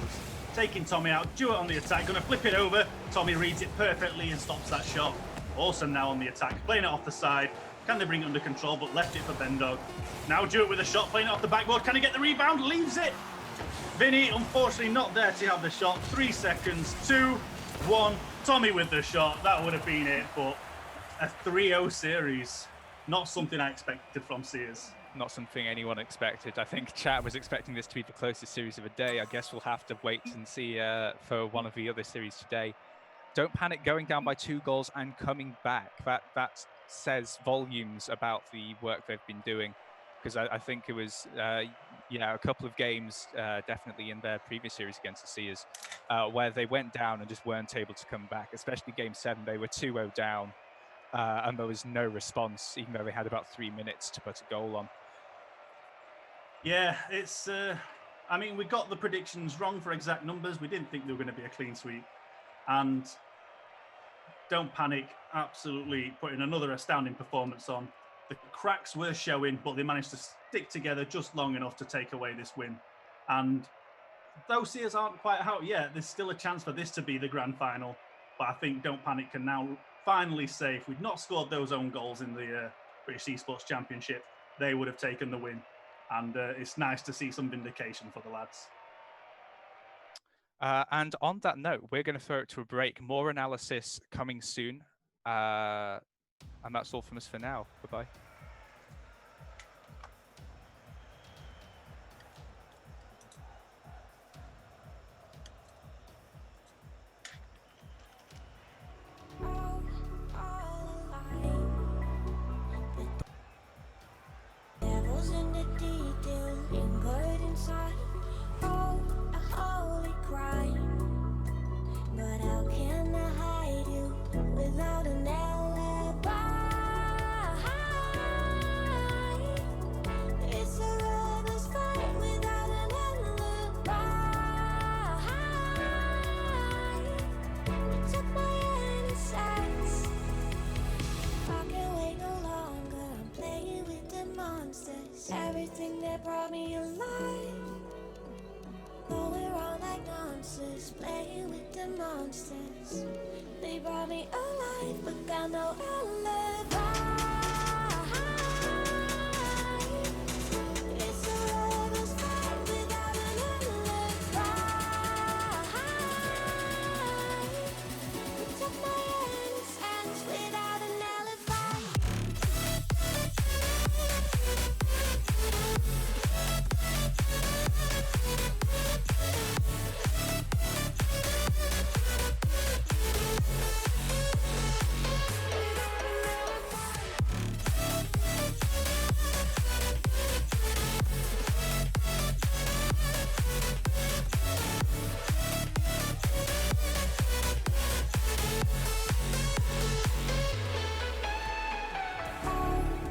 Taking Tommy out, Jewett on the attack, going to flip it over. Tommy reads it perfectly and stops that shot. Awesome now on the attack, playing it off the side. Can they bring it under control, but left it for Bendog. Now Jewett with a shot, playing it off the backboard. Can he get the rebound? Leaves it. Vinny, unfortunately, not there to have the shot. 3 seconds, 2, 1. Tommy with the shot. That would have been it, but a 3-0 series. Not something I expected from Sears. Not something anyone expected. I think chat was expecting this to be the closest series of the day. I guess we'll have to wait and see for one of the other series today. Don't Panic going down by 2 goals and coming back. That says volumes about the work they've been doing. Because I think it was, a couple of games definitely in their previous series against the Sears where they went down and just weren't able to come back. Especially Game 7, they were 2-0 down. And there was no response, even though they had about 3 minutes to put a goal on. Yeah, it's... we got the predictions wrong for exact numbers. We didn't think they were going to be a clean sweep. And Don't Panic absolutely putting another astounding performance on. The cracks were showing, but they managed to stick together just long enough to take away this win. And though Sears aren't quite out yet, there's still a chance for this to be the grand final. But I think Don't Panic can now finally say, if we'd not scored those own goals in the British Esports Championship, they would have taken the win. And it's nice to see some vindication for the lads. And on that note, we're going to throw it to a break. More analysis coming soon. And that's all from us for now. Bye-bye. Devil's in the detail, lingered inside. Oh, a holy crime. But how can I hide you without an alibi? It's a lover's fight without an alibi. You took my innocence. I can't wait no longer. I'm playing with the monsters. Everything that brought me alive. Going around like nonsense, playing with the monsters. They brought me alive, but got no alibi. It's a lover's fight without an alibi. You took my innocence without an alibi.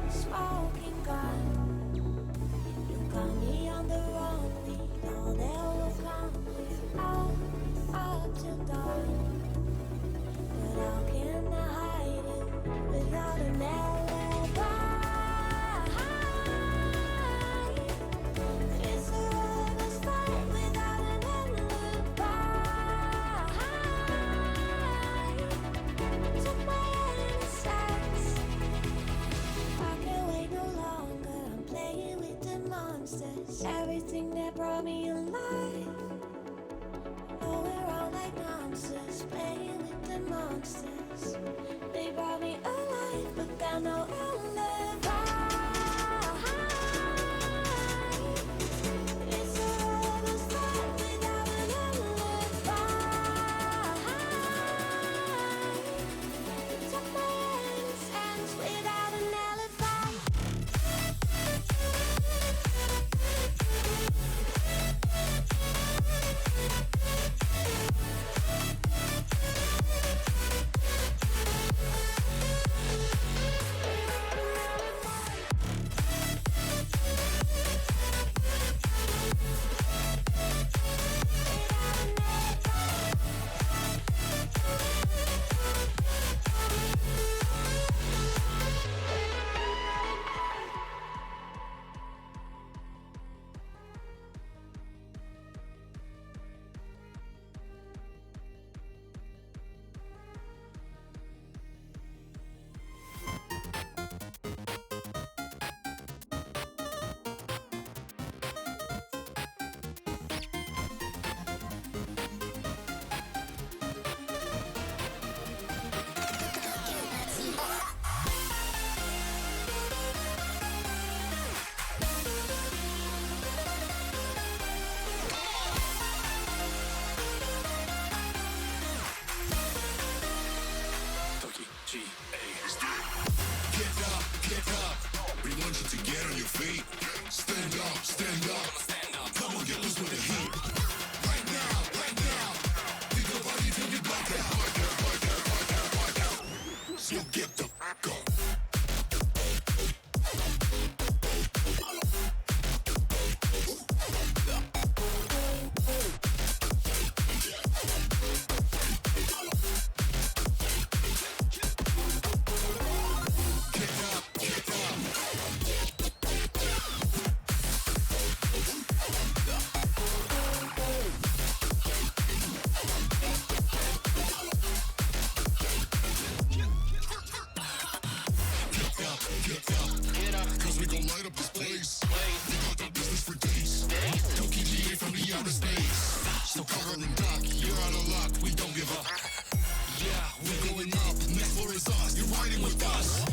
Smoking gun, you got me on the wrong. We know that will come. We're out up till dawn. But how can I hide it without an alibi? It's a lover's fight without an alibi. Took my innocence. I can't wait no longer. I'm playing with the monsters. Everything that brought me alive. Going around like nonsense, playing with the monsters. They brought me alive, but got no alibi. It's a lover's fight without an alibi. You took my innocence without an alibi. So cover swirling duck. You're out of luck, we don't give up. Yeah, we're going up. Next floor is us. You're riding with us.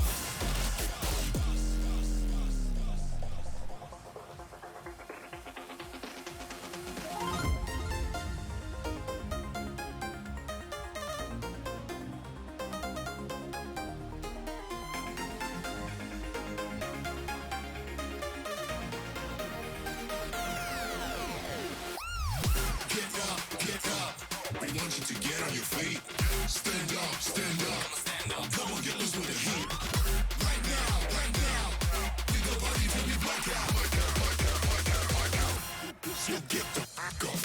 Get up. We want you to get on your feet. Stand up, stand up. Stand up. Come on, get loose with the heat. Right now. We go party till we black out. Black out. So get the fuck up.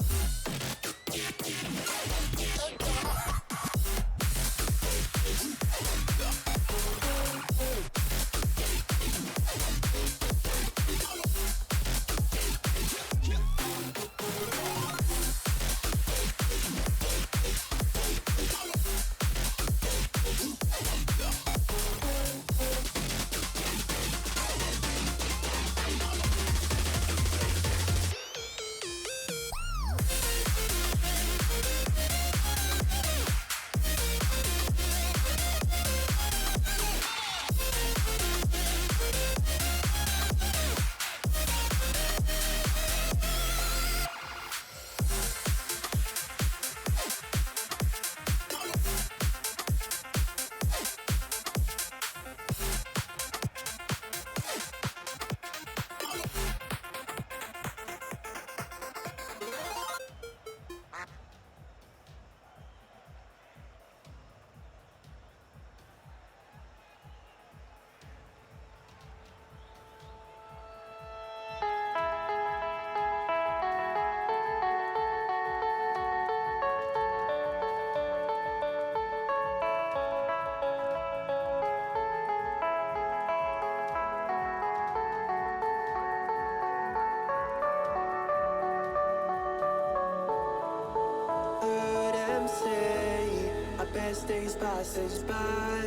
Best days passes by,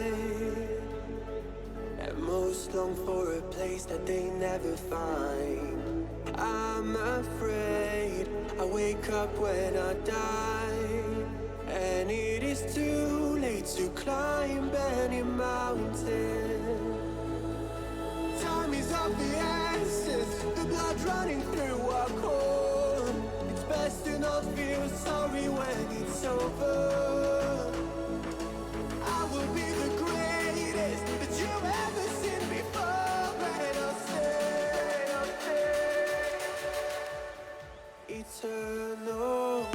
and most long for a place that they never find. I'm afraid I wake up when I die, and it is too late to climb any mountain. Time is of the essence, the blood running through our core. It's best to not feel sorry when it's over. Will be the greatest that you've ever seen before, and I'll stay eternal.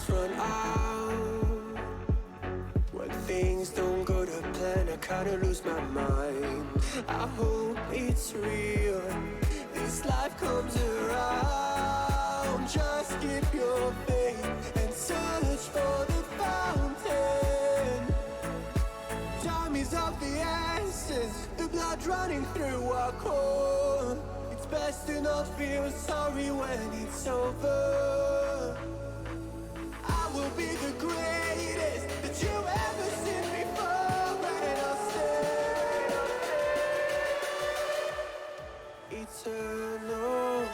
Run out when things don't go to plan. I kinda lose my mind. I hope it's real. This life comes around. Just keep your faith and search for the fountain. Time is of the essence, the blood running through our core. It's best to not feel sorry when it's over. Will be the greatest that you've ever seen before, and I'll stay eternal.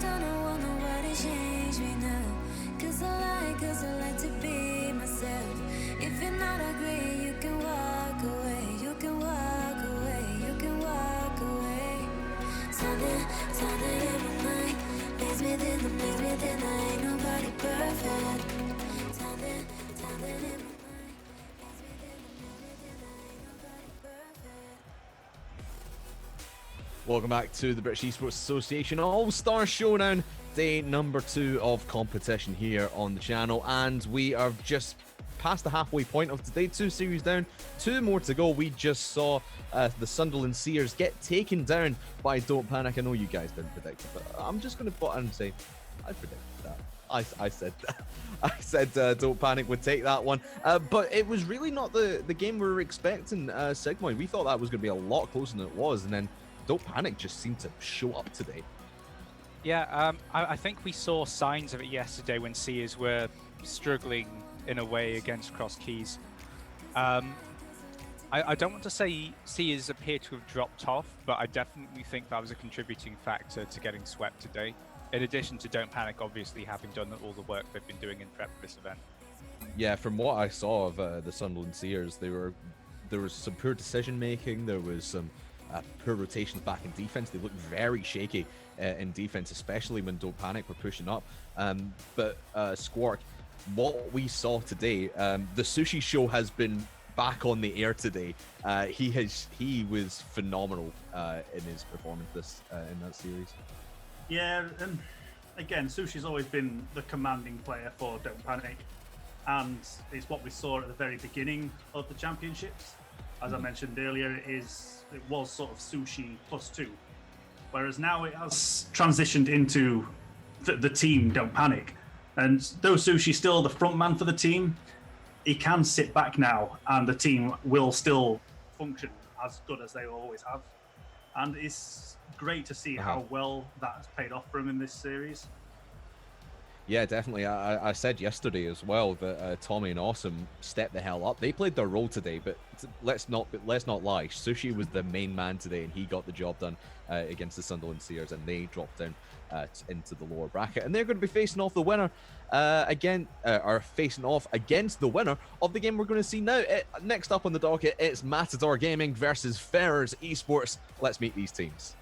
I don't want nobody change me now. Cause I like to be myself. If you're not agree, you can walk away. You can walk away. You can walk away. Something in my mind makes me think I ain't nobody perfect. Something in my mind makes me think I ain't nobody perfect. Welcome back to the British Esports Association All-Star Showdown, day number 2 of competition here on the channel, and we are just past the halfway point of today. 2 series down, 2 more to go. We just saw the Sunderland Seers get taken down by Don't Panic. I know you guys didn't predict it, but I'm just going to put and say I predicted that. I said that. I said Don't Panic would take that one, but it was really not the game we were expecting. Sigmoid, we thought that was going to be a lot closer than it was, and then Don't Panic just seemed to show up today. Yeah, I think we saw signs of it yesterday when Seers were struggling in a way against Cross Keys. I don't want to say Seers appear to have dropped off, but I definitely think that was a contributing factor to getting swept today. In addition to Don't Panic, obviously, having done all the work they've been doing in prep for this event. Yeah, from what I saw of the Sunderland Seers, there was some poor decision making. There was some poor rotations back in defense. They looked very shaky in defense, especially when Don't Panic were pushing up. But Squark, what we saw today, the Sushi Show has been back on the air today. He was phenomenal in his performance in that series. Yeah, and again, Sushi's always been the commanding player for Don't Panic, and it's what we saw at the very beginning of the championships. As I mentioned earlier, it was sort of Sushi +2, whereas now it has transitioned into the team Don't Panic. And though Sushi's still the front man for the team, he can sit back now, and the team will still function as good as they always have. And it's great to see how well that's paid off for him in this series. Yeah, definitely. I said yesterday as well that Tommy and Awesome stepped the hell up. They played their role today, but let's not lie. Sushi was the main man today, and he got the job done against the Sunderland Seers, and they dropped down into the lower bracket, and they're going to be facing off the winner facing off against the winner of the game we're going to see now. Next up on the docket, it's Matador Gaming versus Ferrers Esports. Let's meet these teams.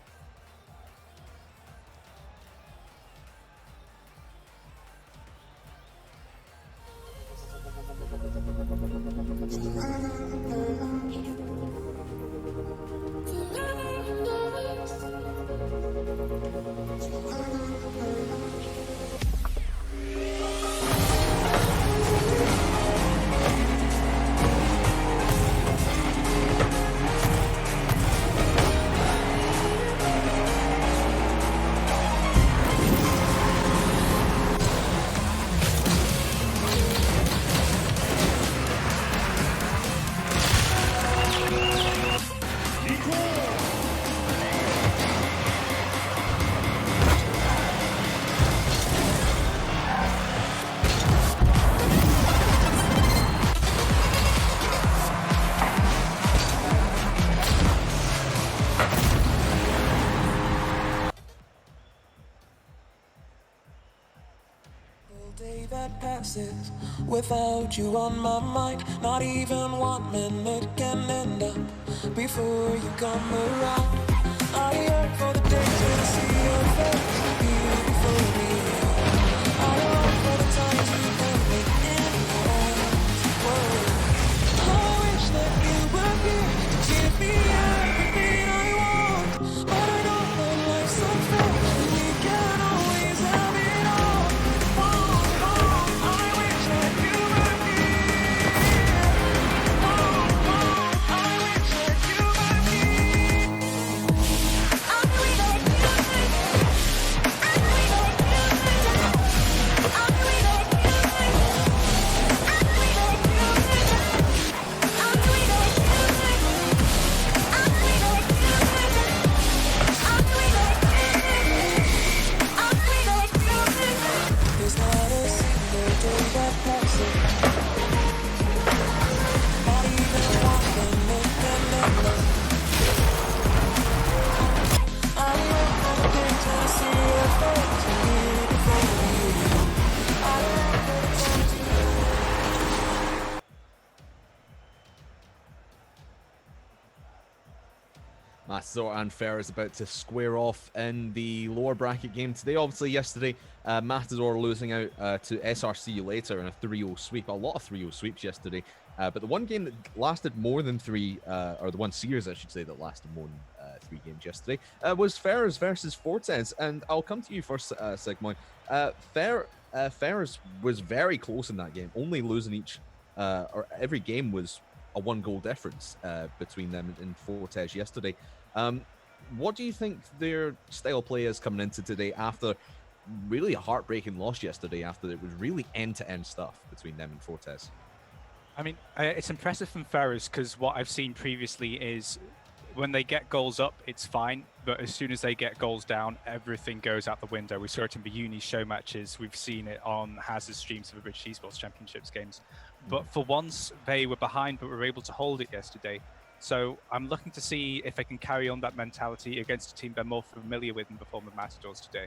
Day that passes without you on my mind. Not even 1 minute can end up before you come around. I yearn for the days when I see your face beautiful me. I long for the times you held me in your arms. Whoa. I wish that you were here to give me everything I want, but I know that life's unfair and we can't always have it all. I Matador and Ferris about to square off in the lower bracket game today. Obviously, yesterday, Matador losing out to SRC later in a 3-0 sweep. A lot of 3-0 sweeps yesterday. But the one game that lasted more than three, or the one series, I should say, that lasted more than 3 games yesterday, was Ferris versus Fortes. And I'll come to you first, Sigmund. Ferris was very close in that game, only losing or every game was a 1-goal difference between them and Fortes yesterday. What do you think their style of play is coming into today after really a heartbreaking loss yesterday, after it was really end-to-end stuff between them and Fortes? I mean, it's impressive from Ferris because what I've seen previously is when they get goals up, it's fine. But as soon as they get goals down, everything goes out the window. We saw it in the uni show matches. We've seen it on Haz's streams for the British Esports Championships games. But for once, they were behind, but were able to hold it yesterday. So I'm looking to see if they can carry on that mentality against a team they're more familiar with in the form of Matadors today.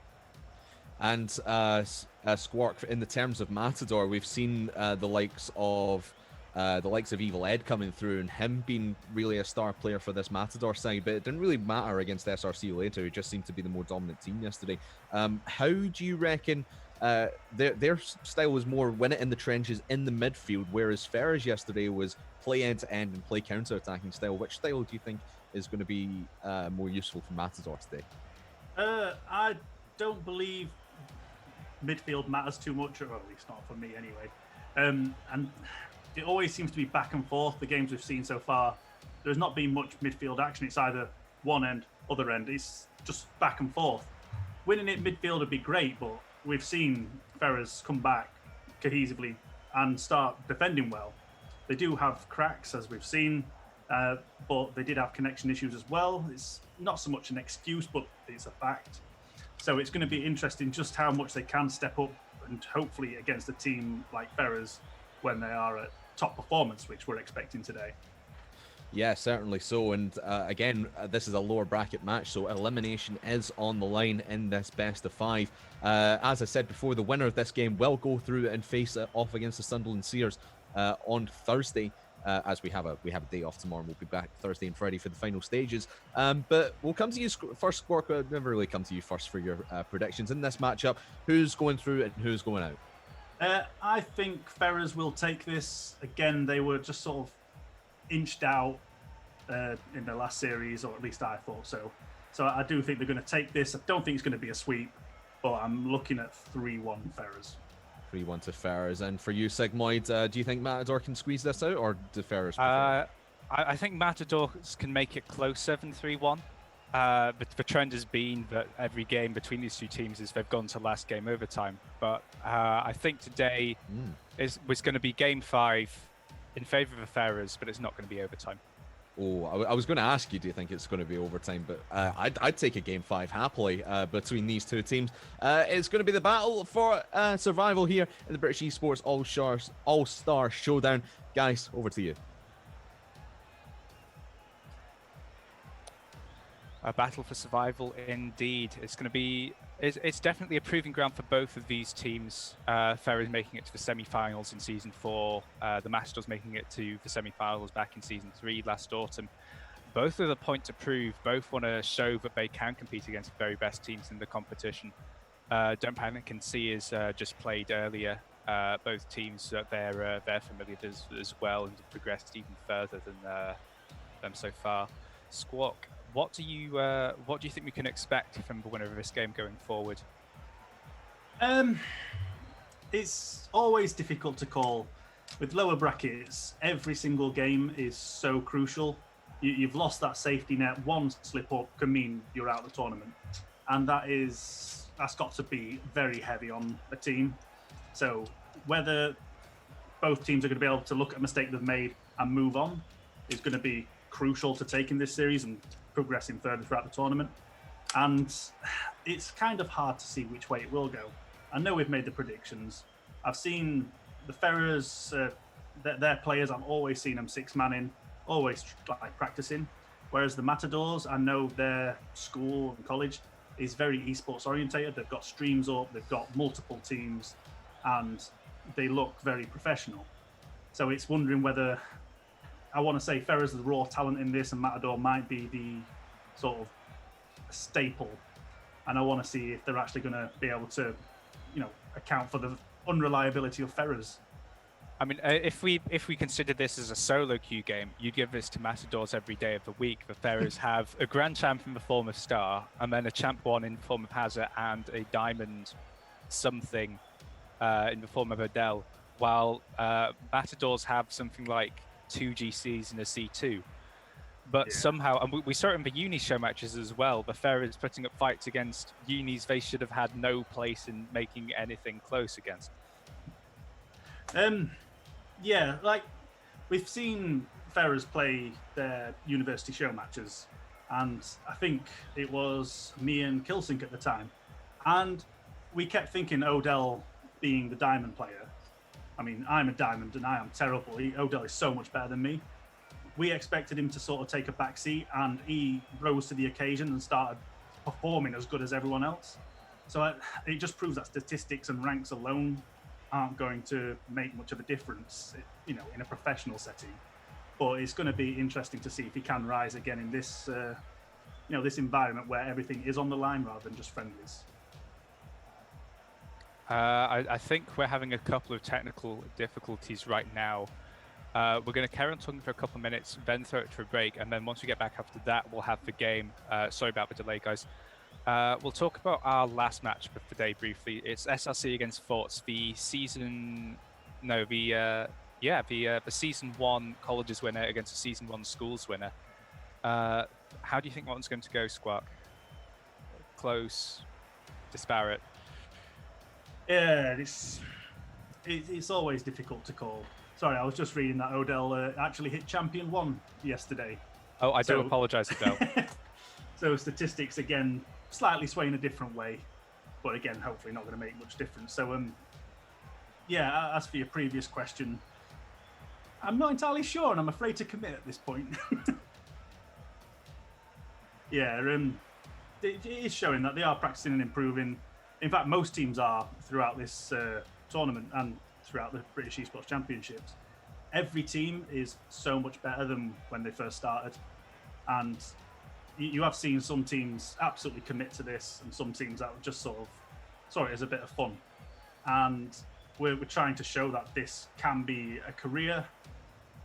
And Squark, in the terms of Matador, we've seen the likes of Evil Ed coming through and him being really a star player for this Matador side, but it didn't really matter against SRC later. He just seemed to be the more dominant team yesterday. How do you reckon their style was more win it in the trenches in the midfield, whereas Ferris yesterday was play end to end and play counter-attacking style? Which style do you think is going to be more useful for Matador today? I don't believe midfield matters too much, or at least not for me anyway. And it always seems to be back and forth. The games we've seen so far, there's not been much midfield action. It's either one end, other end. It's just back and forth. Winning it midfield would be great, but we've seen Ferris come back cohesively and start defending well. They do have cracks, as we've seen, but they did have connection issues as well. It's not so much an excuse, but it's a fact. So it's going to be interesting just how much they can step up, and hopefully against a team like Ferris when they are at top performance, which we're expecting today. Yeah, certainly so. And again, this is a lower bracket match, so elimination is on the line in this best of 5. As I said before, the winner of this game will go through and face it off against the Sunderland Sears on Thursday. As we have a day off tomorrow, and we'll be back Thursday and Friday for the final stages. But we'll come to you first, Squawk. I'll never really come to you first for your predictions in this matchup. Who's going through and who's going out? I think Ferris will take this. Again, they were just sort of inched out in the last series, or at least I thought so. So I do think they're going to take this. I don't think it's going to be a sweep, but I'm looking at 3-1 Ferris. 3-1 to Ferris. And for you, Sigmoid, do you think Matador can squeeze this out, or do Ferris prefer? I think Matadors can make it closer than 3-1. But the trend has been that every game between these two teams is they've gone to last game overtime. But I think today was going to be game 5 in favour of the Ferris, but it's not going to be overtime. Oh, I was going to ask you, do you think it's going to be overtime? But I'd take a game 5 happily between these two teams. It's going to be the battle for survival here in the British Esports All-Star Showdown. Guys, over to you. A battle for survival indeed. It's going to be. It's definitely a proving ground for both of these teams. Ferris making it to the semi-finals in season 4. The Matadors making it to the semi-finals back in season 3 last autumn. Both with a point to prove. Both want to show that they can compete against the very best teams in the competition. Don't Panic and See is just played earlier. Both teams they're familiar as well and have progressed even further than them so far. Squawk. What do you think we can expect from the winner of this game going forward? It's always difficult to call. With lower brackets, every single game is so crucial. You've lost that safety net. One slip up can mean you're out of the tournament, and that's got to be very heavy on a team. So whether both teams are going to be able to look at a mistake they've made and move on is going to be crucial to taking this series and progressing further throughout the tournament. And it's kind of hard to see which way it will go. I know we've made the predictions. I've seen the Ferrers, their players, I've always seen them 6-manning, always like practicing. Whereas the Matadors, I know their school and college is very esports orientated. They've got streams up, they've got multiple teams, and they look very professional. So it's wondering whether, I want to say Ferris is the raw talent in this, and Matador might be sort of a staple, and I want to see if they're actually going to be able to, account for the unreliability of Ferrers. I mean, if we consider this as a solo queue game, you'd give this to Matadors every day of the week. The Ferrers have a Grand Champ in the form of Star, and then a Champ 1 in the form of Hazard, and a Diamond something in the form of Odell, while Matadors have something like 2 GCs and a C2. But somehow, and we saw it in the Uni show matches as well, the Ferrers putting up fights against Unis they should have had no place in making anything close against. Yeah, like we've seen Ferrers play their university show matches, and I think it was me and Kilsink at the time, and we kept thinking Odell being the diamond player. I mean, I'm a diamond and I am terrible. Odell is so much better than me. We expected him to sort of take a back seat, and he rose to the occasion and started performing as good as everyone else. So it just proves that statistics and ranks alone aren't going to make much of a difference, in a professional setting. But it's going to be interesting to see if he can rise again in this, this environment where everything is on the line rather than just friendlies. I think we're having a couple of technical difficulties right now. We're going to carry on talking for a couple of minutes, then throw it to a break, and then once we get back after that, we'll have the game. Sorry about the delay, guys. We'll talk about our last match of the day briefly. It's SRC against Forts, the season 1 colleges winner against the season 1 schools winner. How do you think that one's going to go, Squawk? Close, disparate? Yeah, it's always difficult to call. Sorry, I was just reading that Odell actually hit Champion 1 yesterday. Oh, I do apologise, Odell. So statistics, again, slightly swaying a different way, but again, hopefully not going to make much difference. So, as for your previous question, I'm not entirely sure, and I'm afraid to commit at this point. It is showing that they are practicing and improving. In fact, most teams are throughout this tournament and throughout the British Esports Championships. Every team is so much better than when they first started, and you have seen some teams absolutely commit to this, and some teams that just sort of saw it as a bit of fun. And we're trying to show that this can be a career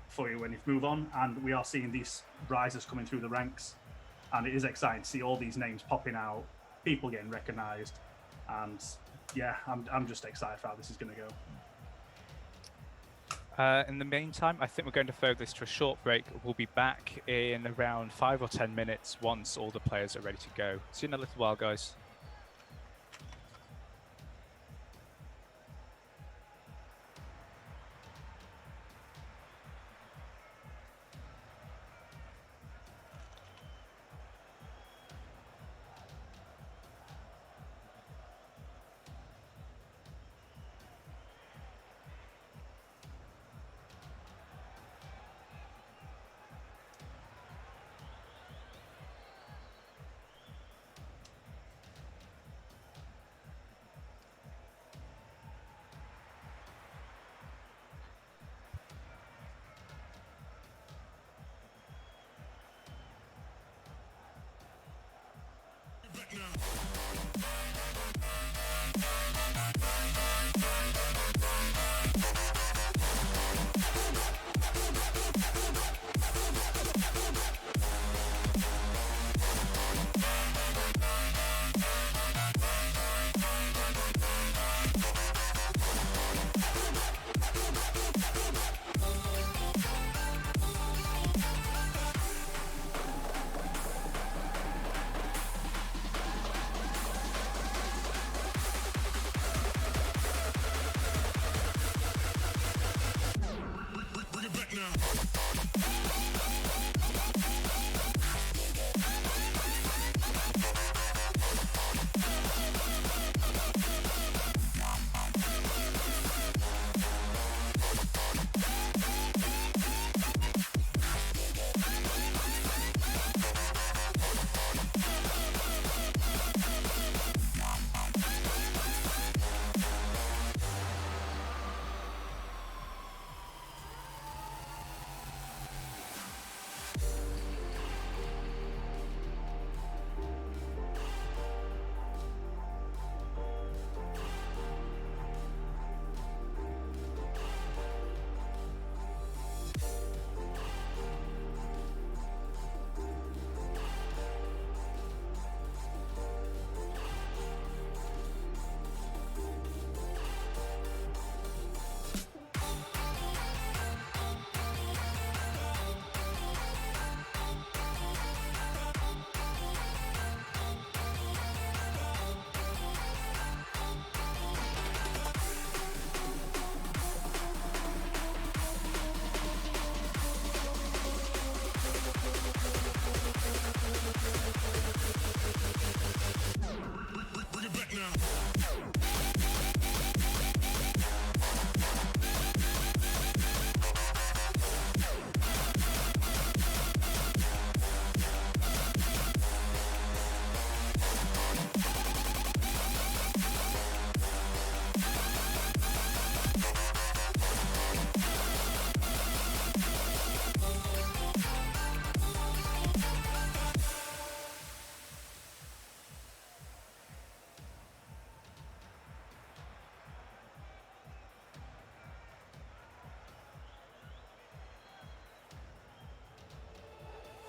for you when you move on, and we are seeing these risers coming through the ranks, and it is exciting to see all these names popping out, people getting recognised, and I'm just excited for how this is going to go. In the meantime, I think we're going to throw this to a short break. We'll be back in around 5 or 10 minutes once all the players are ready to go. See you in a little while, guys.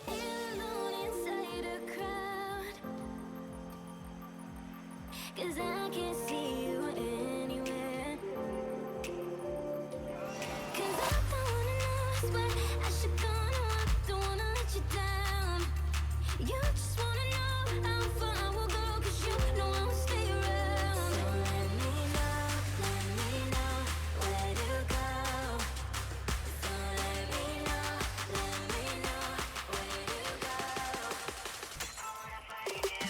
Alone inside a crowd, 'cause I can't see you anywhere. 'Cause I don't wanna lose, but I should go. No, I don't wanna let you down. You just wanna know how far I will go, 'cause you know I will stay around. So let me know where to go. So let me know where to go. I wanna find you.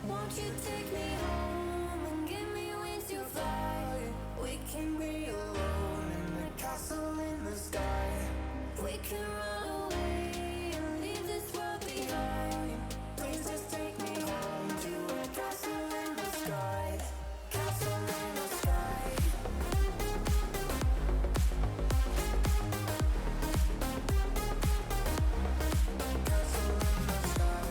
Won't you take me home and give me wings to fly? We can be alone in the castle in the sky. We can run away and leave this world behind. Please just take me home to a castle in the sky. Castle in the sky. Castle in the sky.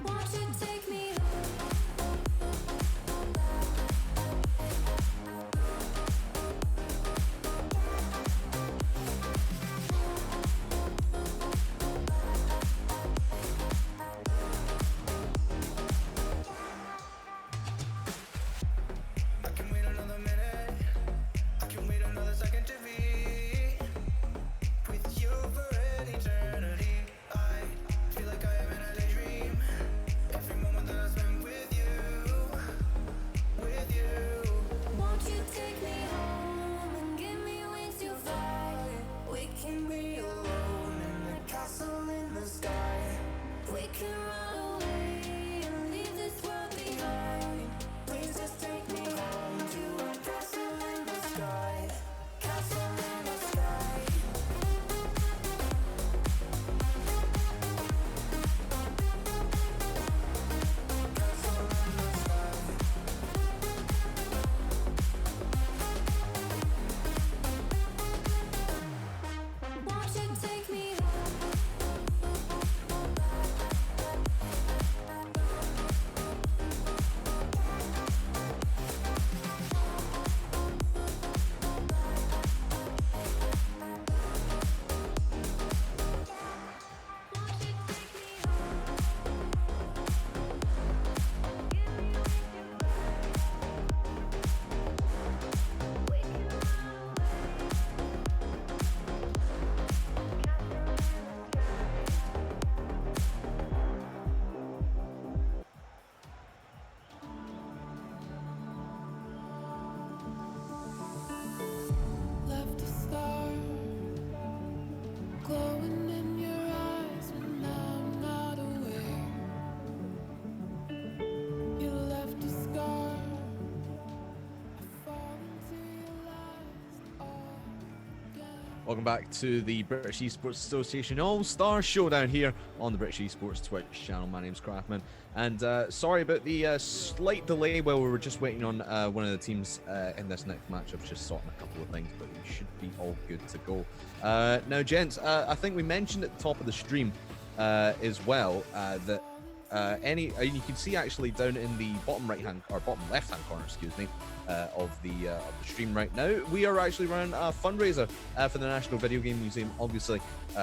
Won't you take me I can wait another minute. I can wait another second to be with you for an eternity. I feel like I am in a daydream. Every moment that I spend with you, with you. Won't you take me home and give me wings to fly? We can be alone in the castle in the sky. We can run away and leave this world behind. Please just take me home to a castle in the sky. Castle in the sky. Castle in the sky. Won't you take me left a star glowing in your eyes when I'm not aware. You left a scar. I fall into your lies again. Welcome back to the British Esports Association All-Star Showdown here on the British Esports Twitch channel. My name's Craftman, and sorry about the slight delay while we were just waiting on one of the teams in this next match. I was just sorting a couple of things, but we should be all good to go. Now, gents, I think we mentioned at the top of the stream as well that you can see actually down in the bottom right-hand or bottom left-hand corner, excuse me, of the stream right now, we are actually running a fundraiser for the National Video Game Museum. Obviously,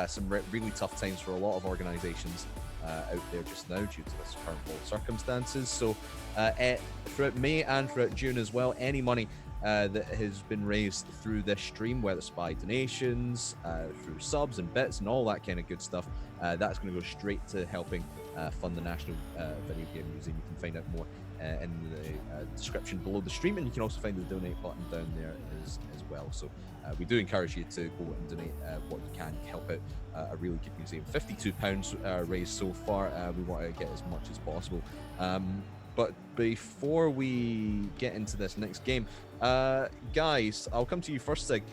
some really tough times for a lot of organisations out there just now due to this current world circumstances. So throughout May and throughout June as well, any money that has been raised through this stream, whether it's by donations, through subs and bits and all that kind of good stuff, that's going to go straight to helping fund the National Video Game Museum. You can find out more in the description below the stream, and you can also find the donate button down there as well. So we do encourage you to go and donate what you can to help out a really good museum. £52 raised so far. We want to get as much as possible. But before we get into this next game, guys, I'll come to you first, Sig.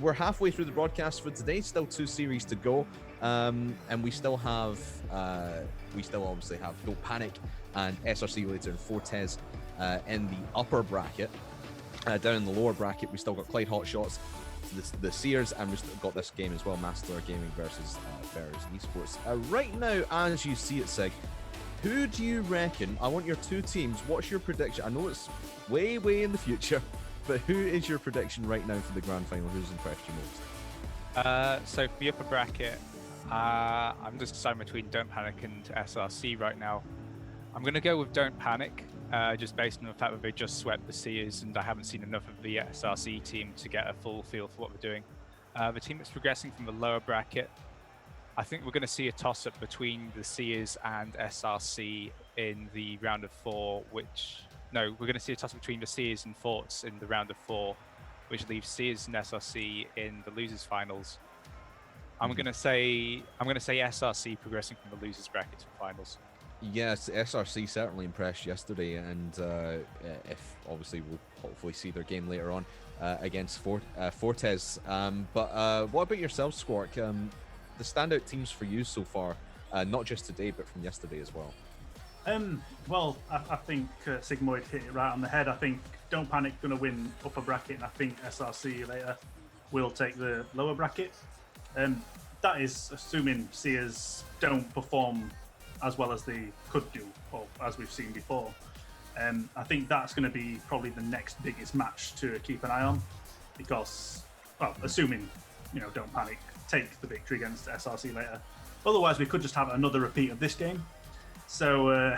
We're halfway through the broadcast for today, still 2 series to go, and we still obviously have Don't Panic and SRC later and Fortes in the upper bracket. Down in the lower bracket, we still got Clyde Hotshots, the Sears, and we've still got this game as well, Master Gaming versus British Esports. Right now, as you see it, Sig, who do you reckon? I want your two teams. What's your prediction? I know it's way in the future, but who is your prediction right now for the grand final? Who's impressed you most? So for the upper bracket, I'm just deciding between Don't Panic and SRC right now. I'm going to go with Don't Panic. just based on the fact that they just swept the Seers, and I haven't seen enough of the SRC team to get a full feel for what they're doing. The team that's progressing from the lower bracket, I think we're going to see a toss-up between the Seers and SRC in the round of 4, we're going to see a toss-up between the Seers and Forts in the round of 4, which leaves Seers and SRC in the losers finals. I'm going to say SRC progressing from the losers bracket to the finals. Yes, SRC certainly impressed yesterday, and if obviously we'll hopefully see their game later on against Fortes. But what about yourself, Squark? The standout teams for you so far, not just today, but from yesterday as well. Well, I think Sigmoid hit it right on the head. I think Don't Panic going to win upper bracket, and I think SRC later will take the lower bracket. That is assuming Seers don't perform as well as they could do, or as we've seen before. I think that's going to be probably the next biggest match to keep an eye on, because, well, assuming, Don't Panic take the victory against SRC later. Otherwise, we could just have another repeat of this game. So,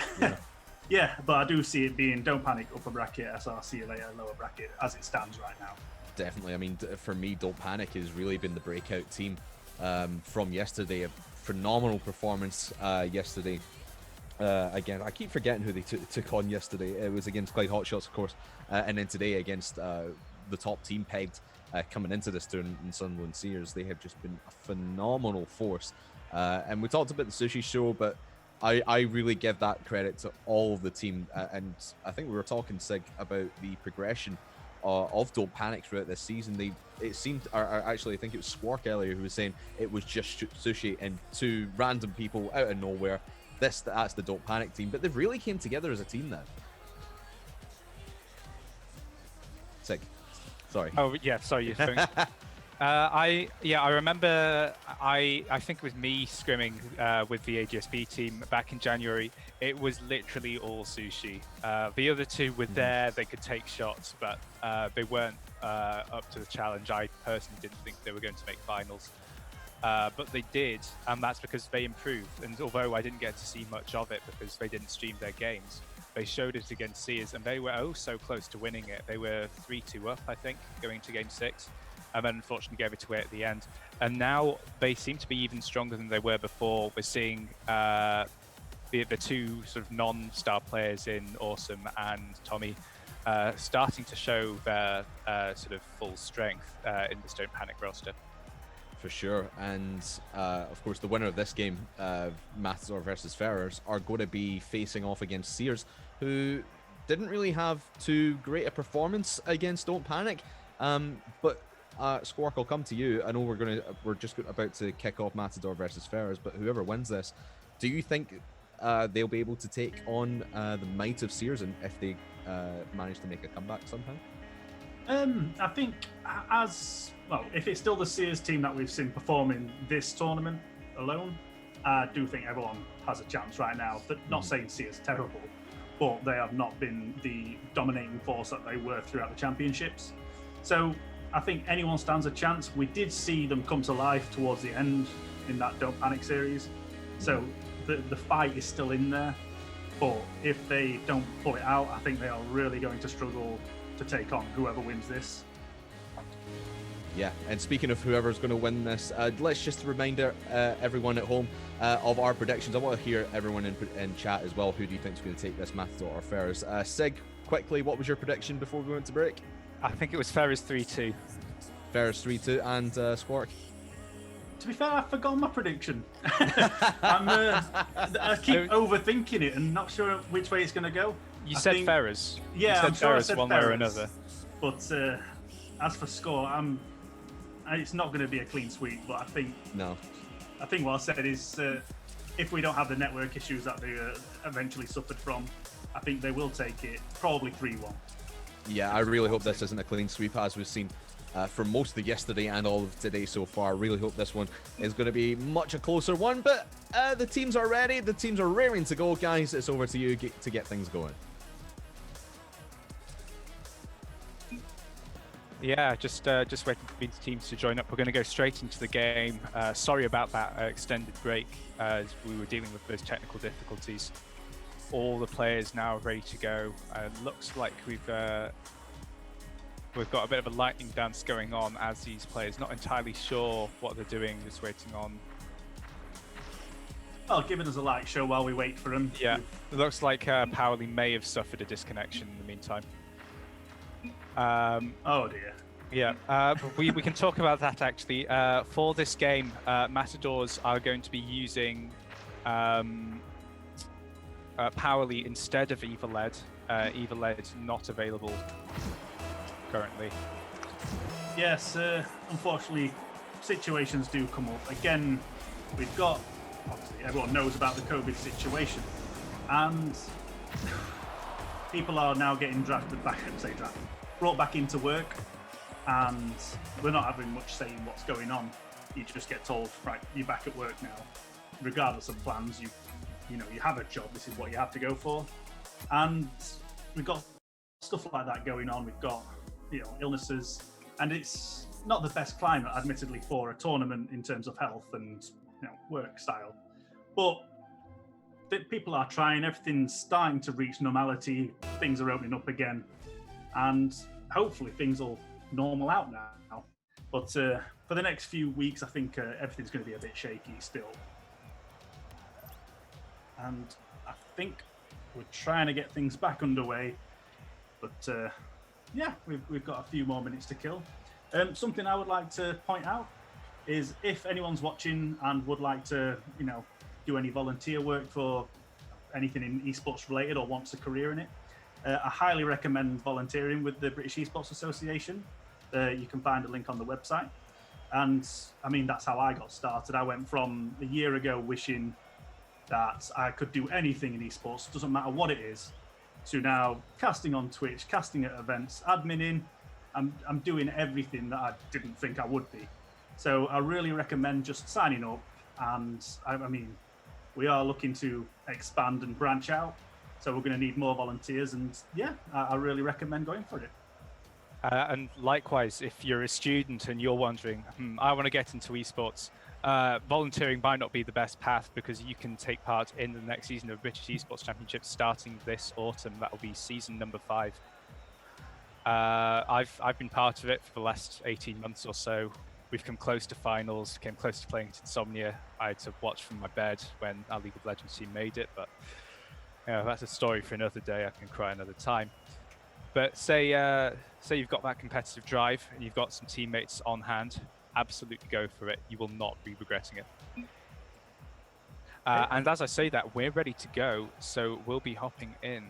yeah, but I do see it being Don't Panic upper bracket, SRC later lower bracket as it stands right now. Definitely. I mean, for me, Don't Panic has really been the breakout team from yesterday. A phenomenal performance yesterday. Again, I keep forgetting who they took on yesterday. It was against Clyde Hotshots, of course, and then today against the top team pegged coming into this tournament in Sunderland Seers. They have just been a phenomenal force. And we talked about the Sushi Show, but I really give that credit to all of the team. And I think we were talking, Sig, about the progression of Don't Panic throughout this season. It seemed, or actually I think it was Squark earlier who was saying it was just Sushi and 2 random people out of nowhere. That's the Don't Panic team, but they've really came together as a team now. Sig, sorry. Oh yeah, sorry. You think? I remember. I think it was me scrimming with the AGSB team back in January. It was literally all Sushi. The other 2 were there; they could take shots, but they weren't up to the challenge. I personally didn't think they were going to make finals, but they did, and that's because they improved. And although I didn't get to see much of it because they didn't stream their games, they showed it against Seers, and they were so close to winning it. They were 3-2 up, I think, going to Game 6. And then unfortunately gave it away at the end. And now they seem to be even stronger than they were before. We're seeing the 2 sort of non-star players in Awesome and Tommy starting to show their sort of full strength in this Don't Panic roster. For sure. And of course, the winner of this game, Matador versus Ferrers, are going to be facing off against Seers, who didn't really have too great a performance against Don't Panic. But Squark, I'll come to you. I know we're just about to kick off Matador versus Ferrers, but whoever wins this, do you think they'll be able to take on the might of Seers, and if they manage to make a comeback somehow? I think if it's still the Seers team that we've seen performing this tournament alone, I do think everyone has a chance right now. But not saying Seers are terrible, but they have not been the dominating force that they were throughout the championships. So I think anyone stands a chance. We did see them come to life towards the end in that Don't Panic series. So the fight is still in there. But if they don't pull it out, I think they are really going to struggle to take on whoever wins this. Yeah, and speaking of whoever's going to win this, let's just remind everyone at home of our predictions. I want to hear everyone in chat as well. Who do you think is going to take this, Matador or Ferrers? Sig, quickly, what was your prediction before we went to break? I think it was Ferrers 3-2. Ferrers 3-2, and Squark? To be fair, I've forgotten my prediction. I keep overthinking it and not sure which way it's going to go. You said Ferrers. Yeah, you said I'm sure Ferrers I said one Ferrers, way or another. But as for score, it's not going to be a clean sweep. But I think what I said is if we don't have the network issues that they eventually suffered from, I think they will take it probably 3-1. Yeah, I really hope this isn't a clean sweep, as we've seen for most of yesterday and all of today so far. I really hope this one is going to be much a closer one, but the teams are ready. The teams are raring to go, guys. It's over to you to get things going. Yeah, just waiting for these teams to join up. We're going to go straight into the game. Sorry about that extended break as we were dealing with those technical difficulties. all the players now ready to go. Looks like we've got a bit of a lightning dance going on as these players not entirely sure what they're doing, just waiting on. Well, giving us a light show while we wait for them. Yeah, it looks like Powerly may have suffered a disconnection in the meantime. Oh dear. Yeah, but we can talk about that actually. For this game, Matadors are going to be using Powerly instead of Eviled. Eviled not available currently. Yes, unfortunately, situations do come up. Again, we've got, obviously, everyone knows about the COVID situation, and people are now getting brought back into work, and we're not having much say in what's going on. You just get told, right, you're back at work now, regardless of plans. You know, you have a job. This is what you have to go for, and we've got stuff like that going on. We've got, you know, illnesses, and it's not the best climate, admittedly, for a tournament in terms of health and, you know, work style. But people are trying. Everything's starting to reach normality. Things are opening up again, and hopefully things will normal out now. But for the next few weeks, I think everything's going to be a bit shaky still. And I think we're trying to get things back underway. But yeah, we've got a few more minutes to kill. Something I would like to point out is if anyone's watching and would like to, you know, do any volunteer work for anything in esports related or wants a career in it, I highly recommend volunteering with the British Esports Association. You can find a link on the website. And I mean, that's how I got started. I went from a year ago wishing that I could do anything in esports, doesn't matter what it is, to now casting on Twitch, casting at events, adminning. I'm doing everything that I didn't think I would be. So I really recommend just signing up. And I mean, we are looking to expand and branch out. So we're going to need more volunteers. And yeah, I really recommend going for it. And likewise, if you're a student and you're wondering, I want to get into esports, volunteering might not be the best path, because you can take part in the next season of British Esports Championships starting this autumn. That will be season number 5. I've been part of it for the last 18 months or so. We've come close to finals, came close to playing Insomnia. I had to watch from my bed when our League of Legends team made it, but you know, that's a story for another day. I can cry another time. But say you've got that competitive drive and you've got some teammates on hand, absolutely go for it. You will not be regretting it. And as I say that, we're ready to go, so we'll be hopping in.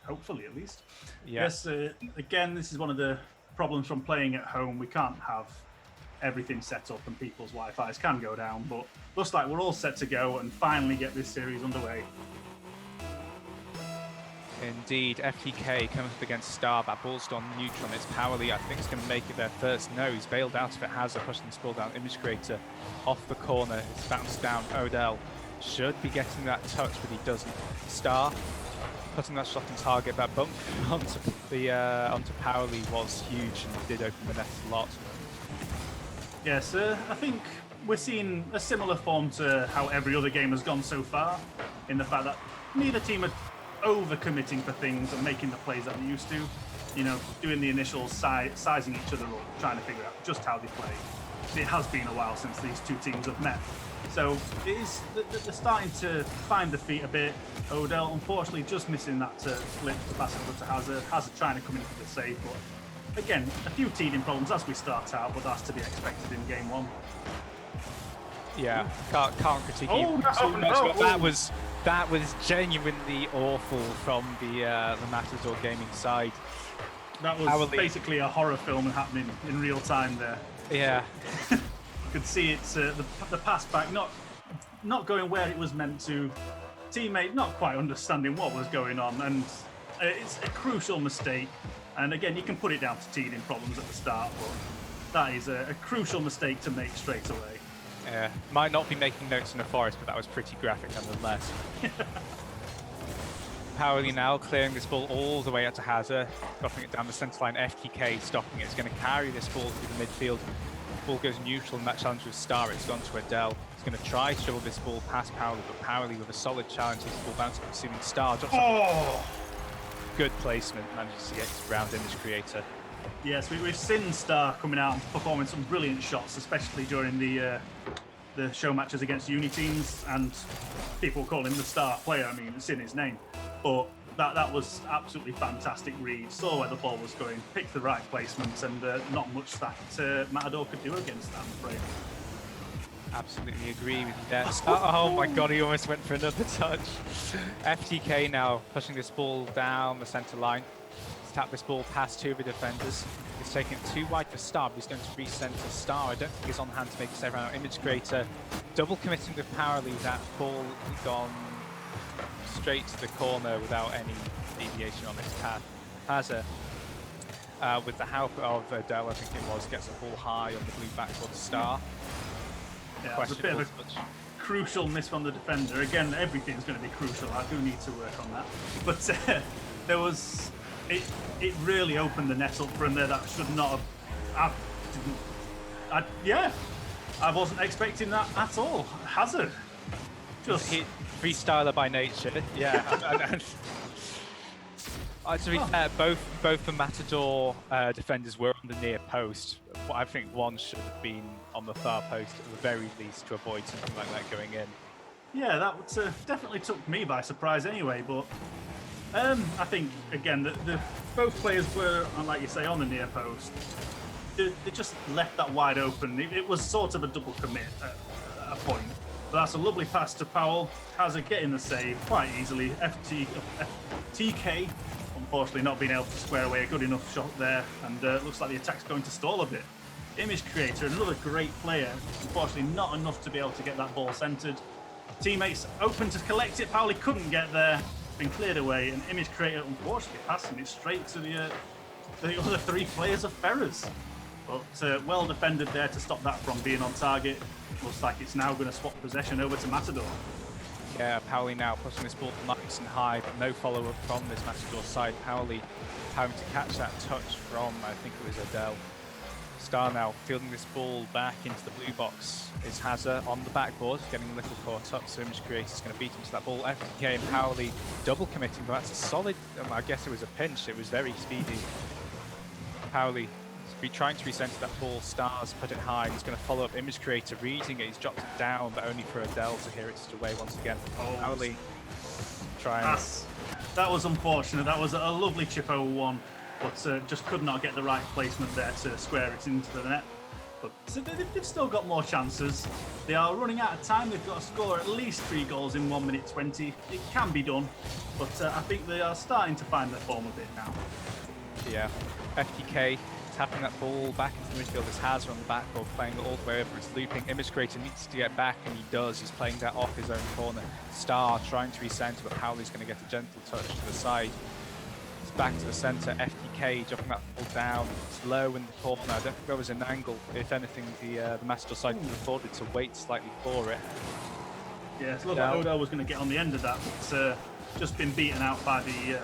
Hopefully, at least. Yeah. Yes, again, this is one of the problems from playing at home. We can't have everything set up and people's Wi-Fi's can go down, but looks like we're all set to go and finally get this series underway. Indeed, FTK comes up against Star. That ball's on neutron. It's Powerly, I think, is going to make it their first. No, he's bailed out of it. Has a pushing this ball down. Image creator off the corner. It's bounced down. Odell should be getting that touch, but he doesn't. Star putting that shot on target. That bump onto Powerly was huge and did open the net a lot. Yes, I think we're seeing a similar form to how every other game has gone so far, in the fact that neither team are over-committing for things and making the plays that they used to. You know, doing the initial sizing each other up, trying to figure out just how they play. It has been a while since these two teams have met. So it is, they're starting to find the feet a bit. Odell, unfortunately, just missing that flip to pass over to Hazard. Hazard trying to come in for the save, but again, a few teething problems as we start out, but that's to be expected in game 1. Yeah, can't critique you Oh, no, too much, no. but that was genuinely awful from the Matador Gaming side. That was Powerly. basically a horror film happening in real time there. Yeah, Could see it's the pass back not going where it was meant to. Teammate not quite understanding what was going on, and it's a crucial mistake. And again, you can put it down to teething problems at the start, but that is a crucial mistake to make straight away. yeah. Might not be making notes in the forest, but that was pretty graphic nonetheless. Powerly now clearing this ball all the way out to Hazard, dropping it down the centre line. FTK stopping it. It's going to carry this ball through the midfield. ball goes neutral in that challenge with Star. It's gone to Adele. He's going to try to shovel this ball past Powley, but Powley with a solid challenge. This ball bouncing, pursuing Star. Drops off. Good placement. Manages to get round Image Creator. Yes, we've seen Star coming out and performing some brilliant shots, especially during the show matches against uni teams, and people call him the star player. I mean, it's in his name. But that was absolutely fantastic read. Saw where the ball was going, picked the right placement, and not much that Matador could do against that, I'm afraid. Absolutely agree with you there. Oh my god, he almost went for another touch. FTK now pushing this ball down the centre line. He's tapped this ball past two of the defenders. He's taking it too wide for Star, but he's going to recenter Star. I don't think he's on hand to make a save around Image Creator. Double committing with Powley. That ball gone straight to the corner without any deviation on its path. Hazza, with the help of Adele, I think it was, gets a ball high on the blue backboard Star. Yeah, it was a bit of a crucial miss from the defender. Again, everything's going to be crucial. I do need to work on that. But there was... It really opened the net up for him there. That should not have... I wasn't expecting that at all. Hazard. Just... Freestyler by nature, yeah. To be fair, both the Matador defenders were on the near post. I think one should have been on the far post at the very least to avoid something like that going in. Yeah, that definitely took me by surprise anyway, but I think, again, both players were, like you say, on the near post. They just left that wide open. It was sort of a double commit at a point. But that's a lovely pass to Powell. Hazard getting the save quite easily. TK, unfortunately, not being able to square away a good enough shot there, and looks like the attack's going to stall a bit. Image Creator, another great player. Unfortunately, not enough to be able to get that ball centered. Teammates open to collect it. Powley couldn't get there. Been cleared away, and Image Creator, unfortunately, passing it straight to the other three players of Ferrers. But well defended there to stop that from being on target. Looks like it's now going to swap possession over to Matador. Yeah, Powley now pushing this ball nice and high, but no follow-up from this Matador side. Powley having to catch that touch from, I think it was Adele. Star now fielding this ball back into the blue box. Is Hazza on the backboard, getting a little caught up, so Image Creator's going to beat him to that ball. FTK and Powley double committing, but that's a solid, I guess it was a pinch, it was very speedy. Powley trying to recenter that ball. Stars put it high. He's going to follow up. Image Creator reading it. He's dropped it down, but only for Adele to hear it just away once again. Powley trying. That was unfortunate. That was a lovely chip over one, but just could not get the right placement there to square it into the net. But so they've still got more chances. They are running out of time. They've got to score at least 3 goals in 1 minute 20. It can be done, but I think they are starting to find their form a bit now. Yeah. FTK tapping that ball back into the midfield. As Hazard on the backboard, playing it all the way over. It's looping. Image Creator needs to get back, and he does. He's playing that off his own corner. Star trying to recenter, but Powley's going to get a gentle touch to the side. It's back to the centre. FTK dropping that ball down. It's low in the corner. I don't think there was an angle. If anything, the Matador side could have afforded to wait slightly for it. Yeah, it looked like Odell was going to get on the end of that, but just been beaten out by the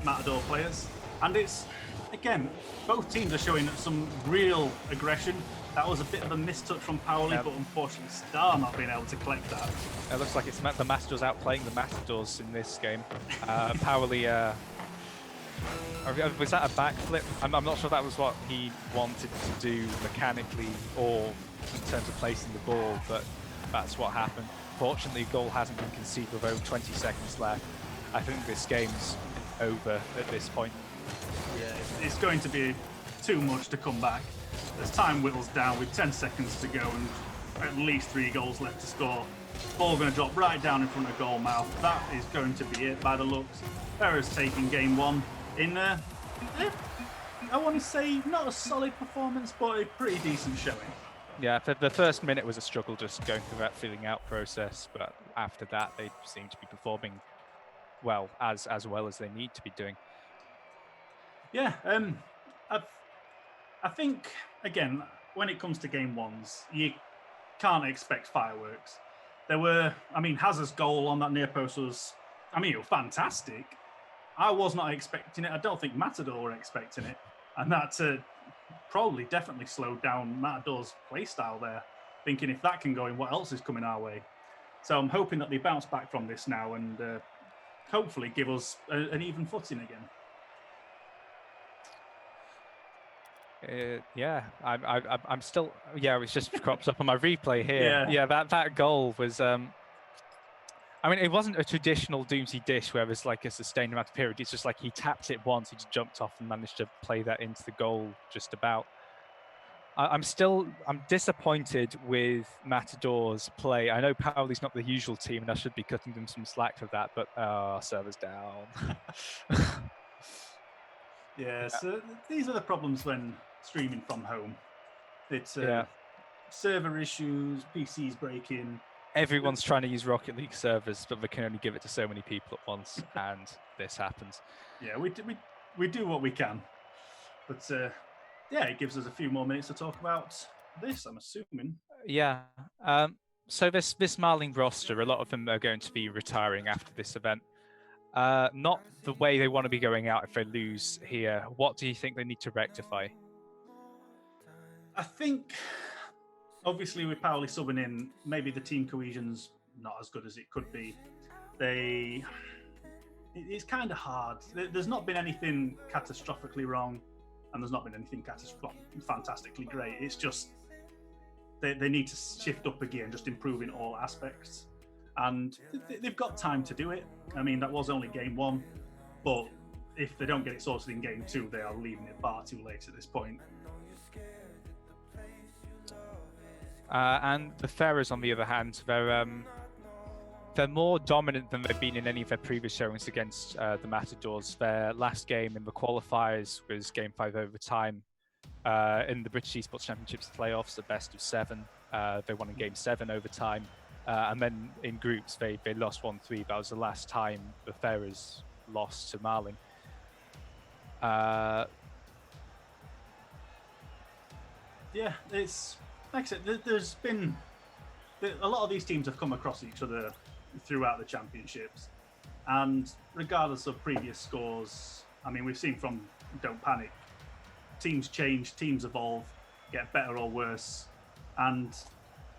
Matador players. And it's, again, both teams are showing some real aggression. That was a bit of a mistouch from Powley, but unfortunately Star not being able to collect that. It looks like it's the Matadors outplaying the Matadors in this game. Powley, was that a backflip? I'm not sure that was what he wanted to do mechanically or in terms of placing the ball, but that's what happened. Fortunately, goal hasn't been conceded with over 20 seconds left. I think this game's over at this point. Yeah, it's going to be too much to come back. As time whittles down with 10 seconds to go and at least 3 goals left to score. Ball going to drop right down in front of goal mouth. That is going to be it by the looks. Ferrers taking game 1 in I want to say not a solid performance, but a pretty decent showing. Yeah, the first minute was a struggle just going through that feeling out process, but after that they seem to be performing well as they need to be doing. Yeah, I think, again, when it comes to game 1s, you can't expect fireworks. Hazard's goal on that near post was, it was fantastic. I was not expecting it. I don't think Matador were expecting it. And that probably definitely slowed down Matador's playstyle there, thinking if that can go in, what else is coming our way? So I'm hoping that they bounce back from this now and hopefully give us an even footing again. Yeah, I'm still. Yeah, it just crops up on my replay here. Yeah. That goal was. I mean, it wasn't a traditional Doomsday dish where it's like a sustained amount of period. It's just like he tapped it once, he just jumped off and managed to play that into the goal just about. I'm disappointed with Matador's play. I know Paoli's not the usual team, and I should be cutting them some slack for that, but server's down. Yeah, so these are the problems when streaming from home. It's server issues, PCs breaking. Everyone's trying to use Rocket League servers, but they can only give it to so many people at once, and this happens. Yeah, we do what we can, but yeah, it gives us a few more minutes to talk about this, I'm assuming. Yeah. So this Marling roster, a lot of them are going to be retiring after this event. Not the way they want to be going out if they lose here. What do you think they need to rectify? I think, obviously, with Paoli subbing in, maybe the team cohesion's not as good as it could be. It's kind of hard. There's not been anything catastrophically wrong, and there's not been anything fantastically great. It's just they need to shift up again, just improve in all aspects. And they've got time to do it. I mean, that was only game 1, but if they don't get it sorted in game 2, they are leaving it far too late at this point. And the Pharaohs, on the other hand, they're more dominant than they've been in any of their previous showings against the Matadors. Their last game in the qualifiers was Game 5 overtime. In the British Esports Championships playoffs, the best of 7, they won in Game 7 overtime. And then in groups, they lost 1-3. That was the last time the Pharaohs lost to Marling. Yeah, it's like I said, there's been a lot of these teams have come across each other throughout the championships, and regardless of previous scores, I mean, we've seen from Don't Panic, teams change, teams evolve, get better or worse, and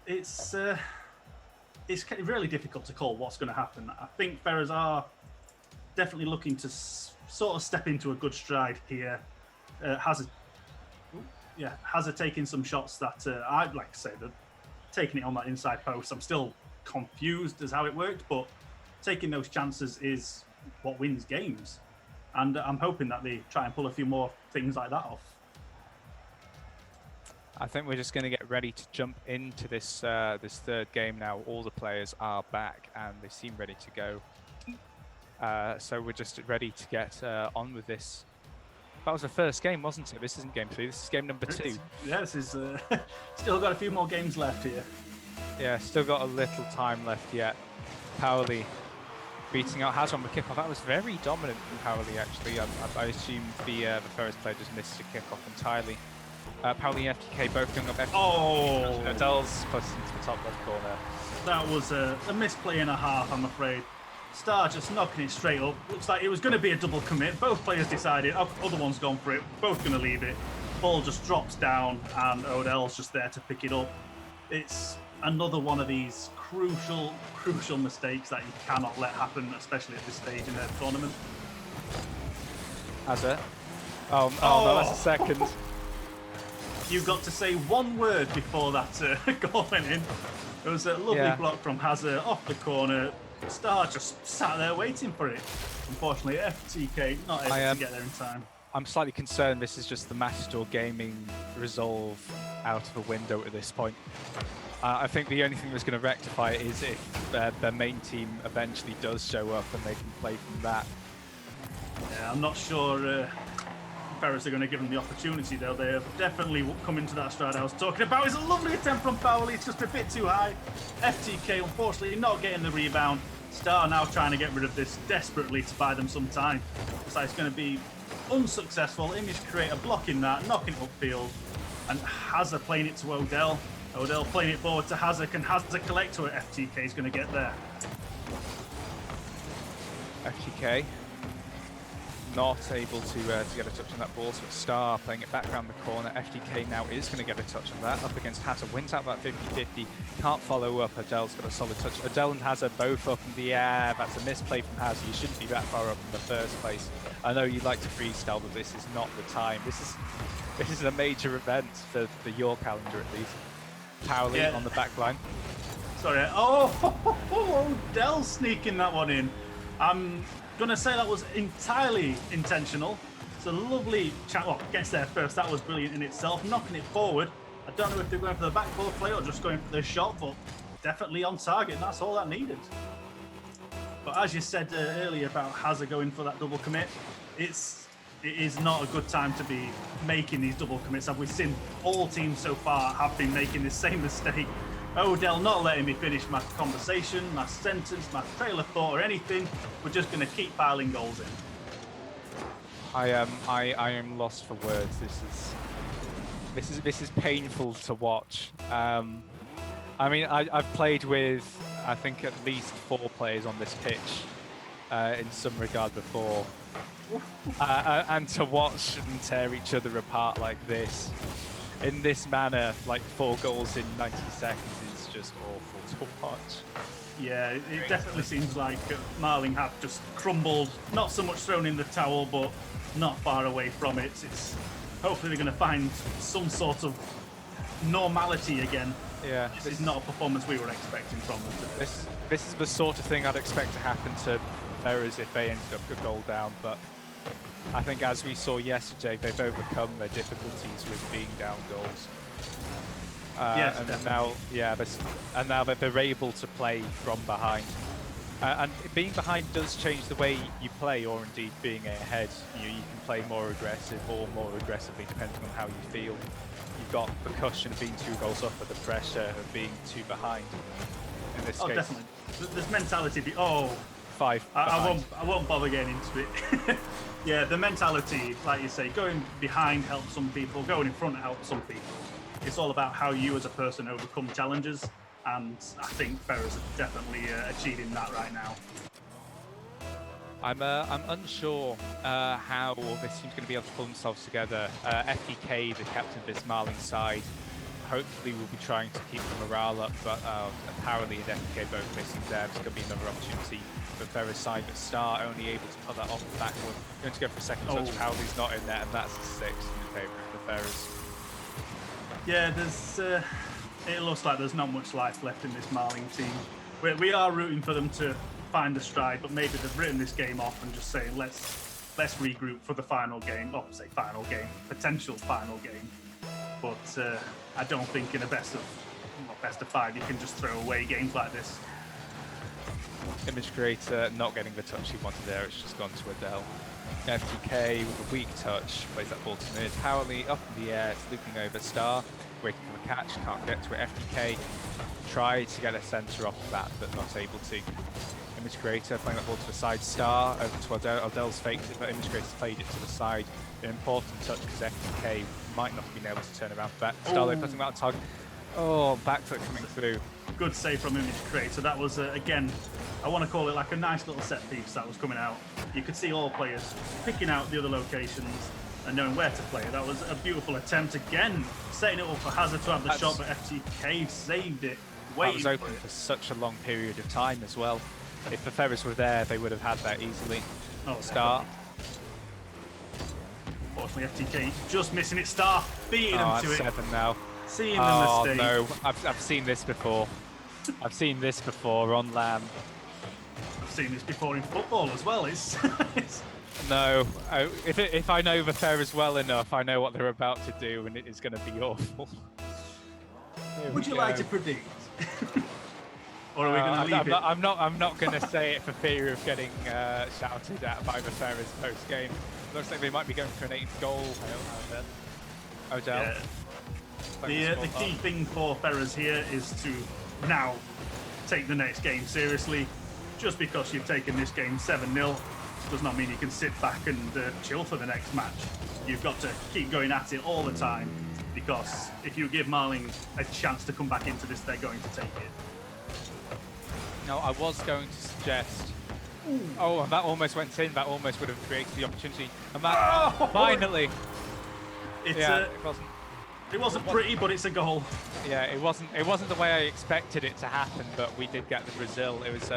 it's really difficult to call what's going to happen. I think Ferrers are definitely looking to sort of step into a good stride here. Hazard taking some shots that I'd like to say that taking it on that inside post. I'm still confused as how it worked, but taking those chances is what wins games. And I'm hoping that they try and pull a few more things like that off. I think we're just going to get ready to jump into this this third game now. All the players are back and they seem ready to go. So we're just ready to get on with this. That was the first game, wasn't it? This isn't game 3. This is game number 2. Yeah, this is still got a few more games left here. Yeah, still got a little time left yet. Paoli beating out Hazard on the kickoff. That was very dominant from Paoli, actually. I assume the Ferris player just missed the kickoff entirely. Paoli and FTK both going up. Adele's put into the top left corner. That was a misplay and a half, I'm afraid. Star just knocking it straight up. Looks like it was going to be a double commit. Both players decided, other one's gone for it. Both going to leave it. Ball just drops down and Odell's just there to pick it up. It's another one of these crucial mistakes that you cannot let happen, especially at this stage in the tournament. Hazard. Oh no, that's a second. You got to say one word before that goal went in. It was a lovely block from Hazard off the corner. Star just sat there waiting for it. Unfortunately, FTK not able to get there in time. I'm slightly concerned this is just the Matador Gaming resolve out of the window at this point. I think the only thing that's going to rectify it is if their main team eventually does show up and they can play from that. Yeah, I'm not sure Ferris are going to give them the opportunity, though. They have definitely come into that stride I was talking about. It's a lovely attempt from Paoli. It's just a bit too high. FTK, unfortunately, not getting the rebound. Star now trying to get rid of this desperately to buy them some time. Looks like it's going to be unsuccessful. Image creator blocking that, knocking it upfield. And Hazard playing it to Odell. Odell playing it forward to Hazard. Can Hazard collect to it? FTK is going to get there. FTK not able to get a touch on that ball, so it's Star playing it back around the corner. FTK now is going to get a touch on that, up against Hazza, wins out that 50-50, can't follow up. Adele's got a solid touch. Adele and Hazza both up in the air. That's a misplay from Hazza. You shouldn't be that far up in the first place. I know you like to freestyle, but this is not the time. This is a major event for your calendar, at least. Powley on the back line. Sorry. Oh, Dell sneaking that one in. I'm gonna say that was entirely intentional. It's a lovely chat. Well, gets there first. That was brilliant in itself. Knocking it forward. I don't know if they're going for the backboard play or just going for the shot, but definitely on target, and that's all that needed. But as you said earlier about Hazza going for that double commit, it is not a good time to be making these double commits. Have we seen all teams so far have been making the same mistake? Odell not letting me finish my conversation, my sentence, my trail of thought, or anything. We're just going to keep piling goals in. I am lost for words. This is painful to watch. I mean, I've played with, I think, at least 4 players on this pitch in some regard before. And to watch them tear each other apart like this, in this manner, like 4 goals in 90 seconds, is just awful to watch. Yeah, it definitely seems like Marling have just crumbled. Not so much thrown in the towel, but not far away from it. It's hopefully they're going to find some sort of normality again. Yeah, this is not a performance we were expecting from them today. This is the sort of thing I'd expect to happen to Ferrers if they ended up a goal down, but I think as we saw yesterday, they've overcome their difficulties with being down goals. Yes, and now that they're able to play from behind. And being behind does change the way you play, or indeed being ahead. You can play more aggressive or more aggressively depending on how you feel. You've got the cushion of being 2 goals up, or the pressure of being 2 behind. In this case, definitely. There's mentality. 5. I won't bother getting into it. Yeah, the mentality, like you say, going behind helps some people, going in front helps some people. It's all about how you as a person overcome challenges, and I think Ferrers are definitely achieving that right now. I'm unsure how this team's going to be able to pull themselves together. FTK, the captain of this Marling side, hopefully will be trying to keep the morale up, but apparently and FTK both missing there. There's going to be another opportunity for Ferrers' side, but Star only able to put that off the backboard. Going to go for a second touch. Powley's not in there, and that's a 6 in favour of the Ferrers. Yeah, it looks like there's not much life left in this Marling team. We are rooting for them to find the stride, but maybe they've written this game off and just saying let's regroup for the final game. Or say final game, potential final game. But I don't think in a best of 5 you can just throw away games like this. Image creator not getting the touch he wanted there. It's just gone to Adele. FTK with a weak touch plays that ball to mid. Powley up in the air, it's looping over Star, waiting for the catch, can't get to it. FTK tried to get a centre off of that, but not able to. Image creator playing that ball to the side. Star over to Adele. Adele's faked it, but Image creator's played it to the side. An important touch because FTK might not have been able to turn around for that. Star though putting that on target. Oh, back foot coming through. Good save from Image Creator. That was, again, I want to call it like a nice little set piece that was coming out. You could see all players picking out the other locations and knowing where to play. That was a beautiful attempt again, setting it up for Hazza to have the shot, but FTK saved it. That was open for such a long period of time as well. If the Ferrers were there, they would have had that easily. Star. Unfortunately, FTK just missing it. Star beating them to it. 7 now. Seeing the mistake. No, I've seen this before. I've seen this before on LAN. I've seen this before in football as well. It's No, if I know the Ferrers well enough, I know what they're about to do, and it is going to be awful. Would you like to predict? Or are we going to leave it? I'm not going to say it for fear of getting shouted at by the Ferrers post game. Looks like they might be going for an 8th goal. Odell. Yeah. The key thing for Ferrers here is to now take the next game seriously. Just because you've taken this game 7-0 does not mean you can sit back and chill for the next match. You've got to keep going at it all the time, because if you give Marling a chance to come back into this, they're going to take it. Now, I was going to suggest Oh, and that almost went in. That almost would have created the opportunity. And that finally. It's Yeah, it wasn't. it wasn't pretty, but it's a goal. Yeah, it wasn't the way I expected it to happen, but we did get the Brazil. It was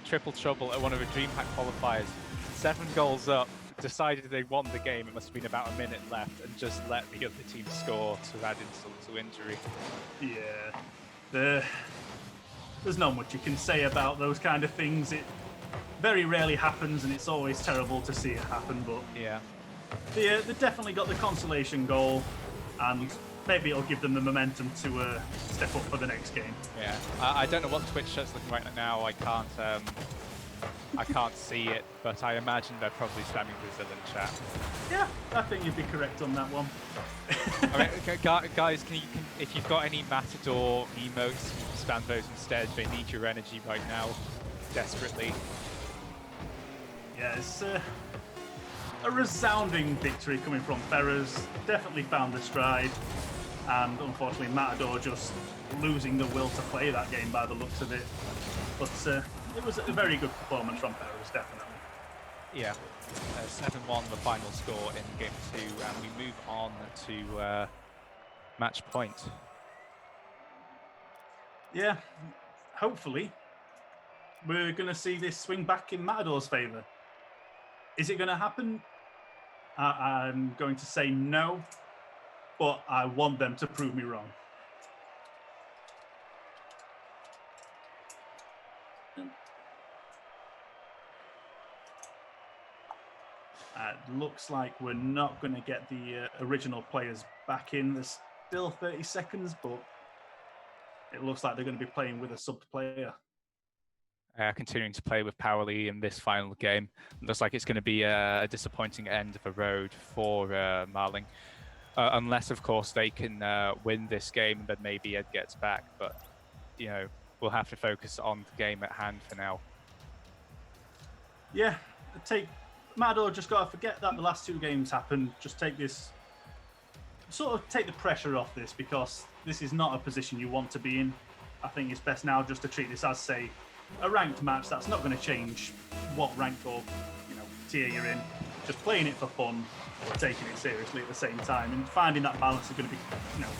triple trouble at one of the DreamHack qualifiers. 7 goals up, decided they won the game. It must have been about a minute left, and just let the other team score to add insult to injury. Yeah, there's not much you can say about those kind of things. It very rarely happens, and it's always terrible to see it happen. But Yeah. they definitely got the consolation goal, and maybe it'll give them the momentum to step up for the next game. Yeah, I don't know what Twitch chat's looking right now. I can't see it, but I imagine they're probably spamming Brazil in chat. Yeah, I think you'd be correct on that one. I mean, guys, if you've got any Matador emotes, spam those instead. They need your energy right now, desperately. Yeah, it's a resounding victory coming from Ferrers. Definitely found the stride, and unfortunately Matador just losing the will to play that game by the looks of it. But it was a very good performance from Ferrers, definitely. Yeah, 7-1 the final score in game 2, and we move on to match point. Yeah, hopefully we're going to see this swing back in Matador's favour. Is it going to happen? I'm going to say no, but I want them to prove me wrong. Looks like we're not going to get the original players back in. There's still 30 seconds, but it looks like they're going to be playing with a sub player. Continuing to play with Powerly in this final game. Looks like it's going to be a disappointing end of the road for Marling. Unless, of course, they can win this game, then maybe Ed gets back. But, you know, we'll have to focus on the game at hand for now. Yeah, Matador just got to forget that the last 2 games happened. Just take the pressure off this, because this is not a position you want to be in. I think it's best now just to treat this as, say, a ranked match. That's not going to change what rank or tier you're in. Just playing it for fun, but taking it seriously at the same time, and finding that balance is going to be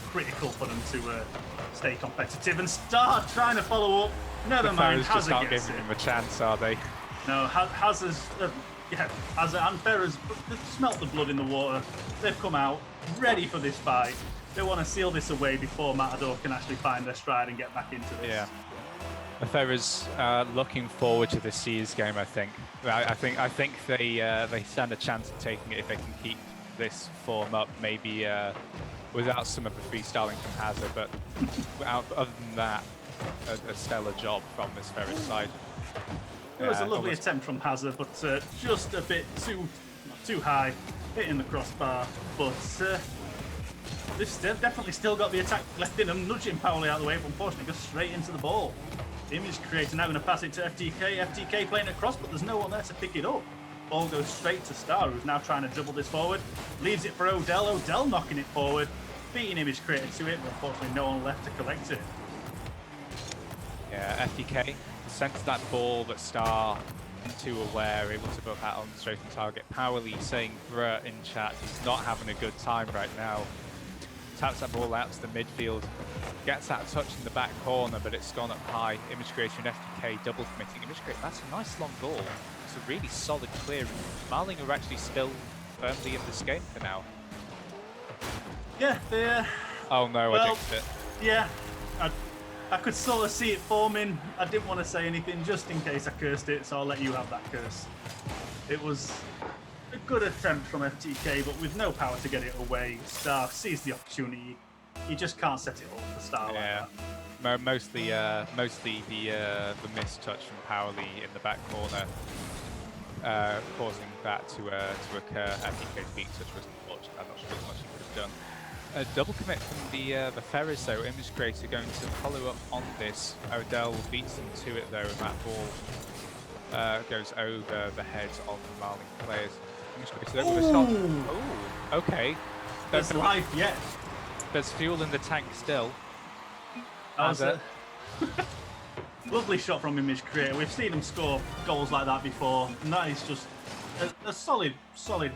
critical for them to stay competitive and start trying to follow up. Never mind, Just Hazard not gets giving it. them a chance, are they? No, Hazard's Hazard and Ferrers, they've smelt the blood in the water. They've come out ready for this fight. They want to seal this away before Matador can actually find their stride and get back into this. Yeah. Ferrers looking forward to the Seas game. I think they stand a chance of taking it if they can keep this form up. Maybe without some of the freestyling from Hazard, but other than that, a stellar job from this Ferrers side. It was a lovely attempt from Hazard, but just a bit too high, hitting the crossbar. But they've definitely still got the attack left in them, nudging Paoli out of the way, but unfortunately goes straight into the ball. The image creator now going to pass it to FTK. FTK playing across, but there's no one there to pick it up. Ball goes straight to Star, who's now trying to dribble this forward. Leaves it for Odell. Odell knocking it forward, beating image creator to it, but unfortunately no one left to collect it. Yeah, FTK sends that ball, but Star too aware, able to put that on straight on target. Powerly saying bruh in chat, he's not having a good time right now. Taps that ball out to the midfield, gets that touch in the back corner, but it's gone up high. Image creator and FTK double committing. Image creator, that's a nice long ball. It's a really solid clear. Marling are actually still firmly in this game for now. Yeah, they Oh no, well, I jinxed it. Yeah, I could sort of see it forming. I didn't want to say anything just in case I cursed it, so I'll let you have that curse. It was a good attempt from FTK, but with no power to get it away. Star sees the opportunity. You just can't set it up for Star Yeah. like that. Mostly the missed touch from Powerly in the back corner, causing that to occur. FTK's beat touch was unfortunate. I'm not sure as much he could have done. A double commit from the Ferrers though. Image creator going to follow up on this. Odell beats them to it though, and that ball goes over the heads of the Marling players. Image creator there with a shot. Ooh, okay. There's life yet. There's fuel in the tank still. As Lovely shot from Image Creator. We've seen him score goals like that before, and that is just a solid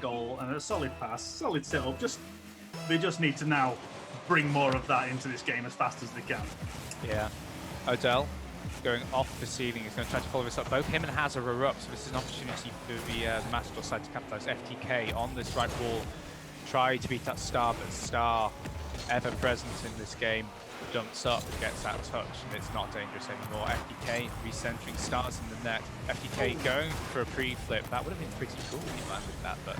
goal and a solid pass, solid setup. They just need to now bring more of that into this game as fast as they can. Yeah. Odell going off the ceiling. He's going to try to follow this up. Both him and Hazard are up, so this is an opportunity for the Matador side to capitalize. FTK on this right wall. Try to beat that Star, but Star, ever present in this game, jumps up, gets that touch, and it's not dangerous anymore. FTK recentering Stars in the net. FTK going for a pre-flip. That would have been pretty cool when you landed that, but...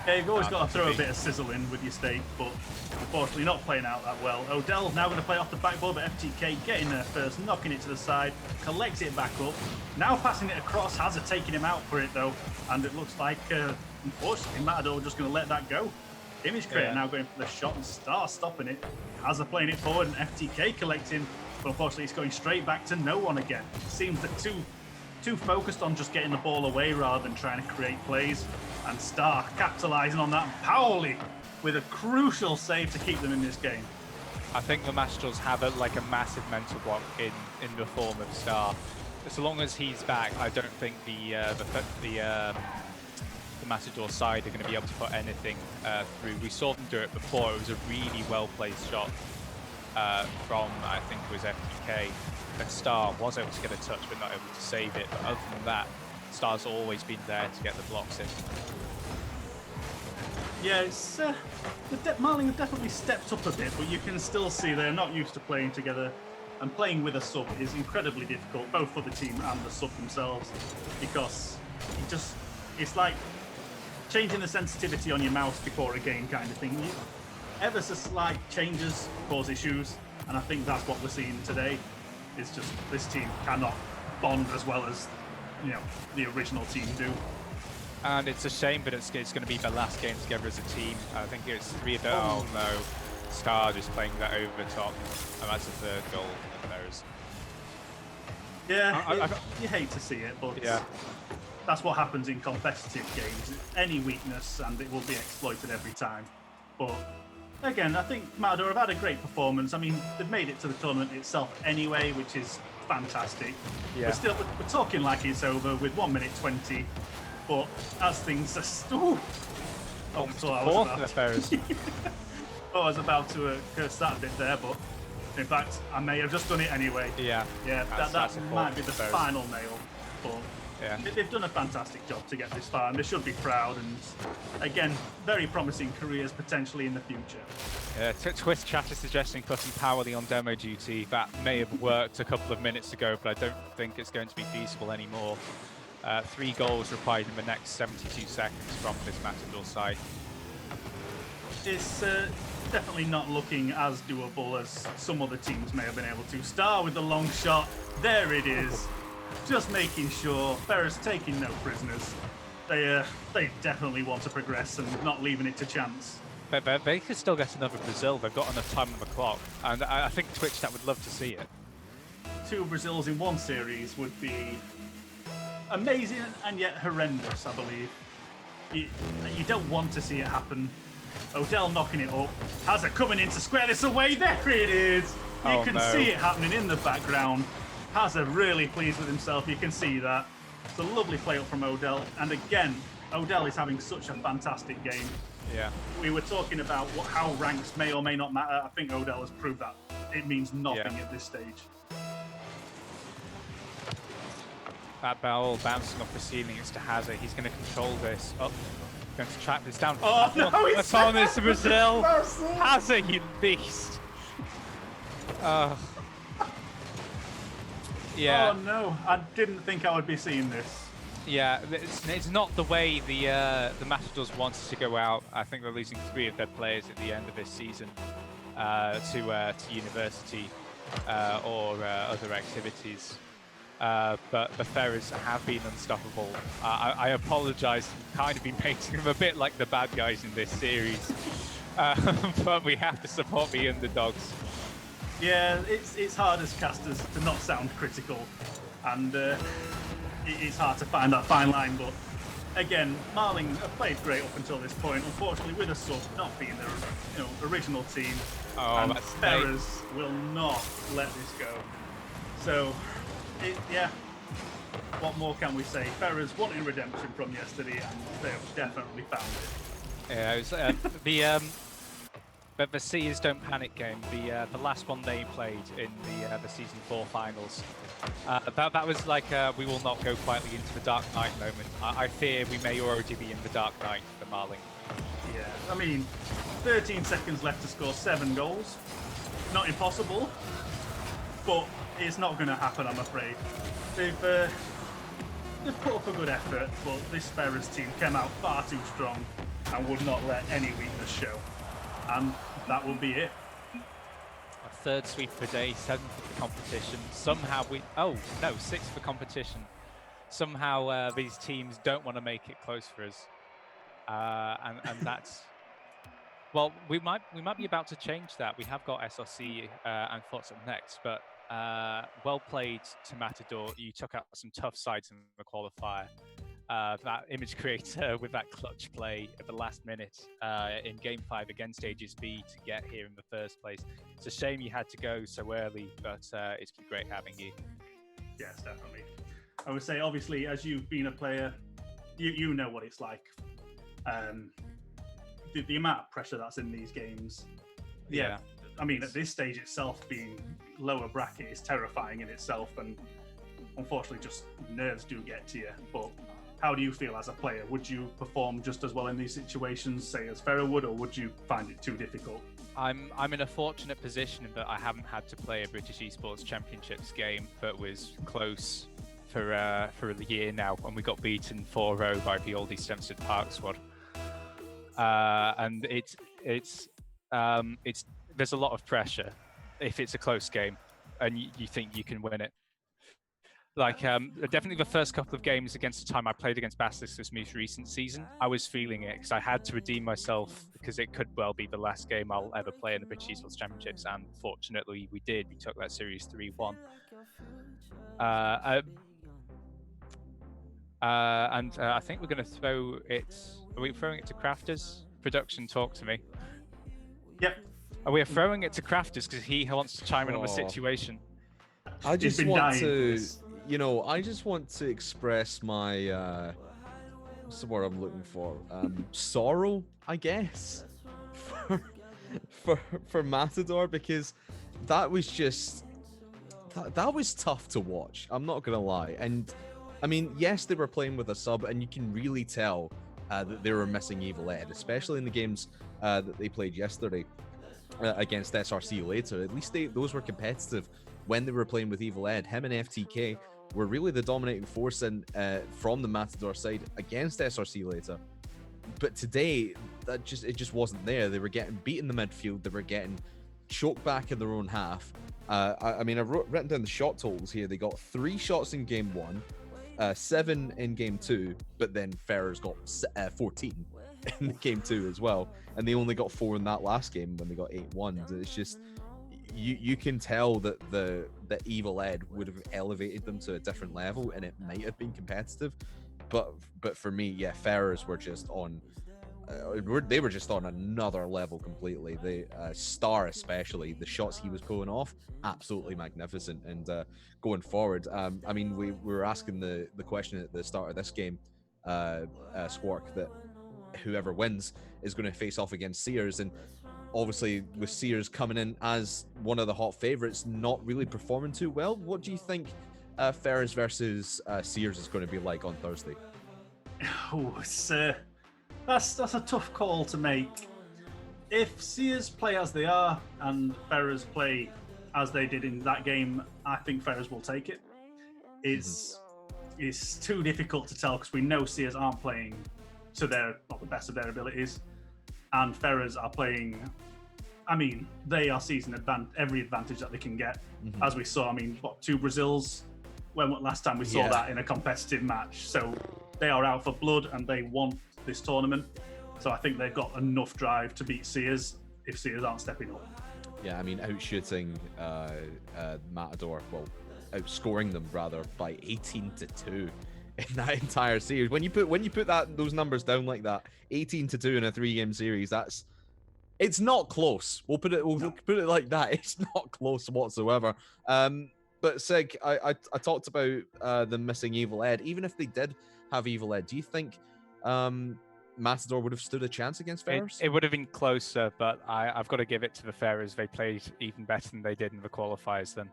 Yeah, you've always got to throw a bit of sizzle in with your stake, but unfortunately not playing out that well. Odell now going to play off the backboard, but FTK getting there first, knocking it to the side, collects it back up, now passing it across. Hazard taking him out for it though, and it looks like, unfortunately, Matador just going to let that go. Image Creator now going for the shot, and Star stopping it. Hazard playing it forward, and FTK collecting, but unfortunately it's going straight back to no one again. It seems that too focused on just getting the ball away rather than trying to create plays. And Star capitalising on that. Powley with a crucial save to keep them in this game. I think the Matadors have a massive mental block in the form of Star. As long as he's back, I don't think the Matador side are going to be able to put anything through. We saw them do it before. It was a really well-placed shot from, I think it was FTK. And Star was able to get a touch, but not able to save it. But other than that, Star's always been there to get the blocks in. Yeah, it's Marling have definitely stepped up a bit, but you can still see they're not used to playing together, and playing with a sub is incredibly difficult, both for the team and the sub themselves, because it's like changing the sensitivity on your mouse before a game kind of thing. Ever so slight changes cause issues, and I think that's what we're seeing today. It's just this team cannot bond as well as the original team do. And it's a shame, but it's going to be the last game together as a team. I think it's 3 of them. Oh no, Star just playing that over the top, and that's a third goal of theirs. Yeah, you hate to see it, but yeah, that's what happens in competitive games. Any weakness, and it will be exploited every time. But again, I think Matador have had a great performance. I mean, they've made it to the tournament itself anyway, which is fantastic. Yeah. We're talking like it's over with 1 minute 20. But as things are still... I was about to curse that a bit there, but in fact, I may have just done it anyway. Yeah. Yeah, that might be the final nail. But yeah, they've done a fantastic job to get this far, and they should be proud. And again, very promising careers potentially in the future. Yeah, Twist chat is suggesting putting Powerly on demo duty. That may have worked a couple of minutes ago, but I don't think it's going to be feasible anymore. 3 goals required in the next 72 seconds from this Matador side. It's definitely not looking as doable as some other teams may have been able to. Star with the long shot. There it is. Just making sure. Ferris taking no prisoners. They definitely want to progress and not leaving it to chance. But they could still get another Brazil. They've got enough time on the clock. And I think Twitch that would love to see it. 2 Brazils in one series would be amazing and yet horrendous, I believe. You don't want to see it happen. Odell knocking it up. Hazard coming in to square this away. There it is. You can see it happening in the background. Hazard really pleased with himself. You can see that. It's a lovely play up from Odell. And again, Odell is having such a fantastic game. Yeah. We were talking about how ranks may or may not matter. I think Odell has proved that it means nothing at this stage. That ball bouncing off the ceiling. It's to Hazard. He's going to control this. Up. Going to track this down. Oh, no, That's on this to Brazil. Hazard, you beast. Yeah. Oh, no. I didn't think I would be seeing this. Yeah, it's not the way the Matadors wanted to go out. I think they're losing 3 of their players at the end of this season to university or other activities. But the Ferrers have been unstoppable. I apologise for kind of been painting them a bit like the bad guys in this series. But we have to support the underdogs. Yeah, it's hard as casters to not sound critical. And it's hard to find that fine line. But again, Marling have played great up until this point. Unfortunately, with a sub not being their original team. Oh, and that's Ferrers will not let this go. So, yeah. What more can we say? Ferrers wanting redemption from yesterday, and they have definitely found it. Yeah, it was, but the Seers Don't Panic game, the last one they played in the season 4 finals, that was like we will not go quietly into the dark night moment. I fear we may already be in the dark night for Marling. Yeah, I mean, 13 seconds left to score 7 goals. Not impossible, but it's not going to happen, I'm afraid. They've put up a good effort, but this Ferrers team came out far too strong and would not let any weakness show. And that will be it. A third sweep per day, 7th for the competition. Somehow sixth for competition. Somehow these teams don't want to make it close for us, and that's. Well, we might be about to change that. We have got SRC and Thoughts up next, but well played to Matador. You took out some tough sides in the qualifier. That image creator with that clutch play at the last minute in Game 5 against Aegis B to get here in the first place. It's a shame you had to go so early, but it's been great having you. Yes, definitely. I would say, obviously, as you've been a player, you know what it's like. The amount of pressure that's in these games. Yeah. I mean, at this stage itself, being lower bracket is terrifying in itself, and unfortunately, just nerves do get to you. But how do you feel as a player? Would you perform just as well in these situations, say as Ferro would, or would you find it too difficult? I'm in a fortunate position in that I haven't had to play a British Esports Championships game, but was close for a year now, and we got beaten 4-0 by the Oldie Stemstead Park squad. And it's there's a lot of pressure if it's a close game and you think you can win it. Like definitely the first couple of games against the time I played against Basilisk this most recent season, I was feeling it because I had to redeem myself because it could well be the last game I'll ever play in the British Esports Championships, and fortunately we did. We took that series 3-1. And I think we're going to throw it. Are we throwing it to Crafters? Production, talk to me. Yep. We are throwing it to Crafters because he wants to chime in on the situation. I just want to, I just want to express my, what's the word I'm looking for? Sorrow, I guess, for Matador, because that was just, that was tough to watch. I'm not gonna lie. And I mean, yes, they were playing with a sub, and you can really tell that they were missing Evil Ed, especially in the games that they played yesterday against SRC later. At least those were competitive when they were playing with Evil Ed. Him and FTK were really the dominating force from the Matador side against SRC later. But today, it just wasn't there. They were getting beat in the midfield. They were getting choked back in their own half. I mean, I've written down the shot totals here. They got 3 shots in game 1. 7 in game 2, but then Ferrers got 14 in game 2 as well, and they only got 4 in that last game when they got 8-1. It's just you can tell that the Evil Ed would have elevated them to a different level, and it might have been competitive, but for me, yeah, Ferrers were just on. They were just on another level completely. The Star, especially, the shots he was pulling off, absolutely magnificent. And going forward, I mean, we were asking the question at the start of this game, Squark, that whoever wins is going to face off against Sears. And obviously, with Sears coming in as one of the hot favorites, not really performing too well, what do you think Ferrers versus Sears is going to be like on Thursday? Oh, it's that's a tough call to make. If Sears play as they are and Ferrers play as they did in that game, I think Ferrers will take it. It's too difficult to tell because we know Sears aren't playing to the best of their abilities, and Ferrers are playing. I mean, they are seizing every advantage that they can get, as we saw. I mean, 2 Brazils? When last time we saw that in a competitive match? So they are out for blood and they want this tournament. So I think they've got enough drive to beat Sears if Sears aren't stepping up. Yeah, I mean, outshooting Matador, well, outscoring them rather by 18-2 in that entire series. When you put those numbers down like that, 18-2 in a 3-game series, it's not close. We'll put it like that. It's not close whatsoever. But Sig, I talked about the missing Evil Ed. Even if they did have Evil Ed, do you think Matador would have stood a chance against Ferrers? It would have been closer, but I've got to give it to the Ferrers. They played even better than they did in the qualifiers then.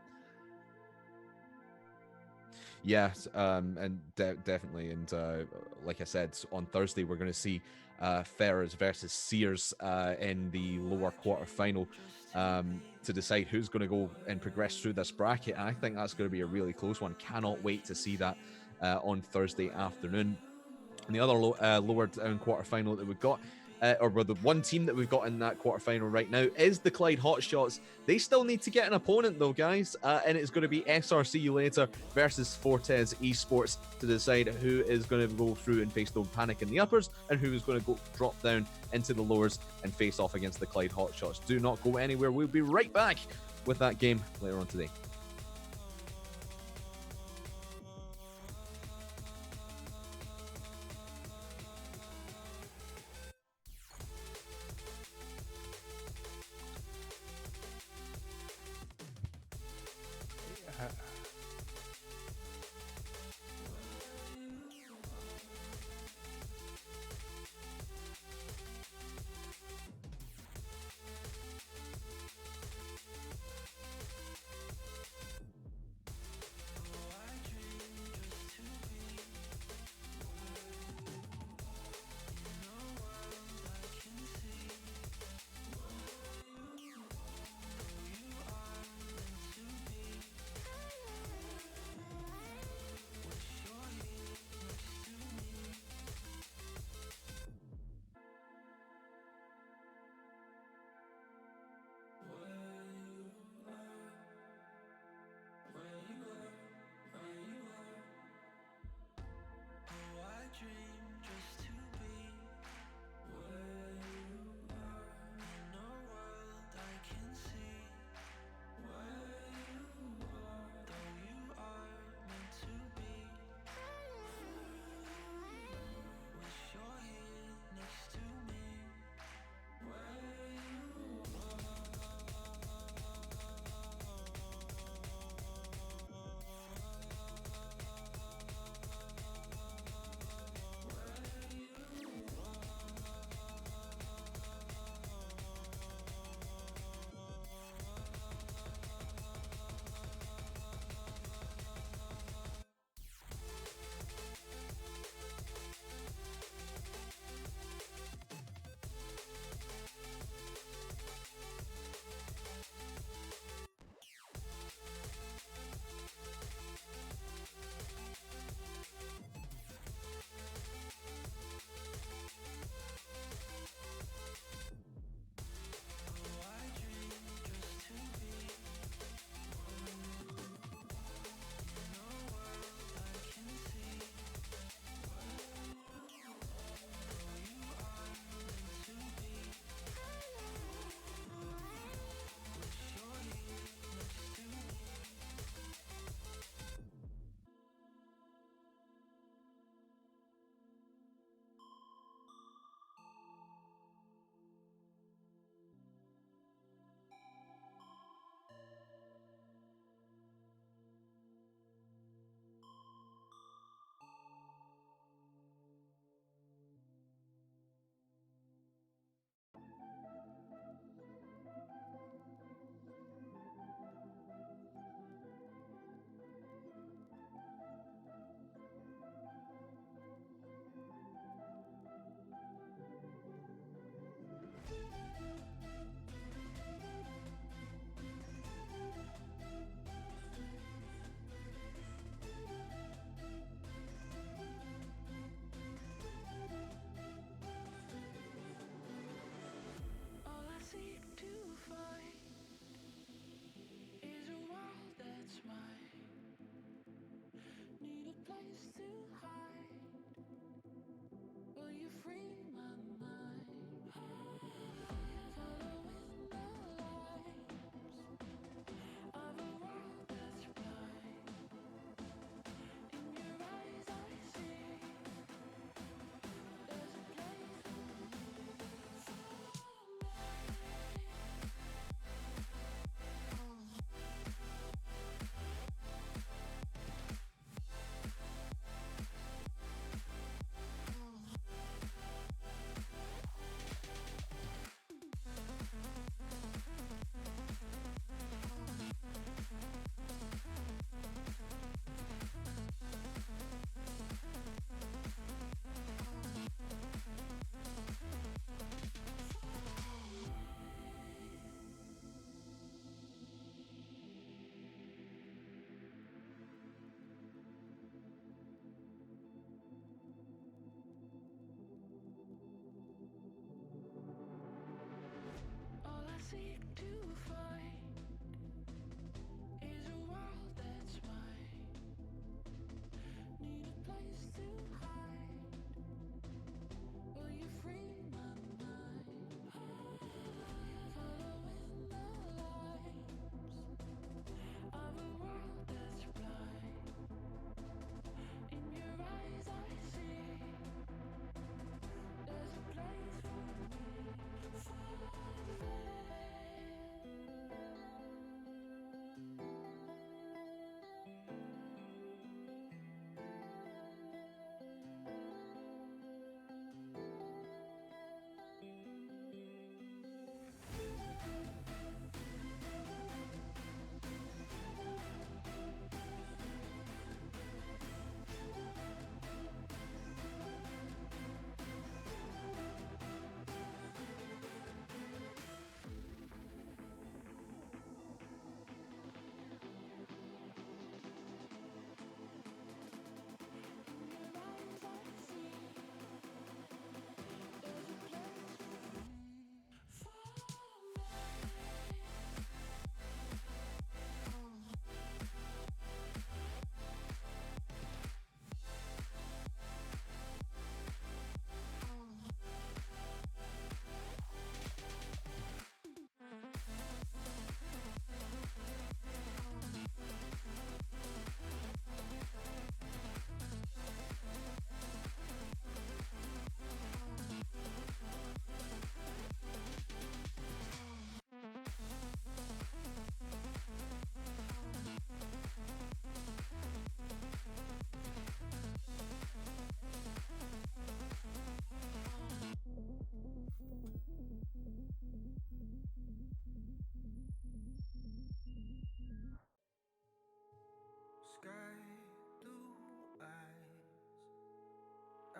Yes, and definitely. And like I said, on Thursday, we're going to see Ferrers versus Sears in the lower quarterfinal to decide who's going to go and progress through this bracket. And I think that's going to be a really close one. Cannot wait to see that on Thursday afternoon. And the other lower down quarterfinal that we've got, or the one team that we've got in that quarterfinal right now, is the Clyde Hotshots. They still need to get an opponent though, guys, and it's going to be SRC You Later versus Fortes Esports to decide who is going to go through and face Don't Panic in the uppers, and who is going to go drop down into the lowers and face off against the Clyde Hotshots. Do not go anywhere. We'll be right back with that game later on today.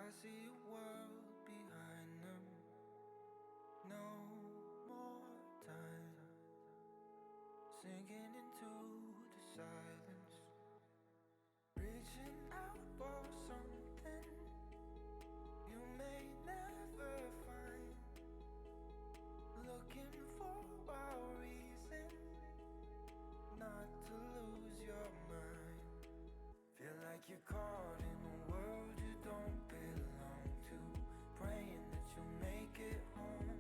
I see a world behind them. No more time. Sinking into the silence. Reaching out for something you may never find. Looking for a reason not to lose your mind. Feel like you're caught in a world you don't belong to. Praying that you'll make it home.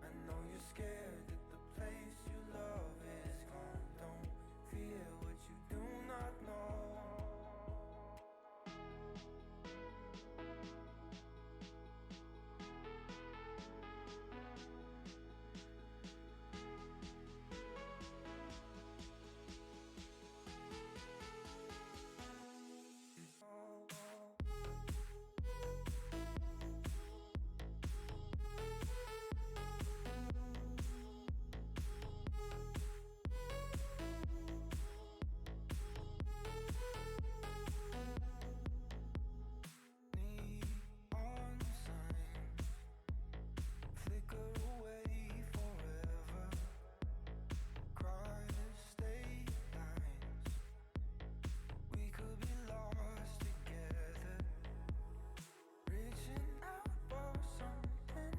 I know you're scared that the place you love is gone. Don't fear what you do not know. Neon signs flicker away forever. Crowded state lines. We could be lost together. Reaching out for something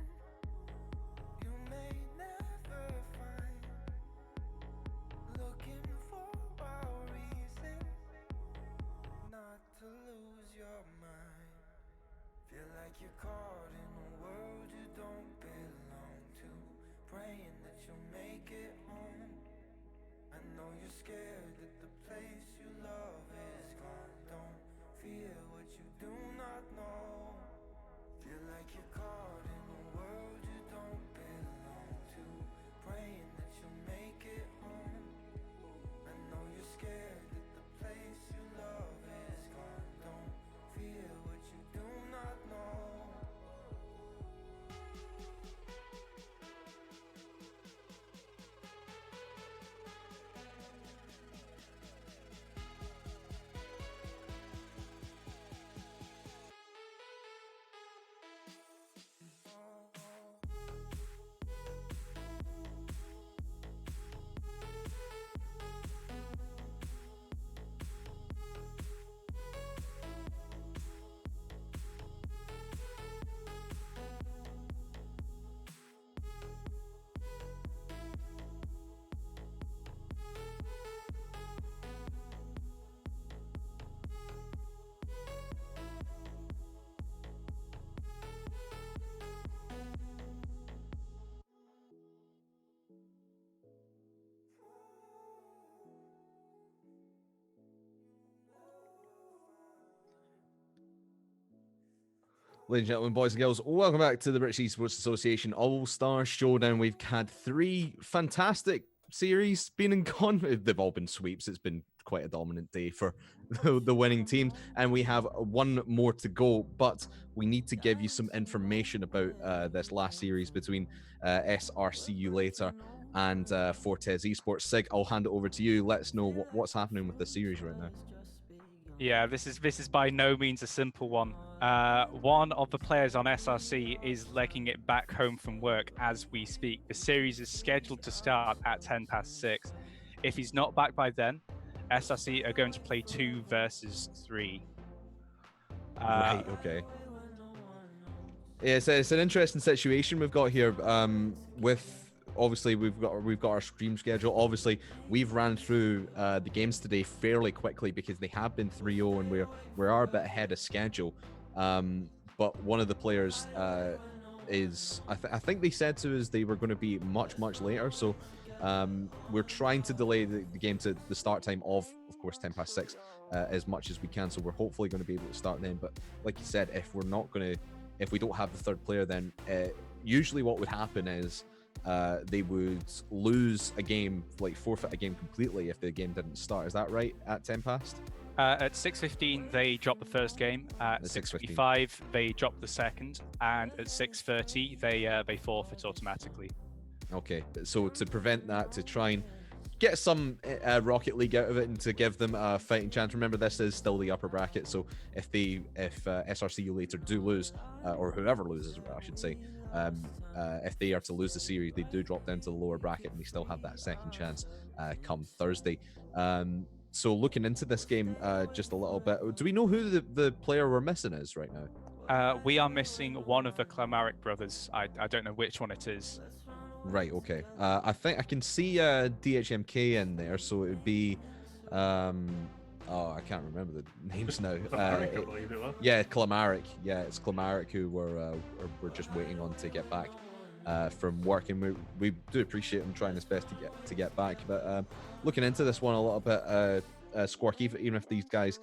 you may never find. Looking for a reason not to lose your mind. Feel like you're caught in a world you don't belong to. Praying that you'll make it home. I know you're scared that the place you love is gone. Don't fear what you do not know. Feel like you're caught in a world you don't belong to. Praying that you'll make it home. I know you're scared that the place you love is gone. Don't fear what you do not know. Ladies and gentlemen, boys and girls, welcome back to the British Esports Association All-Star Showdown. We've had 3 fantastic series been and gone. They've all been sweeps. It's been quite a dominant day for the winning teams, and we have 1 more to go, but we need to give you some information about this last series between SRC You Later and Fortes Esports. Sig, I'll hand it over to you. Let us know what's happening with the series right now. Yeah, this is by no means a simple one. One of the players on SRC is legging it back home from work as we speak. The series is scheduled to start at 6:10. If he's not back by then, SRC are going to play 2 versus 3. Right, okay. Yeah, it's an interesting situation we've got here. With obviously we've got our stream schedule. Obviously, we've ran through the games today fairly quickly because they have been 3-0 and we are a bit ahead of schedule. But one of the players is I think they said to us they were going to be much later. So we're trying to delay the game to the start time of course 6:10 as much as we can. So we're hopefully going to be able to start then. But like you said, if we don't have the third player, then usually what would happen is they would lose a game, like forfeit a game completely if the game didn't start. Is that right? At 10 past? At 6:15 they drop the first game. At 6:55 they drop the second, and at 6:30 they forfeit automatically. Okay, so to prevent that, to try and get some Rocket League out of it and to give them a fighting chance. Remember, this is still the upper bracket, so if SRC later do lose, or whoever loses, I should say, if they are to lose the series, they do drop down to the lower bracket, and they still have that second chance come Thursday. So looking into this game just a little bit, do we know who the player we're missing is right now? We are missing one of the Klamaric brothers. I don't know which one it is. Right, okay. I think I can see DHMK in there, so it would be I can't remember the names now. Klamaric, I believe it was. Yeah, Klamaric. Yeah, it's Klamaric who we're just waiting on to get back from work, and we do appreciate him trying his best to get back. But looking into this one a little bit, Squark, even if these guys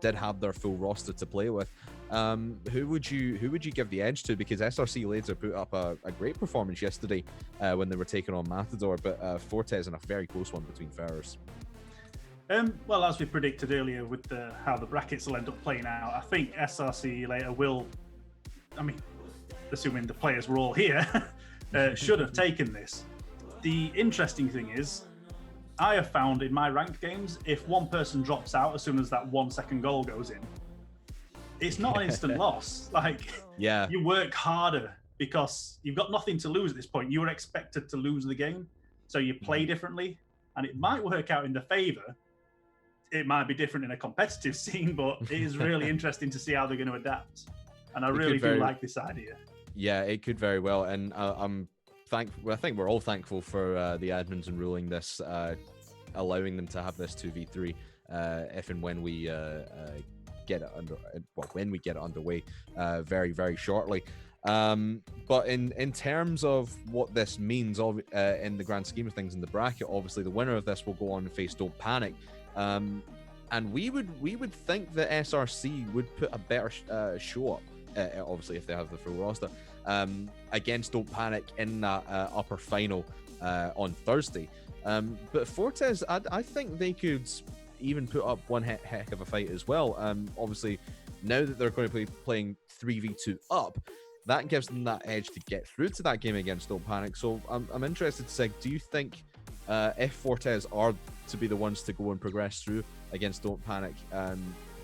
did have their full roster to play with, who would you give the edge to? Because SRC later put up a great performance yesterday when they were taking on Matador, but Fortes in a very close one between Ferrers. Well, as we predicted earlier with how the brackets will end up playing out, I think SRC later will, I mean, assuming the players were all here, should have taken this. The interesting thing is, I have found in my ranked games, if one person drops out as soon as that 1 second goal goes in, it's not an instant loss. Like, yeah, you work harder because you've got nothing to lose at this point. You were expected to lose the game, so you play differently, and it might work out in the favour. It might be different in a competitive scene, but it is really interesting to see how they're going to adapt. And I really do like this idea. Yeah, it could very well, and I'm thankful. I think we're all thankful for the admins in ruling this, allowing them to have this 2v3 if and when we get it underway very, very shortly. But in terms of what this means in the grand scheme of things in the bracket, obviously the winner of this will go on and face Don't Panic. And we would think that SRC would put a better show up, obviously if they have the full roster, against Don't Panic in that upper final on Thursday. But Fortes, I think they could even put up one heck of a fight as well. Obviously, now that they're going to be playing 3v2 up, that gives them that edge to get through to that game against Don't Panic. So I'm interested to say, do you think if Fortes are to be the ones to go and progress through against Don't Panic,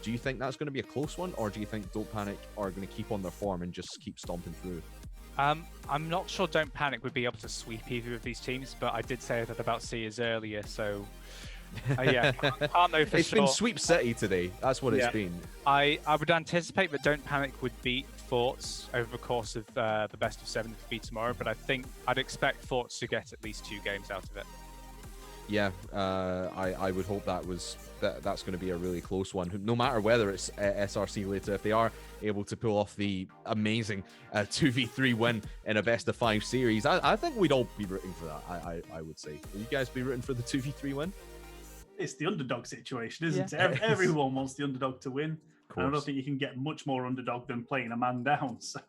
do you think that's going to be a close one, or do you think Don't Panic are going to keep on their form and just keep stomping through? I'm not sure Don't Panic would be able to sweep either of these teams, but I did say that about Sears earlier, so yeah, can't know for it's sure. Been Sweep City today. That's what it's been. I would anticipate that Don't Panic would beat Forts over the course of the best of 7 to be tomorrow, but I think I'd expect Forts to get at least 2 games out of it. Yeah, I would hope that's going to be a really close one. No matter whether it's SRC later, if they are able to pull off the amazing 2v3 win in a best of 5 series, I think we'd all be rooting for that. I would say. Will you guys be rooting for the 2v3 win? It's the underdog situation, isn't it? Everyone wants the underdog to win. And I don't think you can get much more underdog than playing a man down. So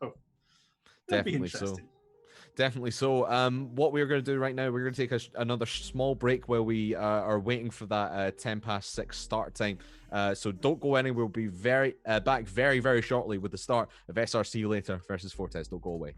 definitely so. Definitely so. What we're going to do right now, we're going to take another small break while we are waiting for that 6:10 start time. So don't go anywhere. We'll be back very, very shortly with the start of SRC later versus Fortes. Don't go away.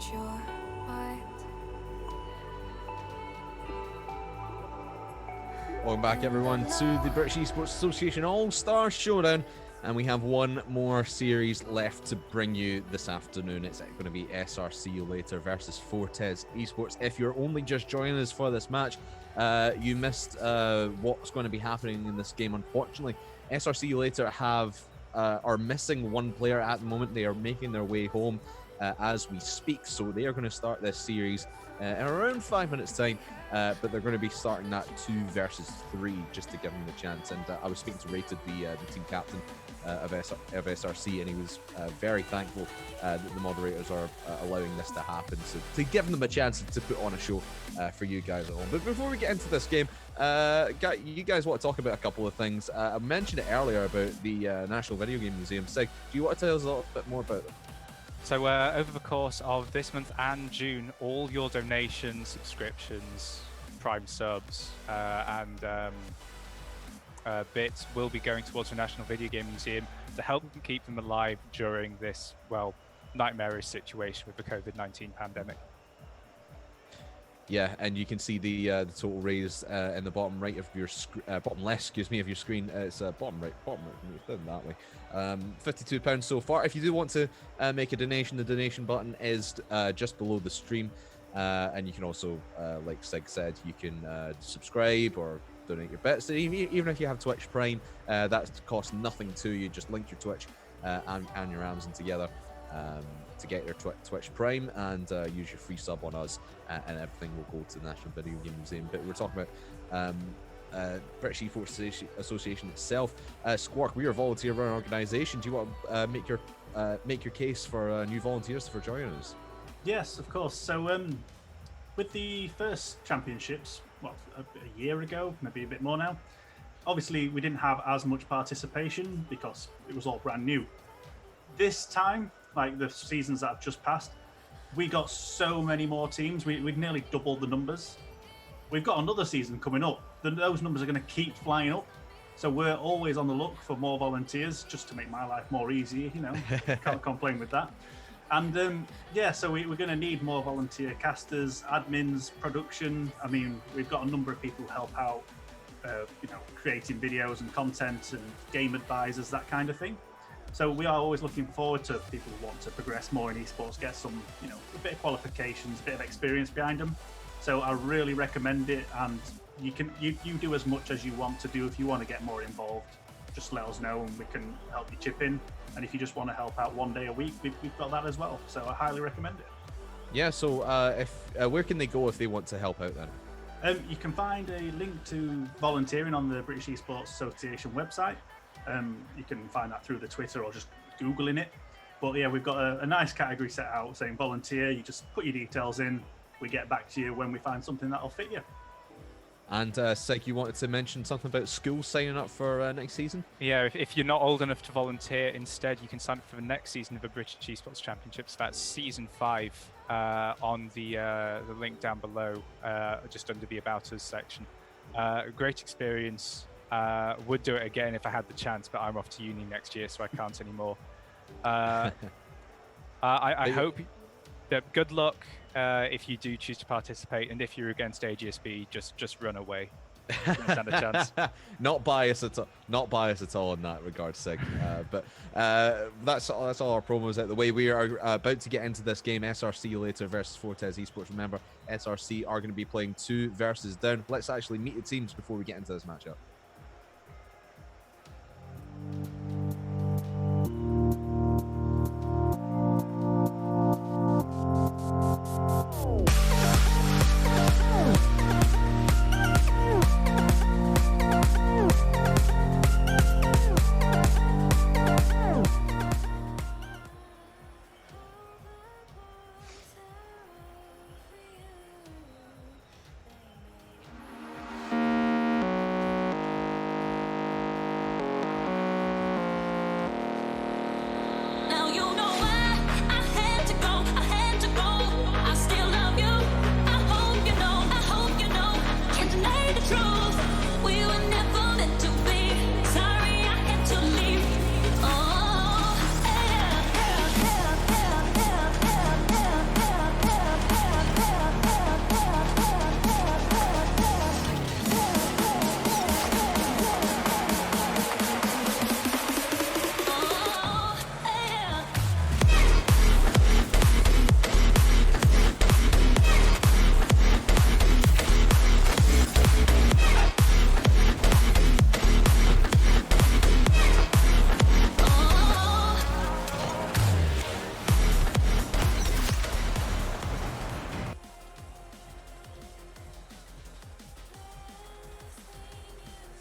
change your mind. Welcome back, everyone, to the British Esports Association All-Star Showdown. And we have one more series left to bring you this afternoon. It's going to be SRC later versus Fortes Esports. If you're only just joining us for this match, you missed what's going to be happening in this game. Unfortunately, SRC later are missing one player at the moment. They are making their way home as we speak. So they are going to start this series in around 5 minutes time, but they're going to be starting that 2 versus 3 just to give them the chance. And I was speaking to Rated, the team captain of SRC, and he was very thankful that the moderators are allowing this to happen, so to give them a chance to put on a show for you guys at home. But before we get into this game, you guys want to talk about a couple of things. I mentioned it earlier about the National Video Game Museum. Sig, do you want to tell us a little bit more about them? So over the course of this month and June, all your donations, subscriptions, Prime subs, and bits will be going towards the National Video Game Museum to help keep them alive during this, well, nightmarish situation with the COVID-19 pandemic. Yeah, and you can see the total raise in the bottom right of your bottom left, excuse me, of your screen. It's bottom right, done that way. £52 so far. If you do want to make a donation, the donation button is just below the stream, and you can also, like Sig said, you can subscribe or donate your bits. Even if you have Twitch Prime, that costs nothing to you. Just link your Twitch and your Amazon together to get your Twitch Prime, and use your free sub on us, and everything will go to the National Video Game Museum. But we're talking about British Esports Association itself. Squark, we are a volunteer-run organisation. Do you want to make your case for new volunteers for joining us? Yes, of course. So with the first championships, a year ago, maybe a bit more now, obviously we didn't have as much participation because it was all brand new. This time, like the seasons that have just passed, we got so many more teams. We've nearly doubled the numbers. We've got another season coming up. Those numbers are going to keep flying up. So we're always on the look for more volunteers, just to make my life more easy, you know. Can't complain with that. And yeah, so we're going to need more volunteer casters, admins, production. I mean, we've got a number of people who help out, you know, creating videos and content and game advisors, that kind of thing. So we are always looking forward to people who want to progress more in esports, get some, you know, a bit of qualifications, a bit of experience behind them. So I really recommend it, and you do as much as you want to do. If you want to get more involved, just let us know and we can help you chip in. And if you just want to help out one day a week, we've got that as well. So I highly recommend it. Yeah, so where can they go if they want to help out then? You can find a link to volunteering on the British Esports Association website. You can find that through the Twitter or just Googling it. But yeah, we've got a nice category set out saying volunteer. You just put your details in. We get back to you when we find something that'll fit you. And Sig, you wanted to mention something about schools signing up for next season? Yeah, if you're not old enough to volunteer, instead you can sign up for the next season of the British Esports Championships. That's season 5 on the link down below, just under the About Us section. Great experience. Would do it again if I had the chance, but I'm off to uni next year, so I can't anymore. I hope that good luck if you do choose to participate, and if you're against AGSB, just run away. You don't stand a chance. Not biased at all. Not biased at all in that regard, Sig. But that's all our promos out the way. We are about to get into this game. SRC later versus Fortes Esports. Remember, SRC are going to be playing 2 versus down. Let's actually meet the teams before we get into this matchup.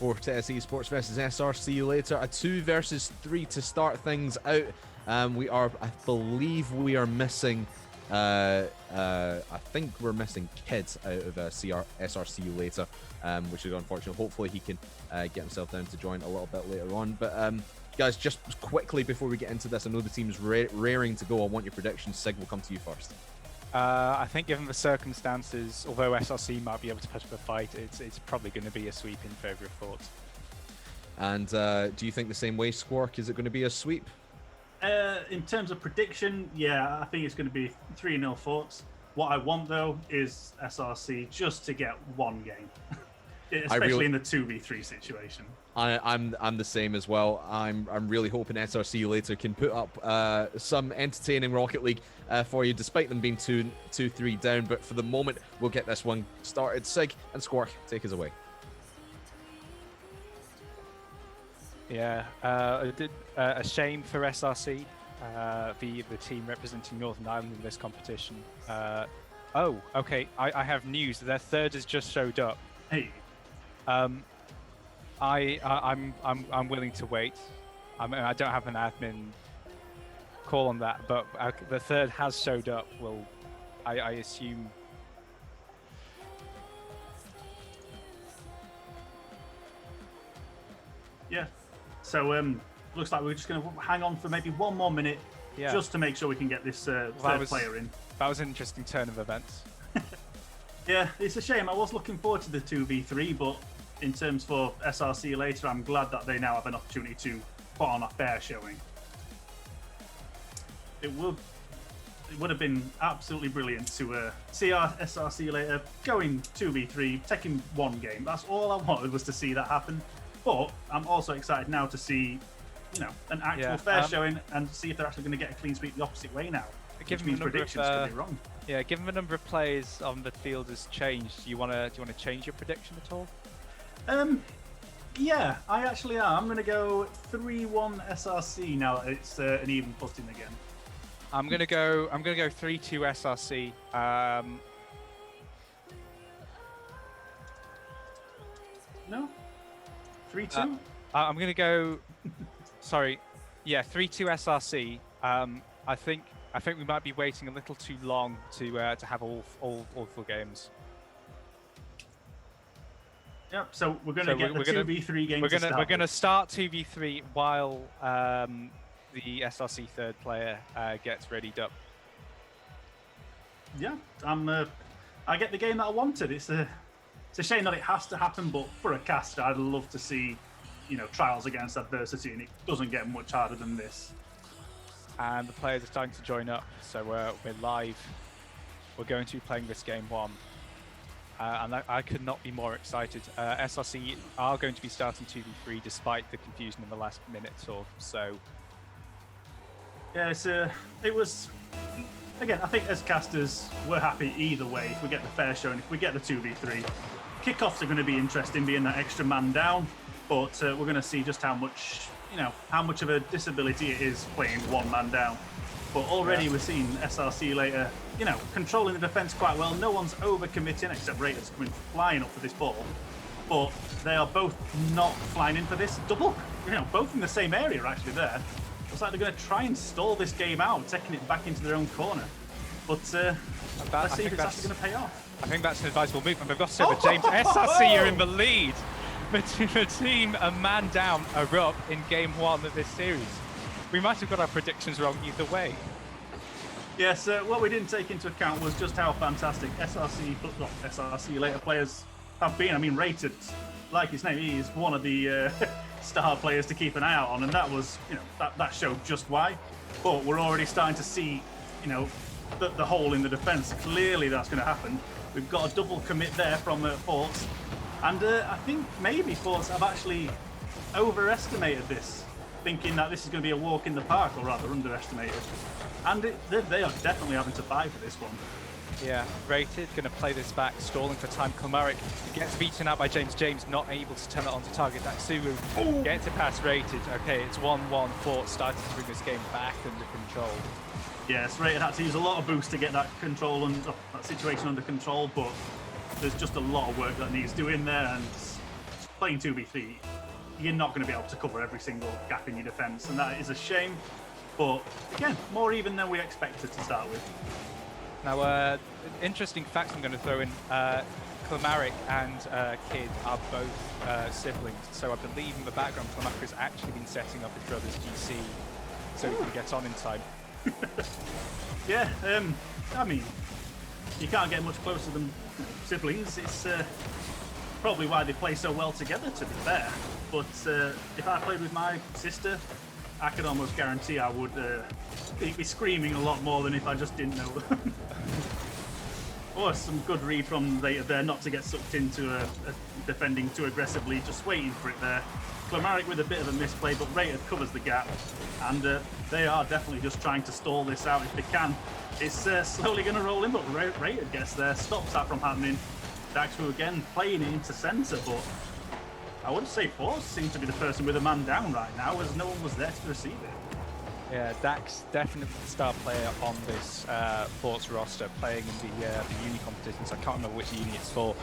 British Esports versus SRC later. A 2 versus 3 to start things out. I believe we are missing, I think we're missing Kids out of SRC later, which is unfortunate. Hopefully he can get himself down to join a little bit later on. But guys, just quickly before we get into this, I know the team's raring to go. I want your predictions. Sig, will come to you first. I think given the circumstances, although SRC might be able to put up a fight, it's probably going to be a sweep in favour of Thoughts. And do you think the same way, Squark? Is it going to be a sweep? In terms of prediction, yeah, I think it's going to be 3-0 Thoughts. What I want, though, is SRC just to get one game, especially in the 2v3 situation. I'm the same as well. I'm really hoping SRC later can put up some entertaining Rocket League for you, despite them being 2-3 down. But for the moment, we'll get this one started. Sig and Squark, take us away. Yeah, a shame for SRC, the team representing Northern Ireland in this competition. Oh, okay. I have news. Their third has just showed up. Hey. I'm willing to wait. I don't have an admin call on that, but the third has showed up. Well, I assume. Yeah. So looks like we're just going to hang on for maybe one more minute, just to make sure we can get this third player in. That was an interesting turn of events. Yeah, it's a shame. I was looking forward to the 2v3, but in terms for SRC later, I'm glad that they now have an opportunity to put on a fair showing. It would have been absolutely brilliant to see our SRC later going 2v3, taking one game. That's all I wanted, was to see that happen. But I'm also excited now to see, an actual fair showing and see if they're actually going to get a clean sweep the opposite way now. Which means predictions could be wrong. Yeah, given the number of players on the field has changed, do you want to change your prediction at all? Yeah, I actually am. I'm going to go 3-1 SRC now that it's an even footing again. I'm gonna go 3-2 SRC. No, 3-2. I'm gonna go. Sorry, yeah, 3-2 SRC. I think we might be waiting a little too long to have all full games. Yep. So we're gonna get the 2v3 game. We're gonna start 2v3 while the SRC third player gets readied up. Yeah, I get the game that I wanted. It's a shame that it has to happen, but for a caster, I'd love to see, trials against adversity, and it doesn't get much harder than this. And the players are starting to join up, so we're live. We're going to be playing this game one, and I could not be more excited. SRC are going to be starting 2v3 despite the confusion in the last minute or so. Yeah, it was, again, I think as casters, we're happy either way. If we get the fair showing, if we get the 2v3, kickoffs are going to be interesting, being that extra man down, but we're going to see just how much of a disability it is playing one man down. But already we're seeing SRC later, controlling the defense quite well. No one's overcommitting, except Raiders coming flying up for this ball. But they are both not flying in for this double, both in the same area actually there. Looks like they're going to try and stall this game out, taking it back into their own corner. But let's see if it's actually going to pay off. I think that's an advisable move, and they've got to say that James SRC are in the lead. The team a man down are up in game one of this series. We might have got our predictions wrong either way. Yes, what we didn't take into account was just how fantastic SRC later players have been. I mean, Rated, like his name, he is one of the star players to keep an eye out on, and that was, that showed just why. But we're already starting to see, the hole in the defence. Clearly, that's going to happen. We've got a double commit there from Forts, and I think maybe Forts have actually overestimated this, thinking that this is going to be a walk in the park, or rather underestimated. And they are definitely having to buy for this one. Yeah, Rated going to play this back, stalling for time. Kilmaric gets beaten out by James. James not able to turn it onto target. That Suru gets it past Rated. Okay, it's 1-1. Fort starting to bring this game back under control. Yes, Rated had to use a lot of boost to get that control and that situation under control, but there's just a lot of work that needs doing there, and playing 2v3, you're not going to be able to cover every single gap in your defense, and that is a shame. But again, more even than we expected to start with. Now, an interesting fact I'm going to throw in, Clamaric and Kid are both siblings, so I believe in the background Clamaric has actually been setting up his brother's GC so he can get on in time. Yeah, I mean, you can't get much closer than siblings. It's probably why they play so well together, to be fair. But if I played with my sister, I could almost guarantee I would be screaming a lot more than if I just didn't know them. Oh, some good read from Rated there, not to get sucked into a defending too aggressively, just waiting for it there. Clamaric with a bit of a misplay, but Rated covers the gap, and they are definitely just trying to stall this out if they can. It's slowly going to roll in, but Rated gets there, stops that from happening. Daxu again playing it into centre, but I would say Force seems to be the person with a man down right now, as no one was there to receive it. Yeah, Dax definitely the star player on this Force roster, playing in the uni competitions. I can't remember which uni it's for,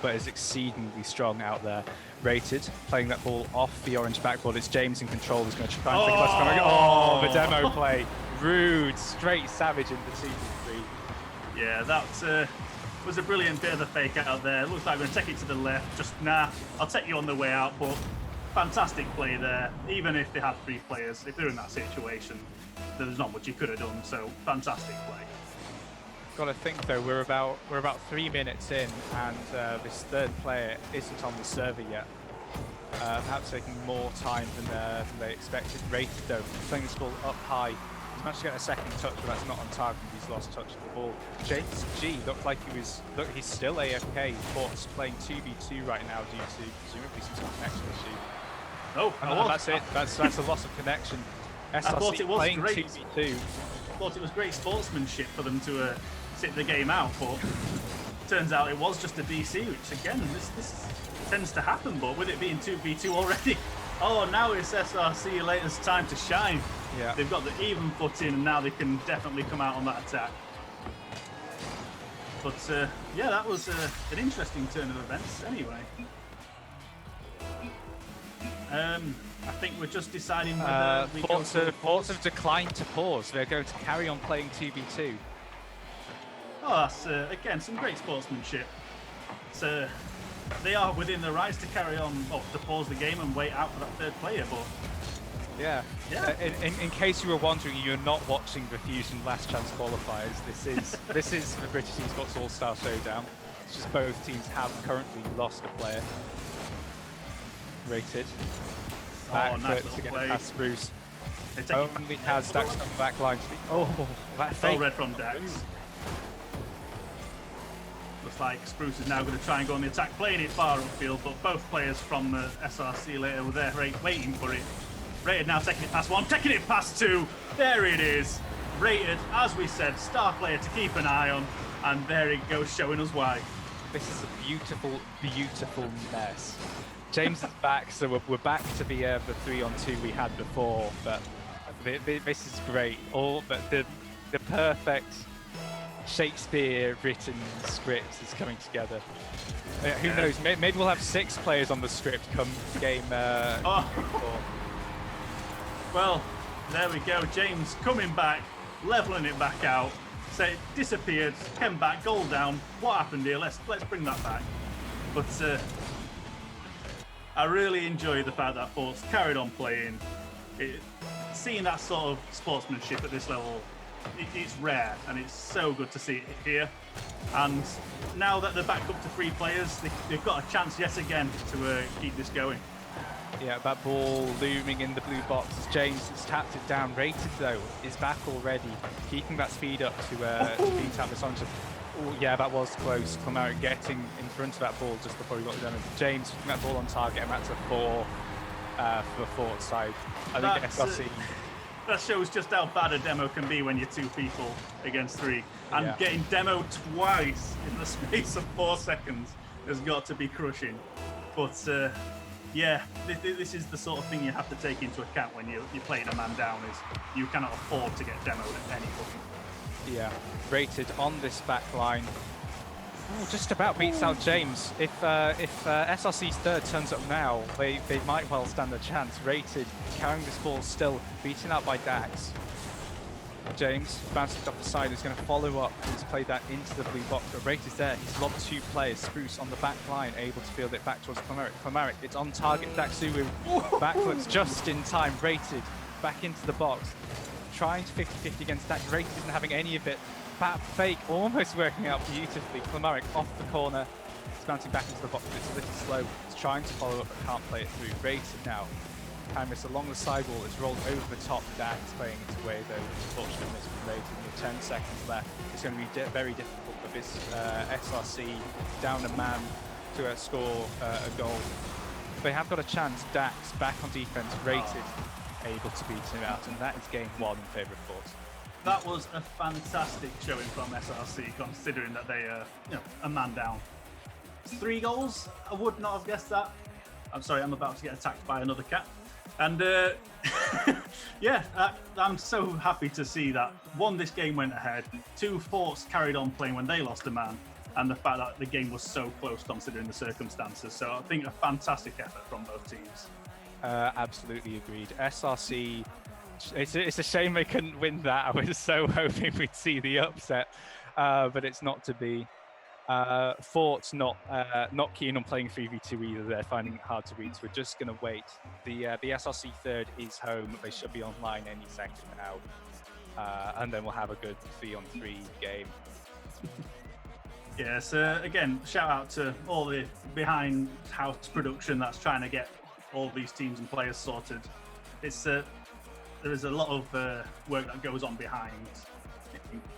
but is exceedingly strong out there. Rated, playing that ball off the orange backboard. It's James in control. He's going to try and take a oh, the demo play. Rude, straight savage into 2v3. Yeah, that was a brilliant bit of a fake out there. Looks like we're going to take it to the left. Just, nah, I'll take you on the way out, but fantastic play there. Even if they had 3 players, if they're in that situation, there's not much you could have done, so fantastic play. Got to think though, we're about 3 minutes in, and this third player isn't on the server yet. Perhaps taking more time than they expected. Rated though, playing this ball up high. He's managed to get a second touch, but that's not on target. He's lost touch of the ball. James G looked like he was. Look, he's still AFK. Force playing 2v2 right now due to presumably some sort of connection issue. Oh, that's it. That's a loss of connection. SRC I thought it was playing great. 2v2. I thought it was great sportsmanship for them to sit the game out, but turns out it was just a DC, which again, this tends to happen, but with it being 2v2 already, oh, now it's SRC Latest time to shine. Yeah. They've got the even foot in, and now they can definitely come out on that attack. But yeah, that was an interesting turn of events anyway. I think we're just deciding whether we go to Force have declined to pause. They're going to carry on playing 2v2. Oh, that's again some great sportsmanship. So they are within their rights to carry on, to pause the game and wait out for that third player. But yeah. In case you were wondering, you're not watching the Fusion Last Chance qualifiers. This is the British Esports All-Star Showdown. It's just both teams have currently lost a player. Rated. Back nice to get play. past Spruce. They take Only has Dax on the back line. Oh, that well fake. read from Dax. Looks like Spruce is now going to try and go on the attack, playing it far upfield, but both players from SRC later were there waiting for it. Rated now taking it past 1, taking it past 2. There it is. Rated, as we said, star player to keep an eye on, and there it goes, showing us why. This is a beautiful, beautiful mess. James is back, so we're back to the 3-on-2 we had before, but this is great. All but the perfect Shakespeare-written script is coming together. Who knows? Maybe we'll have 6 players on the script come game. Well, there we go. James coming back, leveling it back out. So it disappeared, came back, goal down. What happened here? Let's bring that back. But I really enjoyed the fact that Force carried on playing. Seeing that sort of sportsmanship at this level, it's rare, and it's so good to see it here. And now that they're back up to 3 players, they've got a chance yet again to keep this going. Yeah, that ball looming in the blue box as James has tapped it down. Rated though is back already, keeping that speed up to beat out this onto. Oh, yeah, that was close. Clamaric getting in front of that ball just before he got it done. James putting that ball on target, and that's a 4 for the Fort side. I think SRC. That shows just how bad a demo can be when you're 2 people against 3. And getting demoed twice in the space of 4 seconds has got to be crushing. But yeah, this is the sort of thing you have to take into account when you're playing a man down, is you cannot afford to get demoed at any point. Yeah, Rated on this back line. Oh, just about beats out James. If SRC's third turns up now, they might well stand a chance. Rated, carrying this ball still, beaten out by Dax. James bouncing off the side is going to follow up. He's played that into the blue box, but Rated there. He's lobbed 2 players. Spruce on the back line, able to field it back towards Clamaric. Clamaric, it's on target. Daxuwu backflips just in time. Rated back into the box, trying to 50-50 against Dax. Rated isn't having any of it. Bat fake almost working out beautifully. Clamaric off the corner. It's bouncing back into the box, but it's a little slow. It's trying to follow up, but can't play it through. Rated now. Camus along the sidewall is rolled over the top. Dax playing it away though. Unfortunately, miss from Rated with 10 seconds left. It's going to be very difficult for this SRC down a man to score a goal. They have got a chance. Dax back on defense. Rated able to beat him out, and that is game 1 in favour of Force. That was a fantastic showing from SRC, considering that they are, a man down. 3 goals? I would not have guessed that. I'm sorry, I'm about to get attacked by another cat. And yeah, I'm so happy to see that 1, this game went ahead, 2, Force carried on playing when they lost a man, and the fact that the game was so close considering the circumstances. So I think a fantastic effort from both teams. Absolutely agreed. SRC, it's a shame they couldn't win that. I was so hoping we'd see the upset, but it's not to be. Fort's not keen on playing 3v2 either. They're finding it hard to read, so we're just going to wait. The SRC third is home. They should be online any second now, and then we'll have a good 3-on-3 game. Yes, again, shout out to all the behind house production that's trying to get all these teams and players sorted. It's there is a lot of work that goes on behind,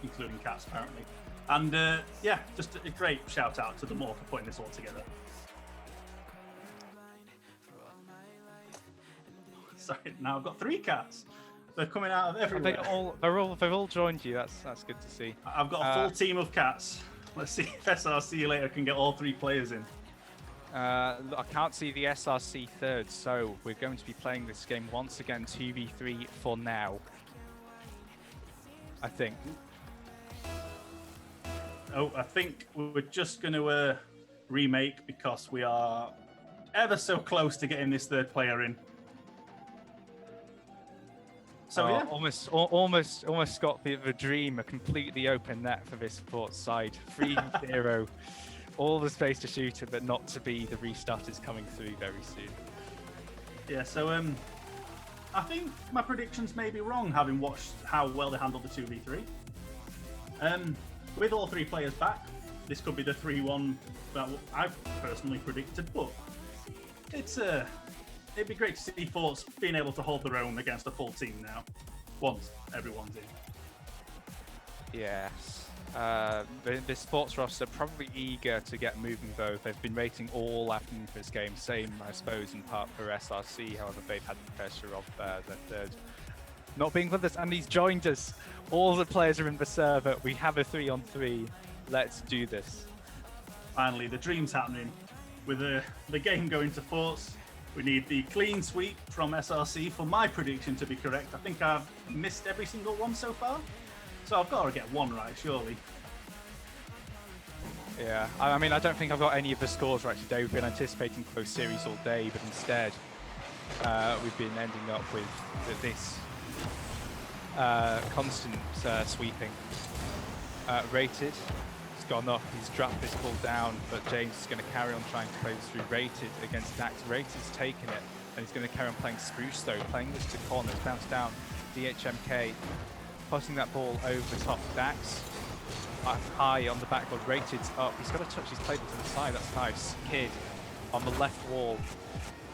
including cats apparently. And yeah, just a great shout out to them all for putting this all together. Sorry, now I've got 3 cats. They're coming out of everywhere. They've all joined you. That's good to see. I've got a full team of cats. Let's see if SRC later can get all 3 players in. I can't see the SRC third, so we're going to be playing this game once again 2v3 for now, I think. Oh, I think we're just going to remake because we are ever so close to getting this third player in. So yeah, almost got the dream, a completely open net for this Sports side. 3-0, all the space to shoot it, but not to be. The restart is coming through very soon. Yeah, so I think my predictions may be wrong, having watched how well they handled the 2v3. With all 3 players back, this could be the 3-1 that I've personally predicted, but it'd be great to see Force being able to hold their own against a full team now, once everyone's in. Yes. The Sports roster are probably eager to get moving though. They've been rating all afternoon for this game. Same, I suppose, in part for SRC. However, they've had the pressure of the third not being with us, and he's joined us. All the players are in the server. We have a 3-on-3. Let's do this. Finally, the dream's happening. With the game going to Force, we need the clean sweep from SRC for my prediction to be correct. I think I've missed every single one so far, so I've got to get 1 right, surely. Yeah, I mean, I don't think I've got any of the scores right today. We've been anticipating close series all day, but instead, we've been ending up with this constant sweeping. Rated, he's gone up, he's dropped this ball down, but James is going to carry on trying to play this through. Rated against Dax. Rated's taken it, and he's going to carry on playing Spruce though, playing this to corners, bounce down. DHMK putting that ball over the top. Dax high on the backboard. Rated's up, he's got to touch his plate to the side, that's nice. Kid on the left wall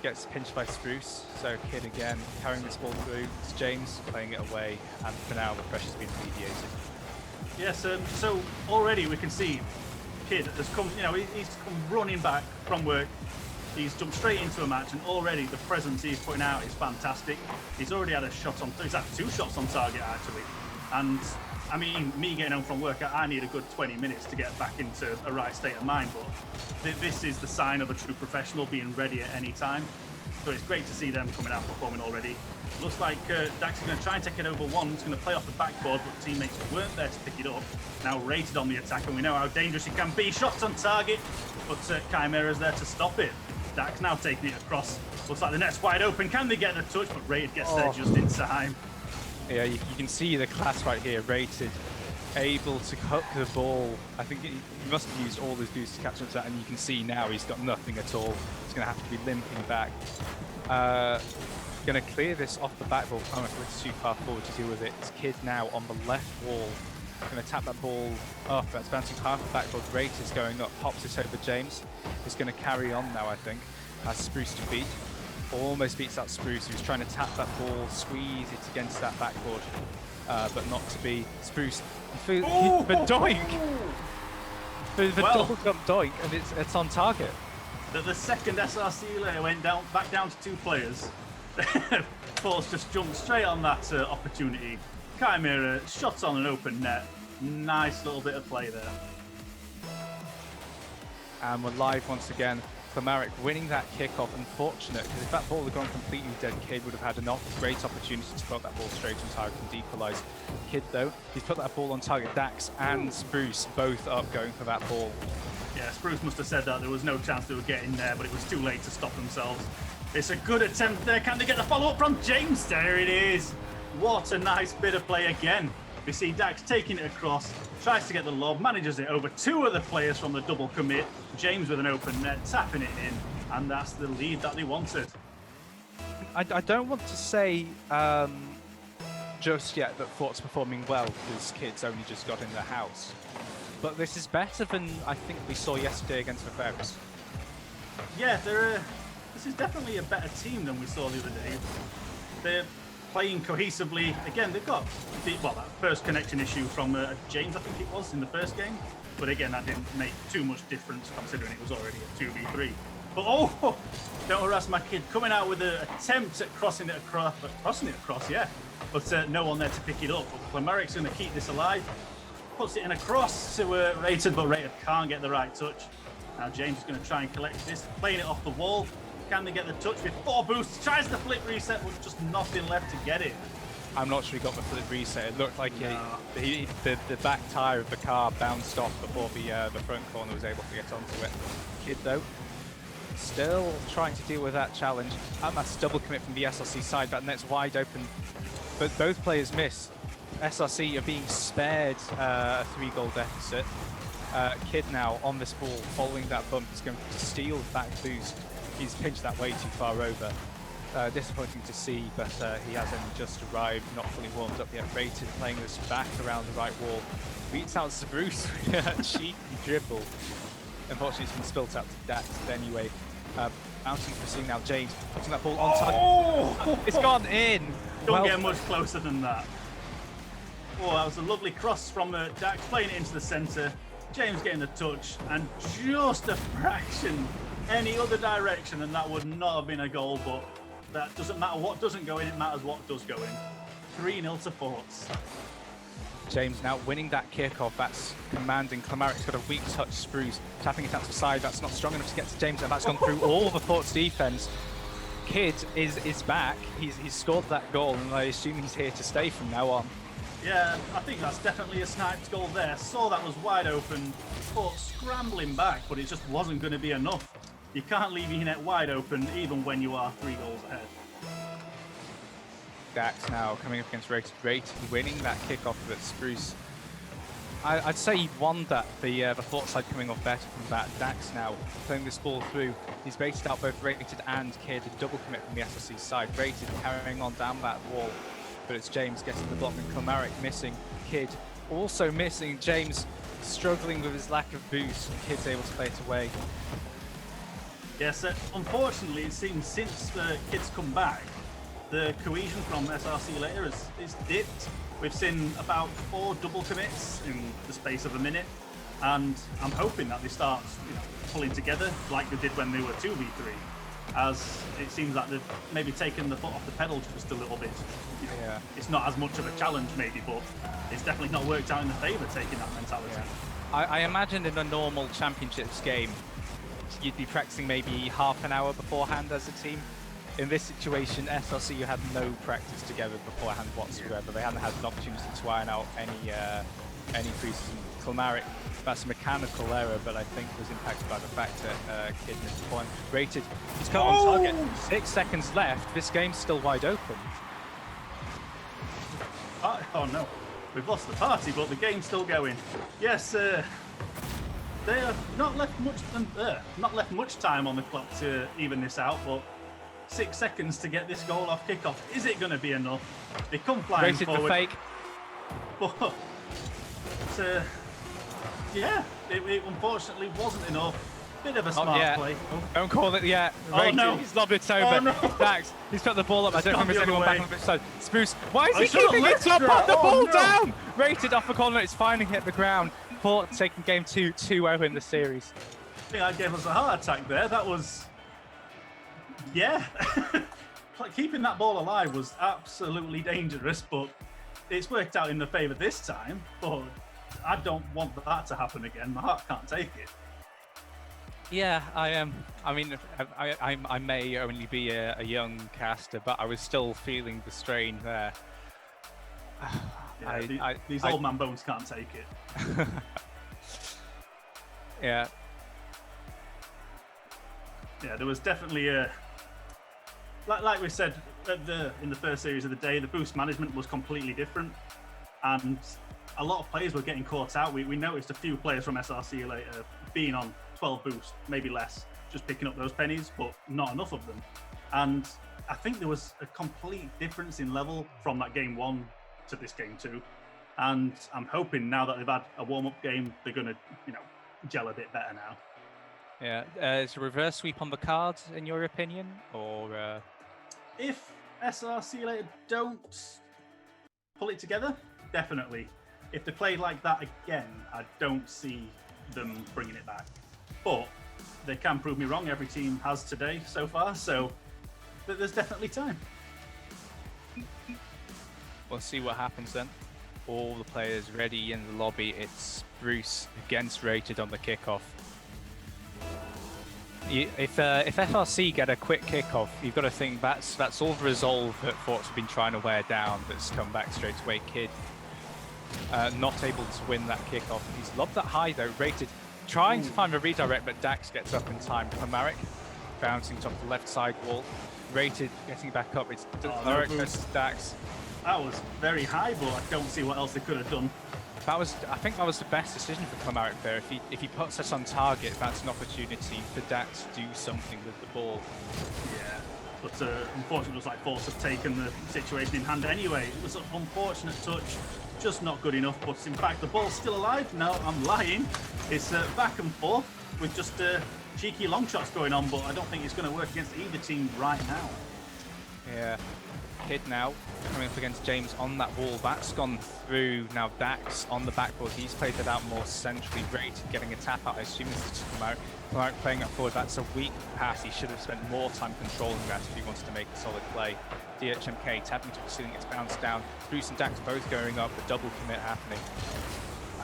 gets pinched by Spruce, so Kid again carrying this ball through. It's James playing it away, and for now the pressure's been mediated. Yes, so already we can see Kid has come, he's come running back from work. He's jumped straight into a match, and already the presence he's putting out is fantastic. He's already had a shot on, he's had 2 shots on target actually. And I mean, me getting home from work, I need a good 20 minutes to get back into a right state of mind, but this is the sign of a true professional being ready at any time. So it's great to see them coming out performing already. Looks like Dax is going to try and take it over one. He's going to play off the backboard, but teammates weren't there to pick it up. Now rated on the attack, and we know how dangerous he can be. Shots on target, but Chimera's there to stop it. Dax now taking it across. Looks like the net's wide open. Can they get the touch? But Rated gets there just in time. Yeah, you can see the class right here. Rated, able to hook the ball. I think he must have used all his boost to catch up to that, and you can see now he's got nothing at all. He's going to have to be limping back. Going to clear this off the backboard. Oh, it's too far forward to deal with it. It's Kid now on the left wall. Going to tap that ball up. That's bouncing half the backboard. Rate is going up. Pops it over James. Is going to carry on now, I think. Has Spruce to beat. Almost beats out Spruce. He was trying to tap that ball, squeeze it against that backboard, but not to be. Spruce. The doink! The double jump doink, and it's on target. The second SRC layer went back down to 2 players. Force just jumped straight on that opportunity. Chimera shot on an open net. Nice little bit of play there. And we're live once again. Clamaric winning that kickoff. Unfortunate, because if that ball had gone completely dead, Kid would have had a great opportunity to put that ball straight on target and equalise. Kid, though, he's put that ball on target. Dax and Spruce both up going for that ball. Yeah, Spruce must have said that there was no chance they would get in there, but it was too late to stop themselves. It's a good attempt there. Can they get the follow-up from James? There it is. What a nice bit of play again. We see Dax taking it across, tries to get the lob, manages it over 2 other players from the double commit. James with an open net, tapping it in, and that's the lead that they wanted. I don't want to say just yet that Fort's performing well because Kid's only just got in the house. But this is better than I think we saw yesterday against the Ferris. Yeah, this is definitely a better team than we saw the other day. They're playing cohesively. Again, they've got that first connection issue from James, I think it was, in the first game. But again, that didn't make too much difference considering it was already a 2v3. But don't harass my kid. Coming out with an attempt at crossing it across, yeah. But no one there to pick it up. But Clamaric's going to keep this alive. Puts it in across to Rated, but Rated can't get the right touch. Now James is going to try and collect this, playing it off the wall. Can they get the touch with 4 boosts? Tries the flip reset, but just nothing left to get it. I'm not sure he got the flip reset. It looked like the back tyre of the car bounced off before the front corner was able to get onto it. Kid, though, still trying to deal with that challenge. And that's a double commit from the SRC side. That net's wide open, but both players miss. SRC are being spared a 3-goal deficit. Kid now on this ball, following that bump, is going to steal the back boost. He's pinched that way too far over. Disappointing to see, but he has only just arrived, not fully warmed up yet. Rated playing this back around the right wall. Beats out Spruce with a cheeky dribble. Unfortunately, it's been spilt out to Dax anyway. Bouncing for seeing now James, putting that ball on target. It's gone in! Don't get much closer than that. Oh, that was a lovely cross from Dax, playing it into the centre. James getting the touch, and just a fraction any other direction, and that would not have been a goal, but that doesn't matter what doesn't go in, it matters what does go in. 3-0 to Forts. James now winning that kickoff. That's commanding. Clamaric's got a weak touch. Spruce tapping it out to the side. That's not strong enough to get to James, and that's gone through all the Forts defense. Kid is back. He's scored that goal, and I assume he's here to stay from now on. Yeah, I think that's definitely a sniped goal there. Saw that was wide open, Forts scrambling back, but it just wasn't going to be enough. You can't leave your net wide open even when you are 3 goals ahead. Dax now coming up against Rated, winning that kickoff with Spruce. I'd say he won that, the Fort side coming off better from that. Dax now playing this ball through. He's baited out both Rated and Kid, a double commit from the SSC side. Rated carrying on down that wall, but it's James getting the block, and Clamaric missing. Kid also missing. James struggling with his lack of boost. Kid's able to play it away. Yes, unfortunately, it seems since the Kids come back, the cohesion from SRC later is dipped. We've seen about 4 double commits in the space of a minute, and I'm hoping that they start pulling together like they did when they were 2v3, as it seems like they've maybe taken the foot off the pedal just a little bit. Yeah. It's not as much of a challenge maybe, but it's definitely not worked out in the favour taking that mentality. Yeah. I imagine in a normal championships game, you'd be practicing maybe half an hour beforehand as a team. in this situation, SRC had no practice together beforehand whatsoever. They hadn't had an opportunity to iron out any preseason. Clamaric, that's a mechanical error, but I think was impacted by the fact that Kid missed the point. Rated, he's cut on target. 6 seconds left. This game's still wide open. Oh no, we've lost the party, but the game's still going. Yes, they have not left much time on the clock to even this out, but 6 seconds to get this goal off kickoff. Is it going to be enough? They come flying Rated forward. the fake. But yeah, it unfortunately wasn't enough. Bit of a smart play. Don't call it yet. Oh no, he's lobbed it over. Oh, no. Dax, he's put the ball up. I don't think there's anyone back on the side. Spruce, why is he should've keeping it left up? her. Put the Oh, ball no. down. Rated off the corner. It's finally hit the ground. Fort taking game 2-0 in the series. I think that gave us a heart attack there. That was, yeah. Like, keeping that ball alive was absolutely dangerous, but it's worked out in the favour this time. But I don't want that to happen again. My heart can't take it. Yeah, I am. I mean, I may only be a young caster, but I was still feeling the strain there. Yeah, these old man bones can't take it. Yeah. Yeah, there was definitely a, like we said in the first series of the day, the boost management was completely different, and a lot of players were getting caught out. We noticed a few players from SRC later being on 12 boost, maybe less, just picking up those pennies, but not enough of them. And I think there was a complete difference in level from that game 1 to this game 2. And I'm hoping now that they've had a warm-up game, they're going to, gel a bit better now. Yeah. Is a reverse sweep on the cards, in your opinion? Or if SRC later don't pull it together, definitely. If they play like that again, I don't see them bringing it back. But they can prove me wrong. Every team has today so far, so there's definitely time. we'll see what happens then. All the players ready in the lobby. It's Bruce against Rated on the kickoff. If FRC get a quick kickoff, you've got to think that's all the resolve that Forts have been trying to wear down that's come back straight away. Kid not able to win that kickoff. He's lobbed that high though. Rated trying to find a redirect, but Dax gets up in time. Clamaric bouncing top the left side wall. Rated getting back up. It's Clamaric versus Dax. That was very high, but I don't see what else they could have done. I think that was the best decision for Clamaric there. If he puts us on target, that's an opportunity for Dax to do something with the ball. Yeah, but unfortunately, it looks like Force have taken the situation in hand anyway. It was an unfortunate touch, just not good enough. But in fact, the ball's still alive. No, I'm lying. It's back and forth with just cheeky long shots going on, but I don't think it's going to work against either team right now. Yeah. Kid now coming up against James on that wall. That's gone through. Now Dax on the backboard. He's played it out more centrally. Rated getting a tap out. I assume this is Clamaric playing up forward. That's a weak pass. He should have spent more time controlling that if he wanted to make a solid play. DHMK tapping to the ceiling. It's bounced down. Bruce and Dax both going up. The double commit happening.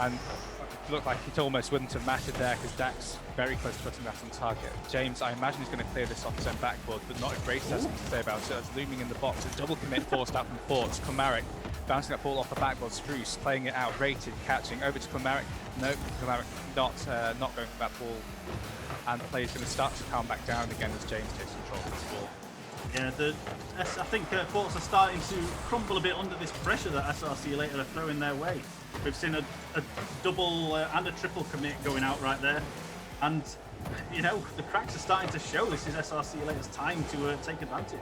And it looked like it almost wouldn't have mattered there because Dax very close to putting that on target. James, I imagine, is going to clear this off his own backboard, but not if Race has something to say about it. It's looming in the box. A double commit forced out from Forts. Clamaric bouncing that ball off the backboard. Spruce playing it out. Rated catching over to Clamaric. Nope, Clamaric not going for that ball. And the play is going to start to calm back down again as James takes control of this ball. Yeah, I think Forts are starting to crumble a bit under this pressure that SRC later are throwing their way. We've seen a double and a triple commit going out right there. And, the cracks are starting to show. This is SRC later's time to take advantage.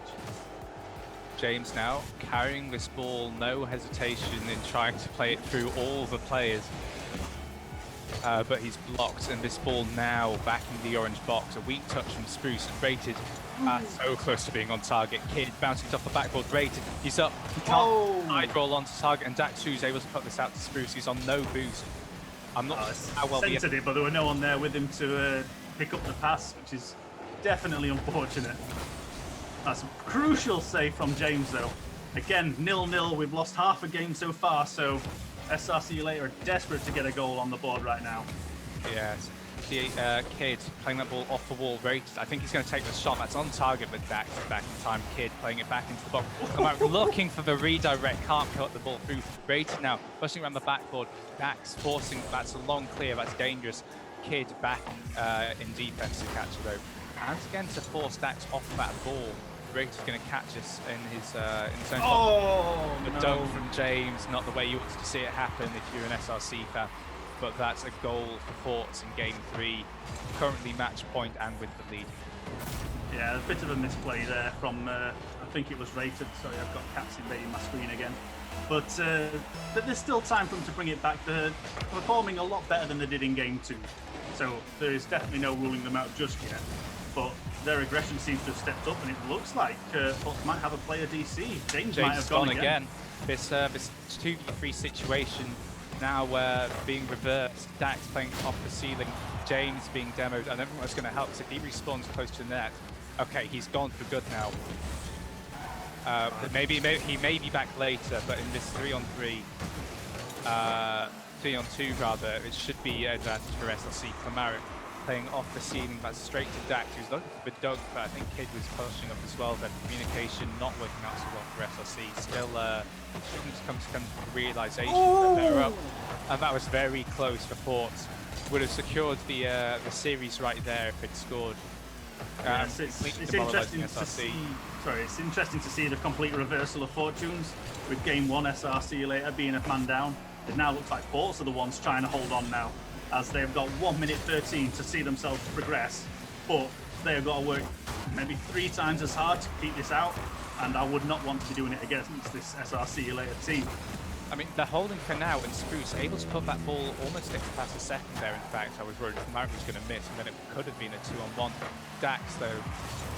James now carrying this ball, no hesitation in trying to play it through all the players. But he's blocked, and this ball now back in the orange box. A weak touch from Spruce. Rated so close to being on target. Kid bouncing off the backboard. Rated. He's up. He can't side roll onto target, and Dax who's able to put this out to Spruce. He's on no boost. I'm not sure how well centered it, but there were no one there with him to pick up the pass, which is definitely unfortunate. That's a crucial save from James, though. Again, 0-0. We've lost half a game so far, so SRC later are desperate to get a goal on the board right now. Yes. the Kid playing that ball off the wall. Rated. I think he's going to take the shot. That's on target, but Dax back in time. Kid playing it back into the box. Looking for the redirect. Can't cut the ball through. Rated now pushing around the backboard. Dax forcing. That's a long clear. That's dangerous. Kid back in defense to catch it though. And again to force Dax off that ball. Rated going to catch us in his own. Oh, The no. dunk from James, not the way you want to see it happen if you're an SRC fan. But that's a goal for Forts in game 3, currently match point and with the lead. Yeah, a bit of a misplay there from, I think it was Rated. Sorry, I've got cats invading my screen again. But there's still time for them to bring it back. They're performing a lot better than they did in game 2. So there is definitely no ruling them out just yet. But their aggression seems to have stepped up, and it looks like Forts might have a player DC. James might have gone again. This 2v3 situation now being reversed. Dax playing off the ceiling, James being demoed. I don't think that's going to help. So if he respawns close to the net, okay, he's gone for good now. Maybe he may be back later, but in this 3-on-3, 3-on-2 rather, it should be an advantage for SLC. Klamaric playing off the ceiling, that's straight to Dax, who's looking for the dunk, but I think Kid was pushing up as well. Then communication not working out so well for SLC. Still shouldn't come to realization that they're up, and that was very close for Forts. Would have secured the series right there if it scored. Yes, it's interesting to see. Sorry, it's interesting to see the complete reversal of fortunes. With game 1, SRC later being a man down, it now looks like Forts are the ones trying to hold on now, as they've got 1 minute 13 to see themselves progress, but they've got to work maybe 3 times as hard to keep this out, and I would not want to be doing it against this SRC later team. I mean, they're holding for now, and Spruce able to put that ball almost past a second there. In fact, I was worried Klamaric was going to miss, and then it could have been a 2-on-1. Dax, though,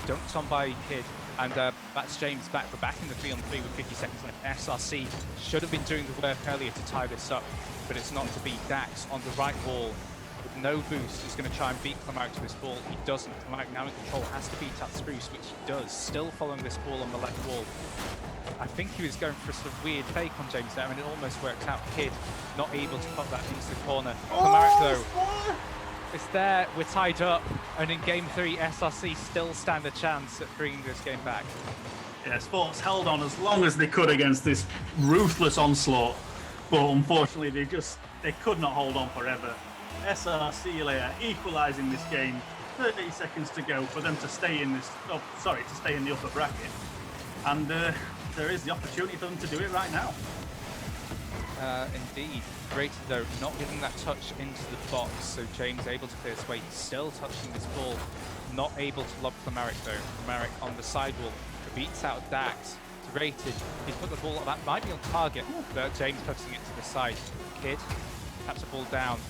dunked on by Kid, and that's James back. We're back in the 3-on-3 with 50 seconds left. SRC should have been doing the work earlier to tie this up, but it's not to be. Dax on the right wall with no boost is going to try and beat Klamaric to this ball. He doesn't. Klamaric now in control, has to beat out Spruce, which he does. Still following this ball on the left wall. I think he was going for a sort of weird fake on James there, and it almost worked out. Kid not able to pop that into the corner. Klamaric though, it's there. We're tied up, and in game 3, SRC still stand a chance at bringing this game back. Yeah, Sports held on as long as they could against this ruthless onslaught, but unfortunately they could not hold on forever. SRC later equalising this game. 30 seconds to go for them to stay in this. Oh, sorry, to stay in the upper bracket, and there is the opportunity for them to do it right now. Indeed. Rated though, not getting that touch into the box, so James able to clear his way, still touching this ball, not able to lob Klamaric though. Klamaric on the sidewall, beats out Dax. It's Rated, he's put the ball, that might be on target, but James pushing it to the side. Kid taps the ball down.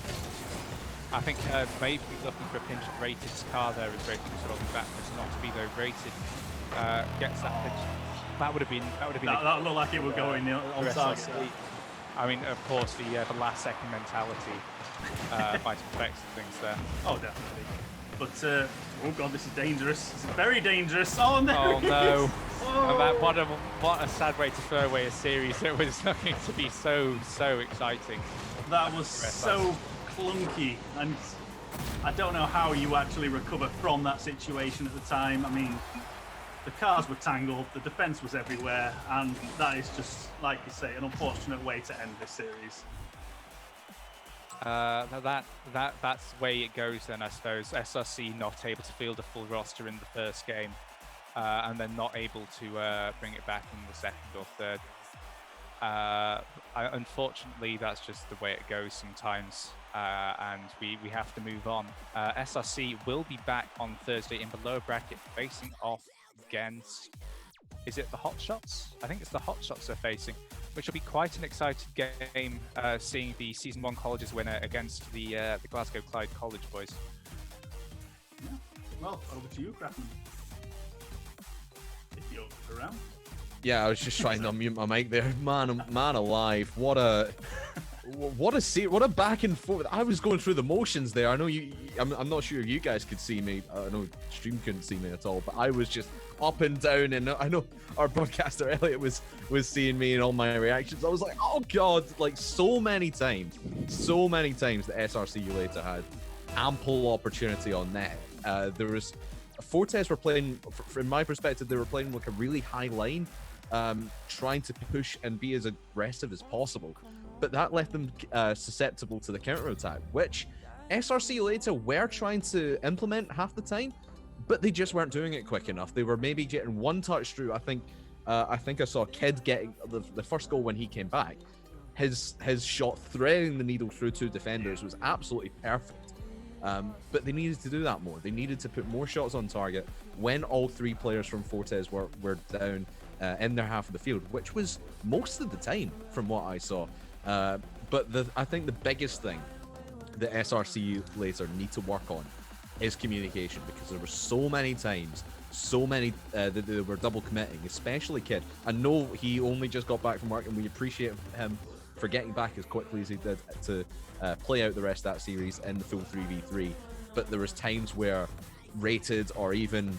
I think maybe looking for a pinch of Rated's car there as Rated was rolling back, but it's not to be though. Rated gets that pinch. That would have been That looked like it would go in on target. I mean, of course, the last second mentality might have affected things there. Oh, definitely. But oh god, this is dangerous. This is very dangerous. Oh no! Oh no! Oh. What a sad way to throw away a series. It was looking to be so exciting. That was so clunky, and I don't know how you actually recover from that situation at the time. I mean, the cars were tangled, the defense was everywhere, and that is just, like you say, an unfortunate way to end this series. That's the way it goes then, I suppose. SRC not able to field a full roster in the first game, and then not able to bring it back in the second or third. Unfortunately, that's just the way it goes sometimes, and we have to move on. SRC will be back on Thursday in the lower bracket, facing off against, is it the Hot Shots? I think it's the Hot Shots they're facing, which will be quite an exciting game, seeing the Season 1 Colleges winner against the Glasgow Clyde College boys. Yeah. Well, over to you, Craftman. If you're around. Yeah, I was just trying to unmute my mic there. Man alive, what a back and forth. I was going through the motions there. I know I'm not sure if you guys could see me. I know stream couldn't see me at all, but I was just up and down, and I know our broadcaster Elliot was seeing me and all my reactions. I was like, oh god, like so many times that SRC later had ample opportunity on net. There was Fortes were playing, from my perspective, they were playing like a really high line, trying to push and be as aggressive as possible. But that left them susceptible to the counter-attack, which SRC later were trying to implement half the time, but they just weren't doing it quick enough. They were maybe getting one touch through. I think I saw Kid getting the first goal when he came back. His shot threading the needle through 2 defenders was absolutely perfect. But they needed to do that more. They needed to put more shots on target when all 3 players from Fortes were down in their half of the field, which was most of the time from what I saw. But I think the biggest thing that SRC later need to work on is communication, because there were so many times, that they were double committing, especially Kid. I know he only just got back from work, and we appreciate him for getting back as quickly as he did to play out the rest of that series in the full 3v3. But there was times where Rated or even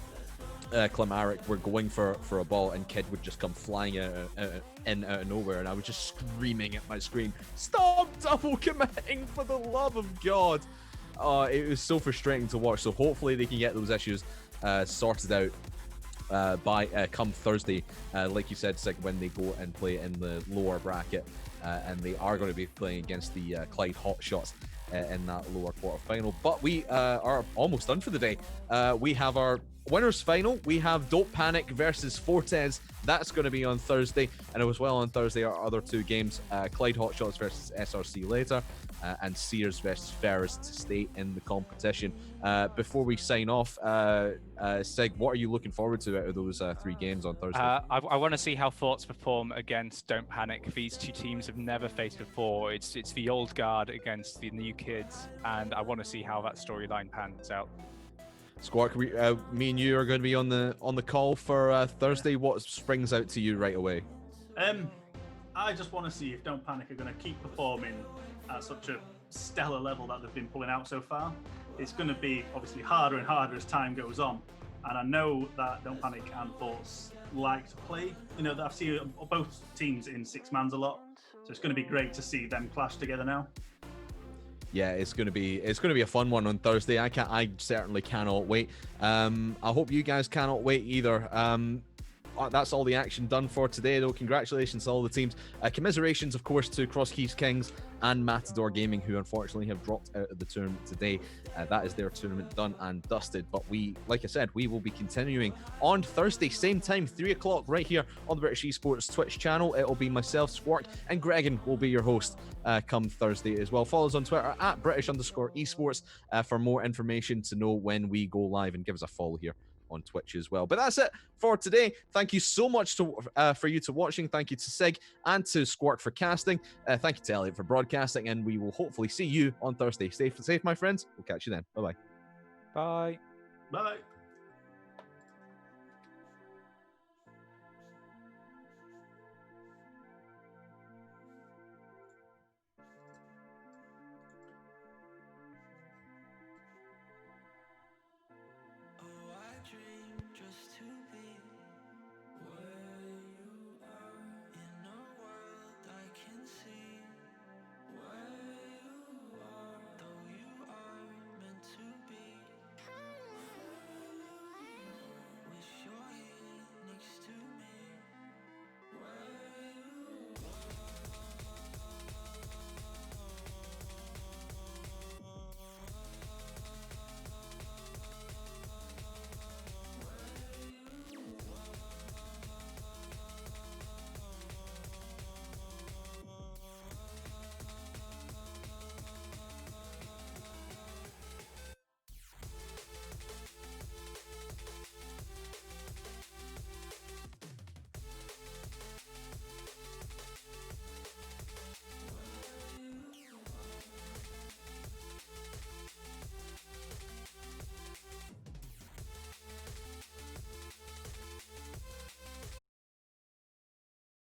Clamaric were going for a ball, and Kid would just come flying out of nowhere, and I was just screaming at my screen, "Stop double committing, for the love of God!" It was so frustrating to watch. So hopefully they can get those issues sorted out by come Thursday, like you said, Sig, when they go and play in the lower bracket, and they are going to be playing against the Clyde Hotshots in that lower quarterfinal. But we are almost done for the day. We have our winners final. We have Don't Panic versus Fortes. That's going to be on Thursday, and as well on Thursday our other 2 games, Clyde Hotshots versus SRC later, and Sears versus Ferris to stay in the competition. Before we sign off, Sig, what are you looking forward to out of those 3 games on Thursday? I want to see how Thoughts perform against Don't Panic. These 2 teams have never faced before. It's the old guard against the new kids, and I want to see how that storyline pans out. Squawk, me and you are going to be on the call for Thursday. What springs out to you right away? I just want to see if Don't Panic are going to keep performing at such a stellar level that they've been pulling out so far. It's going to be obviously harder and harder as time goes on, and I know that Don't Panic and Thoughts like to play. You know, I've seen both teams in 6-mans a lot, so it's going to be great to see them clash together now. Yeah, it's gonna be a fun one on Thursday. I certainly cannot wait. I hope you guys cannot wait either. That's all the action done for today, though. Congratulations to all the teams. Commiserations, of course, to Cross Keys Kings and Matador Gaming, who unfortunately have dropped out of the tournament today. That is their tournament done and dusted. But we, like I said, we will be continuing on Thursday, same time, 3 o'clock, right here on the British Esports Twitch channel. It will be myself, Squark, and Gregan will be your host come Thursday as well. Follow us on Twitter at British_esports for more information to know when we go live, and give us a follow here on Twitch as well. But that's it for today. Thank you so much for you to watching. Thank you to Sig and to Squark for casting. Thank you to Elliot for broadcasting, and we will hopefully see you on Thursday. Stay safe, my friends. We'll catch you then. Bye-bye. Bye. Bye.